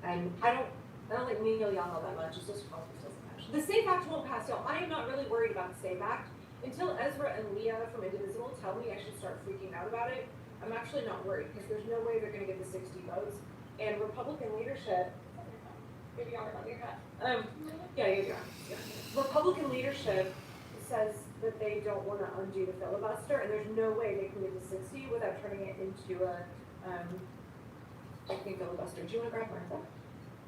[SPEAKER 24] And I don't like Neil Young all that much. It's just Crosby, Stills and Nash. The SAVE Act won't pass, y'all. I am not really worried about the SAVE Act. Until Ezra and Leah from Indivisible tell me I should start freaking out about it, I'm actually not worried because there's no way they're going to get the 60 votes. And Republican leadership,
[SPEAKER 6] Maybe I'll rub your hat.
[SPEAKER 24] yeah. Republican leadership says that they don't want to undo the filibuster, and there's no way they can get to 60 without turning it into a, I think filibuster. Do you want to grab Martha?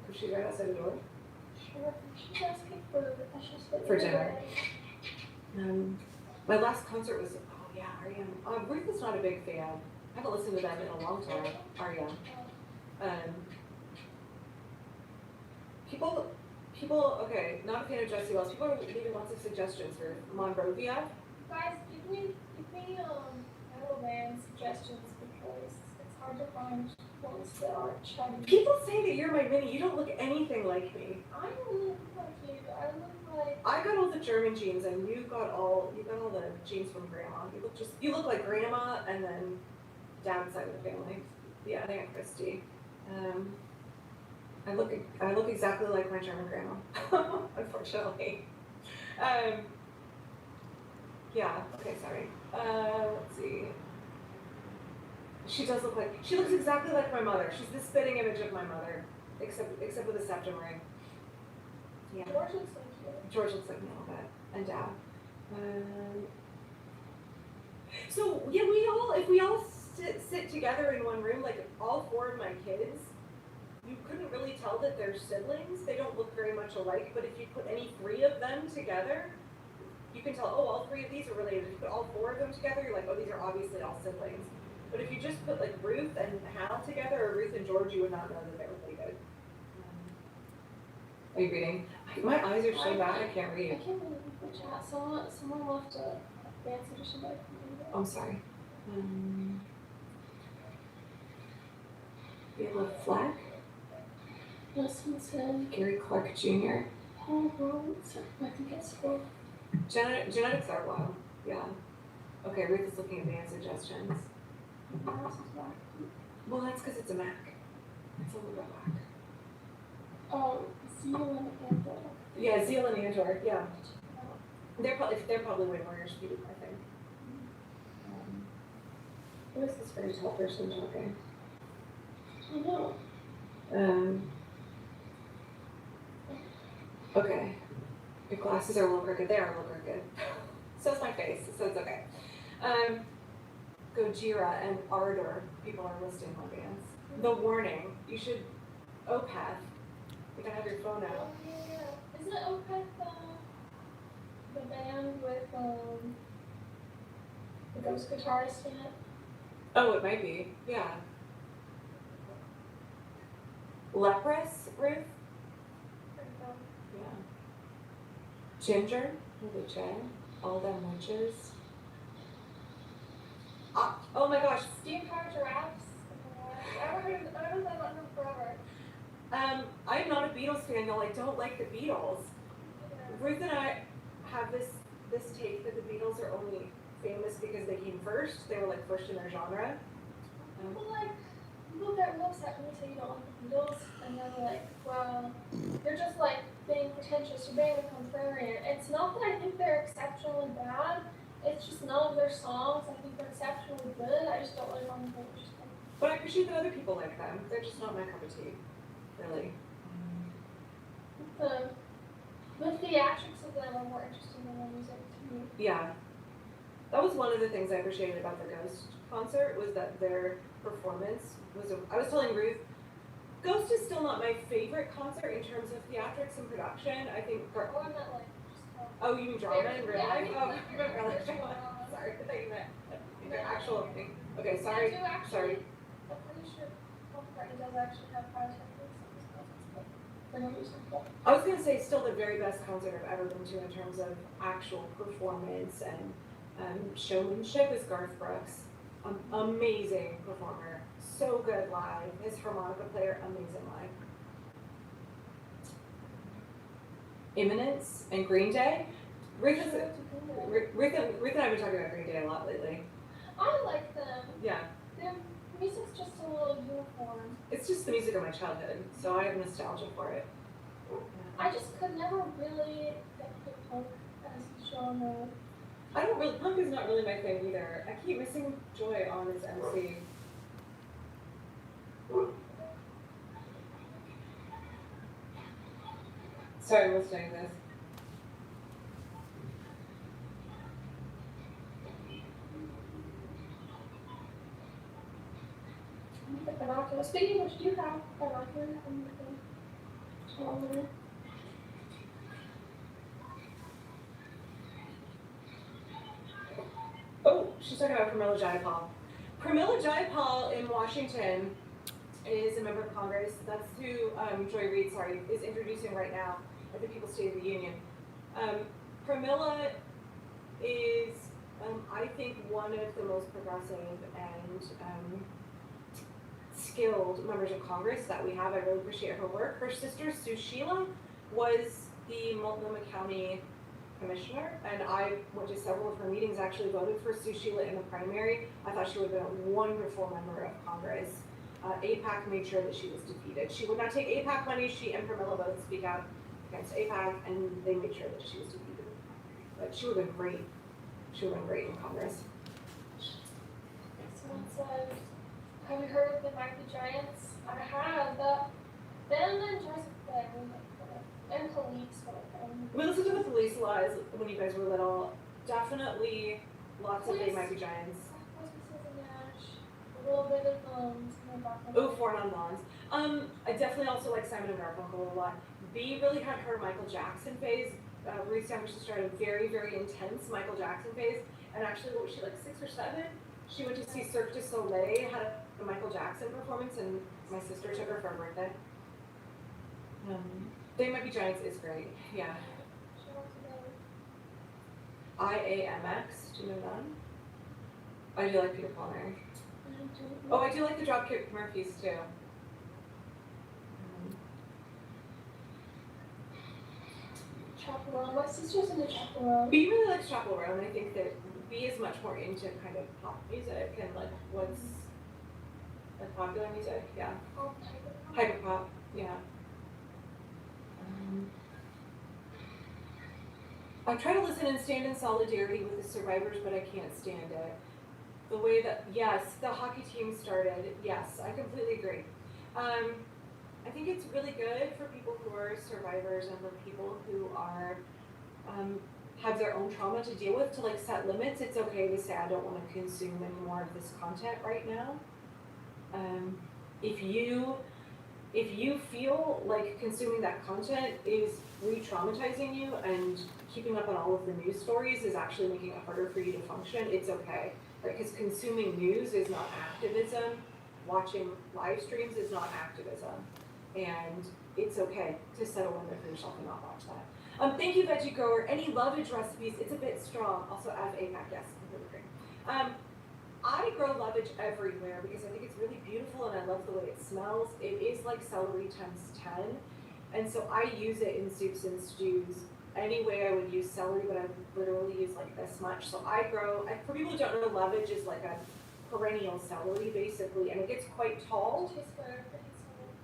[SPEAKER 24] Because she's right outside the door.
[SPEAKER 6] Sure. She's asking
[SPEAKER 24] for dinner. My last concert was, R.E.M. Ruth is not a big fan. I haven't listened to them in a long time. R.E.M. People, okay, not a fan of Jesse Wells. People are leaving lots of suggestions for Monrovia.
[SPEAKER 6] Guys, give me metal band suggestions because it's hard to find ones that aren't chubby.
[SPEAKER 24] People say that you're my mini. You don't look anything like me.
[SPEAKER 6] I don't look like you. I look like.
[SPEAKER 24] I got all the German genes, and you got all the genes from grandma. You look like grandma, and then dad's side of the family. Yeah, Aunt Christy. I look exactly like my German grandma, unfortunately. Yeah. Okay. Sorry. Let's see. She looks exactly like my mother. She's the spitting image of my mother, except with a septum ring. Yeah.
[SPEAKER 6] George looks like you.
[SPEAKER 24] George looks like me a little bit, and Dad. So yeah, if we all sit together in one room, like all 4 of my kids, you couldn't really tell that they're siblings. They don't look very much alike, but if you put any 3 of them together, you can tell, oh, all 3 of these are related. If you put all 4 of them together, you're like, oh, these are obviously all siblings. But if you just put like Ruth and Hal together, or Ruth and George, you would not know that they were related. Are you reading? My eyes are so bad, I can't read.
[SPEAKER 6] I can't read the chat. Someone left a band suggestion by
[SPEAKER 24] I'm sorry. We have a flag.
[SPEAKER 6] Listen to
[SPEAKER 24] Gary Clark Jr.
[SPEAKER 6] Paul Rhodes. I think it's cool.
[SPEAKER 24] Genetics are wild. Yeah. Okay, Ruth is looking at band suggestions. Well, that's because it's a Mac. It's a little bit whack.
[SPEAKER 6] Oh, Zeal and Andor.
[SPEAKER 24] Yeah, Zeal and Andor. Yeah. They're probably way more your speed, I think. Who is this very tall person talking?
[SPEAKER 6] I know.
[SPEAKER 24] Okay. Your glasses are a little crooked. They are a little crooked. So is my face, so it's okay. Gojira and Ardor, people are listing my bands. The Warning, you should, Opeth, you can have your phone out.
[SPEAKER 6] Oh, yeah. Isn't Opeth the band with the ghost guitarist in it?
[SPEAKER 24] Oh, it might be, yeah. Leprous, Ruth? Yeah. Ginger, with a J, all them witches. Oh my gosh.
[SPEAKER 6] Steam Power Giraffes. I haven't heard that one in forever.
[SPEAKER 24] I'm not a Beatles fan, y'all. I don't like the Beatles. Ruth and I have this take that the Beatles are only famous because they came first. They were like first in their genre.
[SPEAKER 6] People get real upset when you say you don't like the Beatles, and then like, well, you're just like being pretentious, you're being a contrarian. It's not that I think they're exceptionally bad, it's just none of their songs I think are exceptionally good. I just don't really find them interesting.
[SPEAKER 24] But I appreciate that other people like them. They're just not my cup of tea, really.
[SPEAKER 6] The theatrics of them are more interesting than their music to me.
[SPEAKER 24] Yeah. That was one of the things I appreciated about the Ghost concert, was that their performance was I was telling Ruth, Ghost is still not my favorite concert in terms of theatrics and production. I think. Oh, you mean drama in real life? Oh, you meant real life drama. Sorry, I thought you meant the actual thing. Okay, sorry. Sorry.
[SPEAKER 2] I'm pretty sure Copyright does actually have pyrotechnics.
[SPEAKER 24] I was gonna say still the very best concert I've ever been to in terms of actual performance and showmanship is Garth Brooks. Amazing performer, so good live. His harmonica player, amazing live. Imminence and Green Day. Ruth and I have been talking about Green Day a lot lately.
[SPEAKER 2] I like them.
[SPEAKER 24] Yeah.
[SPEAKER 2] Their music's just a little uniform.
[SPEAKER 24] It's just the music of my childhood, so I have nostalgia for it.
[SPEAKER 2] I just could never really get the punk as a genre.
[SPEAKER 24] Punk is not really my thing either. I keep missing Joy on as MC. Sorry, I'm listening to this.
[SPEAKER 2] The binoculars. Speaking of which, do you have binoculars on the thing?
[SPEAKER 24] Oh, she's talking about Pramila Jayapal. Pramila Jayapal in Washington is a member of Congress. That's who Joy Reid, is introducing right now at the People's State of the Union. Pramila is, I think, one of the most progressive and skilled members of Congress that we have. I really appreciate her work. Her sister, Sushila, was the Multnomah County commissioner, and I went to several of her meetings, actually voted for Sushila in the primary. I thought she would have been a wonderful member of Congress. AIPAC made sure that she was defeated. She would not take AIPAC money. She and Pramila both speak out against AIPAC, and they made sure that she was defeated. But she would have been great. She would have been great in Congress.
[SPEAKER 2] Someone said, have you heard of the Mighty Giants? I have. Ben and Joseph and Police.
[SPEAKER 24] We listened to the Police a lot when you guys were little. Definitely lots of They Might Be Giants.
[SPEAKER 2] A little bit of
[SPEAKER 24] Oh, Four Non-Blondes. I definitely also like Simon and Garfunkel a lot. B really had her Michael Jackson phase. Ruth's younger sister had a very, very intense Michael Jackson phase. And actually, what was she, like 6 or 7? She went to see Cirque du Soleil, had a Michael Jackson performance, and my sister took her for her birthday. They Might Be Giants is great, yeah. IAMX, do you know that? I do like Peter Paul Mary. Oh, I do like the Dropkick Murphys too.
[SPEAKER 2] Chaperone. My sister's into Chaperone.
[SPEAKER 24] B really likes Chaperone. I think that B is much more into kind of pop music and like what's like popular music, yeah.
[SPEAKER 2] Oh,
[SPEAKER 24] Hyperpop, yeah. I try to listen and stand in solidarity with the survivors, but I can't stand it. The way that, yes, the hockey team started, yes, I completely agree. I think it's really good for people who are survivors and for people who are, have their own trauma to deal with to like set limits. It's okay to say, I don't want to consume any more of this content right now. If you feel like consuming that content is re-traumatizing you and keeping up on all of the news stories is actually making it harder for you to function, it's okay. Because consuming news is not activism, watching live streams is not activism, and it's okay to set a limit for yourself and not watch that. Thank you, Veggie Grower. Any lovage recipes? It's a bit strong. Also, F APAC, yes, completely agree. I grow lovage everywhere because I think it's really beautiful and I love the way it smells. It is like celery times 10, and so I use it in soups and stews. Any way I would use celery, but I literally use like this much. So for people who don't know, lovage is like a perennial celery basically, and it gets quite tall.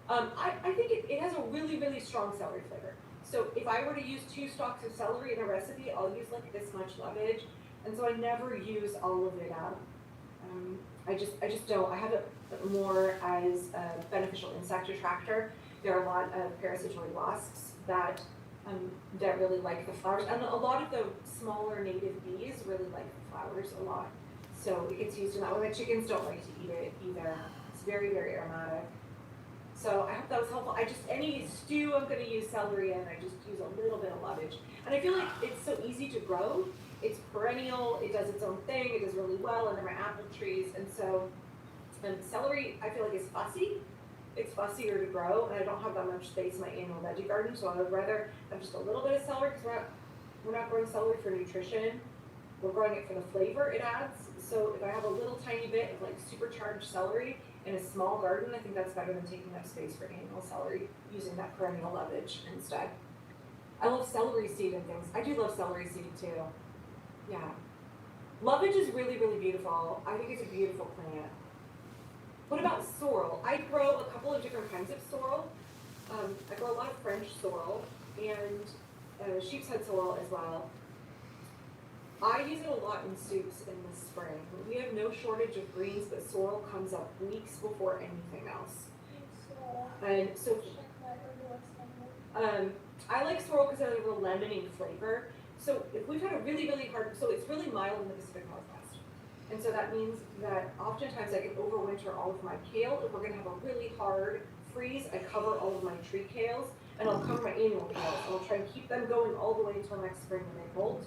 [SPEAKER 24] I think it has a really, really strong celery flavor. So if I were to use 2 stalks of celery in a recipe, I'll use like this much lovage, and so I never use all of it up. I just don't. I have it more as a beneficial insect attractor. There are a lot of parasitoid wasps that really like the flowers, and a lot of the smaller native bees really like the flowers a lot. So it gets used in that way. My chickens don't like to eat it either. It's very, very aromatic. So I hope that was helpful. Any stew I'm gonna use celery in, I just use a little bit of lovage. And I feel like it's so easy to grow. It's perennial, it does its own thing, it does really well under my apple trees. And so celery, I feel like is fussy. It's fussier to grow, and I don't have that much space in my annual veggie garden, so I would rather have just a little bit of celery, because we're not growing celery for nutrition. We're growing it for the flavor it adds. So if I have a little tiny bit of like supercharged celery in a small garden, I think that's better than taking up space for annual celery, using that perennial lovage instead. I love celery seed and things. I do love celery seed too. Yeah. Lovage is really, really beautiful. I think it's a beautiful plant. What about sorrel? I grow a couple of different kinds of sorrel. I grow a lot of French sorrel and sheep's head sorrel as well. I use it a lot in soups in the spring. We have no shortage of greens, but sorrel comes up weeks before anything else. And so, I like sorrel because it has a real lemony flavor. So if we've had a really, really hard, so it's really mild in the Pacific Northwest. And so that means that oftentimes I can overwinter all of my kale. If we're gonna have a really hard freeze, I cover all of my tree kales, and I'll cover my annual kales. And I'll try and keep them going all the way until next spring when they bolt.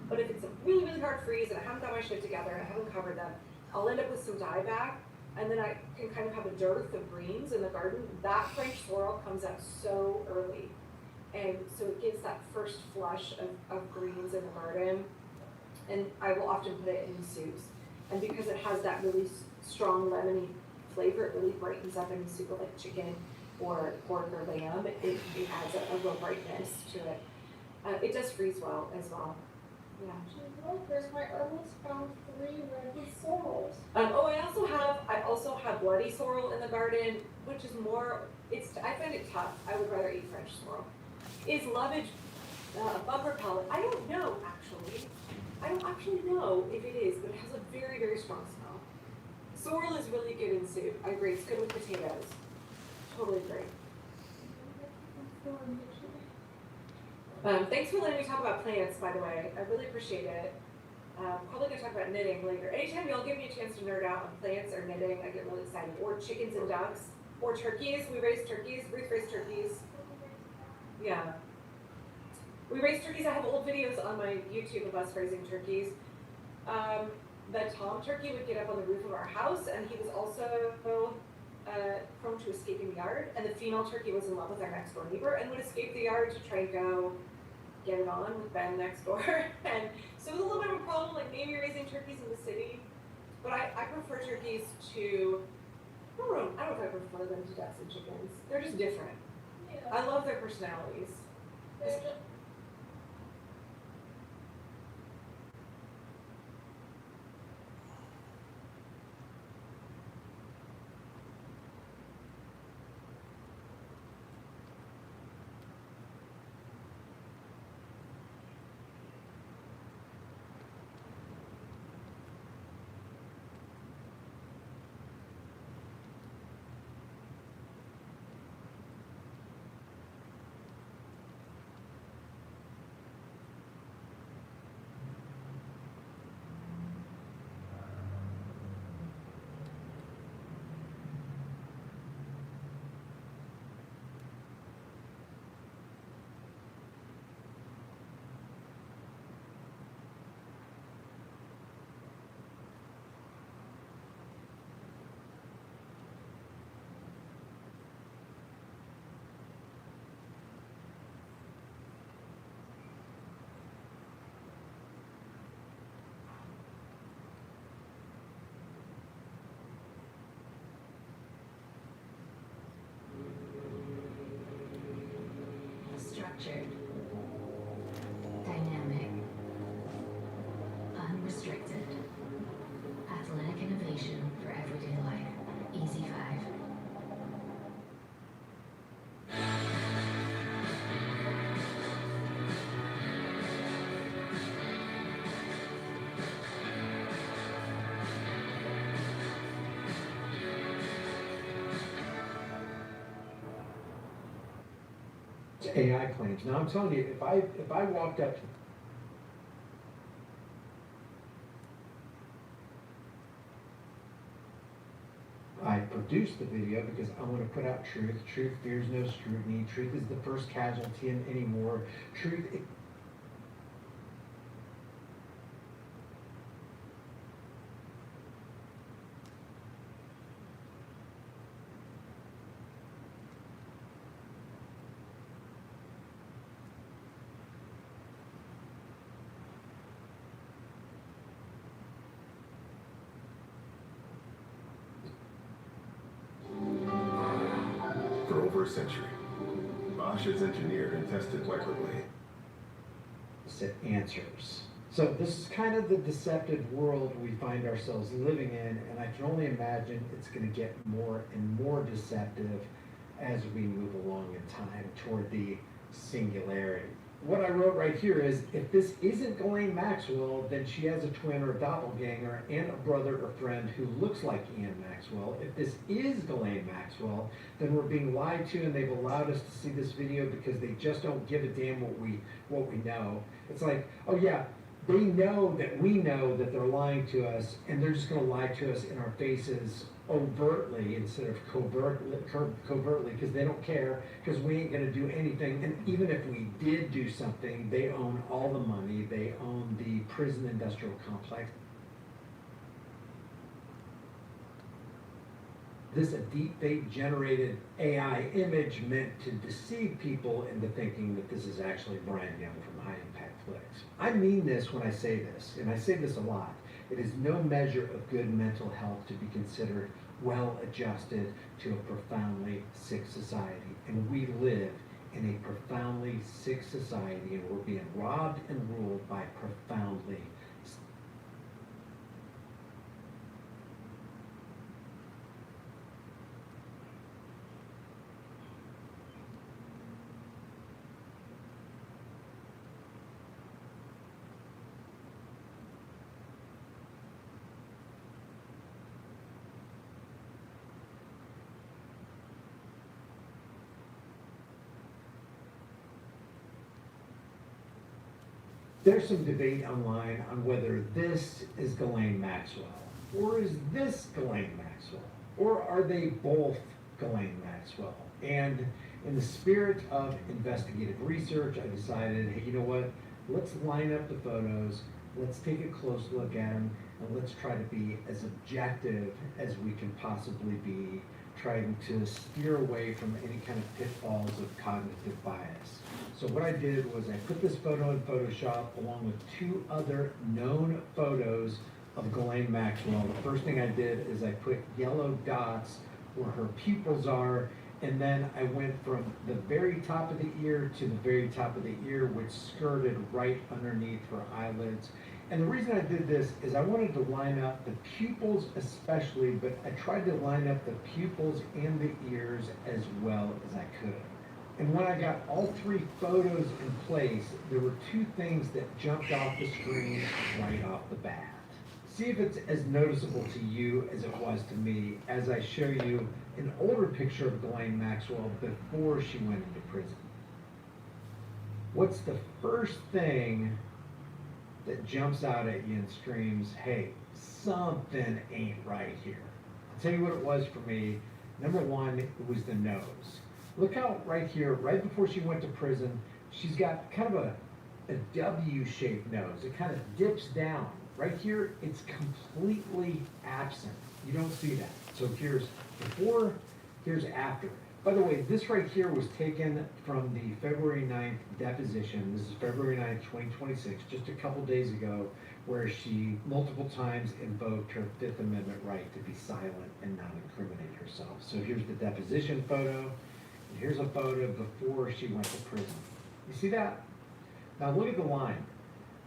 [SPEAKER 24] But if it's a really, really hard freeze and I haven't got my shit together and I haven't covered them, I'll end up with some dieback, and then I can kind of have a dearth of greens in the garden. That French sorrel comes up so early. And so it gives that first flush of greens in the garden. And I will often put it in soups. And because it has that really strong lemony flavor, it really brightens up any soup like chicken or pork or lamb. It adds a real brightness to it. It does freeze well as well. Yeah.
[SPEAKER 2] I almost found 3 red sorrels.
[SPEAKER 24] I also have bloody sorrel in the garden, which is more, I find it tough. I would rather eat French sorrel. Is lovage a bumper pellet? I don't know, actually. I don't actually know if it is, but it has a very, very strong smell. Sorrel is really good in soup. I agree, it's good with potatoes. Totally agree. Thanks for letting me talk about plants, by the way. I really appreciate it. Probably gonna talk about knitting later. Anytime y'all give me a chance to nerd out on plants or knitting, I get really excited. Or chickens and ducks. Or turkeys. We raise turkeys. Ruth raised turkeys. Yeah. We raise turkeys. I have old videos on my YouTube of us raising turkeys. The tom turkey would get up on the roof of our house, and he was also prone to escaping the yard. And the female turkey was in love with our next door neighbor and would escape the yard to try and go get it on with Ben next door. And so it was a little bit of a problem, like maybe raising turkeys in the city. But I prefer turkeys to, I don't know if I prefer them to ducks and chickens. They're just different. Yeah. I love their personalities.
[SPEAKER 9] Structured, dynamic, unrestricted, athletic innovation for everyday life. Easy 5.
[SPEAKER 1] AI claims. Now I'm telling you, if I walked up to I'd put
[SPEAKER 5] produce the video because I want to put out truth. Truth fears no scrutiny. Truth is the first casualty in any war. Truth.
[SPEAKER 13] For over a century, Bosch has engineered and tested weaponry.
[SPEAKER 5] Set answers. So this is kind of the deceptive world we find ourselves living in, and I can only imagine it's going to get more and more deceptive as we move along in time toward the singularity. What I wrote right here is, if this isn't Ghislaine Maxwell, then she has a twin or a doppelganger and a brother or friend who looks like Ian Maxwell. If this is Ghislaine Maxwell, then we're being lied to, and they've allowed us to see this video because they just don't give a damn what we know. It's like, oh yeah, they know that they're lying to us, and they're just going to lie to us in our faces overtly instead of covertly, because they don't care, because we ain't going to do anything. And even if we did do something, they own all the money. They own the prison industrial complex. This a deep fake generated AI image meant to deceive people into thinking that this is actually Brian Young from High Impact Flicks. I mean this when I say this, and I say this a lot. It is no measure of good mental health to be considered well adjusted to a profoundly sick society. And we live in a profoundly sick society, and we're being robbed and ruled by profoundly There's some debate online on whether this is Ghislaine Maxwell, or is this Ghislaine Maxwell, or are they both Ghislaine Maxwell? And in the spirit of investigative research, I decided, hey, you know what? Let's line up the photos, let's take a close look at them, and let's try to be as objective as we can possibly be, trying to steer away from any kind of pitfalls of cognitive bias. So what I did was I put this photo in Photoshop along with two other known photos of Ghislaine Maxwell. The first thing I did is I put yellow dots where her pupils are, and then I went from the very top of the ear to the very top of the ear, which skirted right underneath her eyelids. And the reason I did this is I wanted to line up the pupils especially, but I tried to line up the pupils and the ears as well as I could. And when I got all three photos in place, there were two things that jumped off the screen right off the bat. See if it's as noticeable to you as it was to me as I show you an older picture of Ghislaine Maxwell before she went into prison. What's the first thing that jumps out at you and screams, hey, something ain't right here? I'll tell you what it was for me. Number one, it was the nose. Look how right here, right before she went to prison, she's got kind of a W-shaped nose. It kind of dips down. Right here, it's completely absent. You don't see that. So here's before, here's after. By the way, this right here was taken from the February 9th deposition. This is February 9th, 2026, just a couple days ago, where she multiple times invoked her Fifth Amendment right to be silent and not incriminate herself. So here's the deposition photo, and here's a photo before she went to prison. You see that? Now look at the line.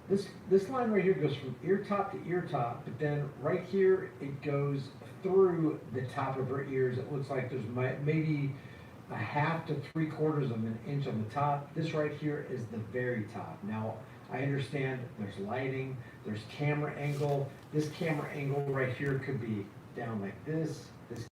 [SPEAKER 5] This line right here goes from ear top to ear top, but then right here it goes through the top of her ears. It looks like there's maybe a half to 3/4 of an inch on the top. This right here is the very top. Now, I understand there's lighting, there's camera angle. This camera angle right here could be down like this. This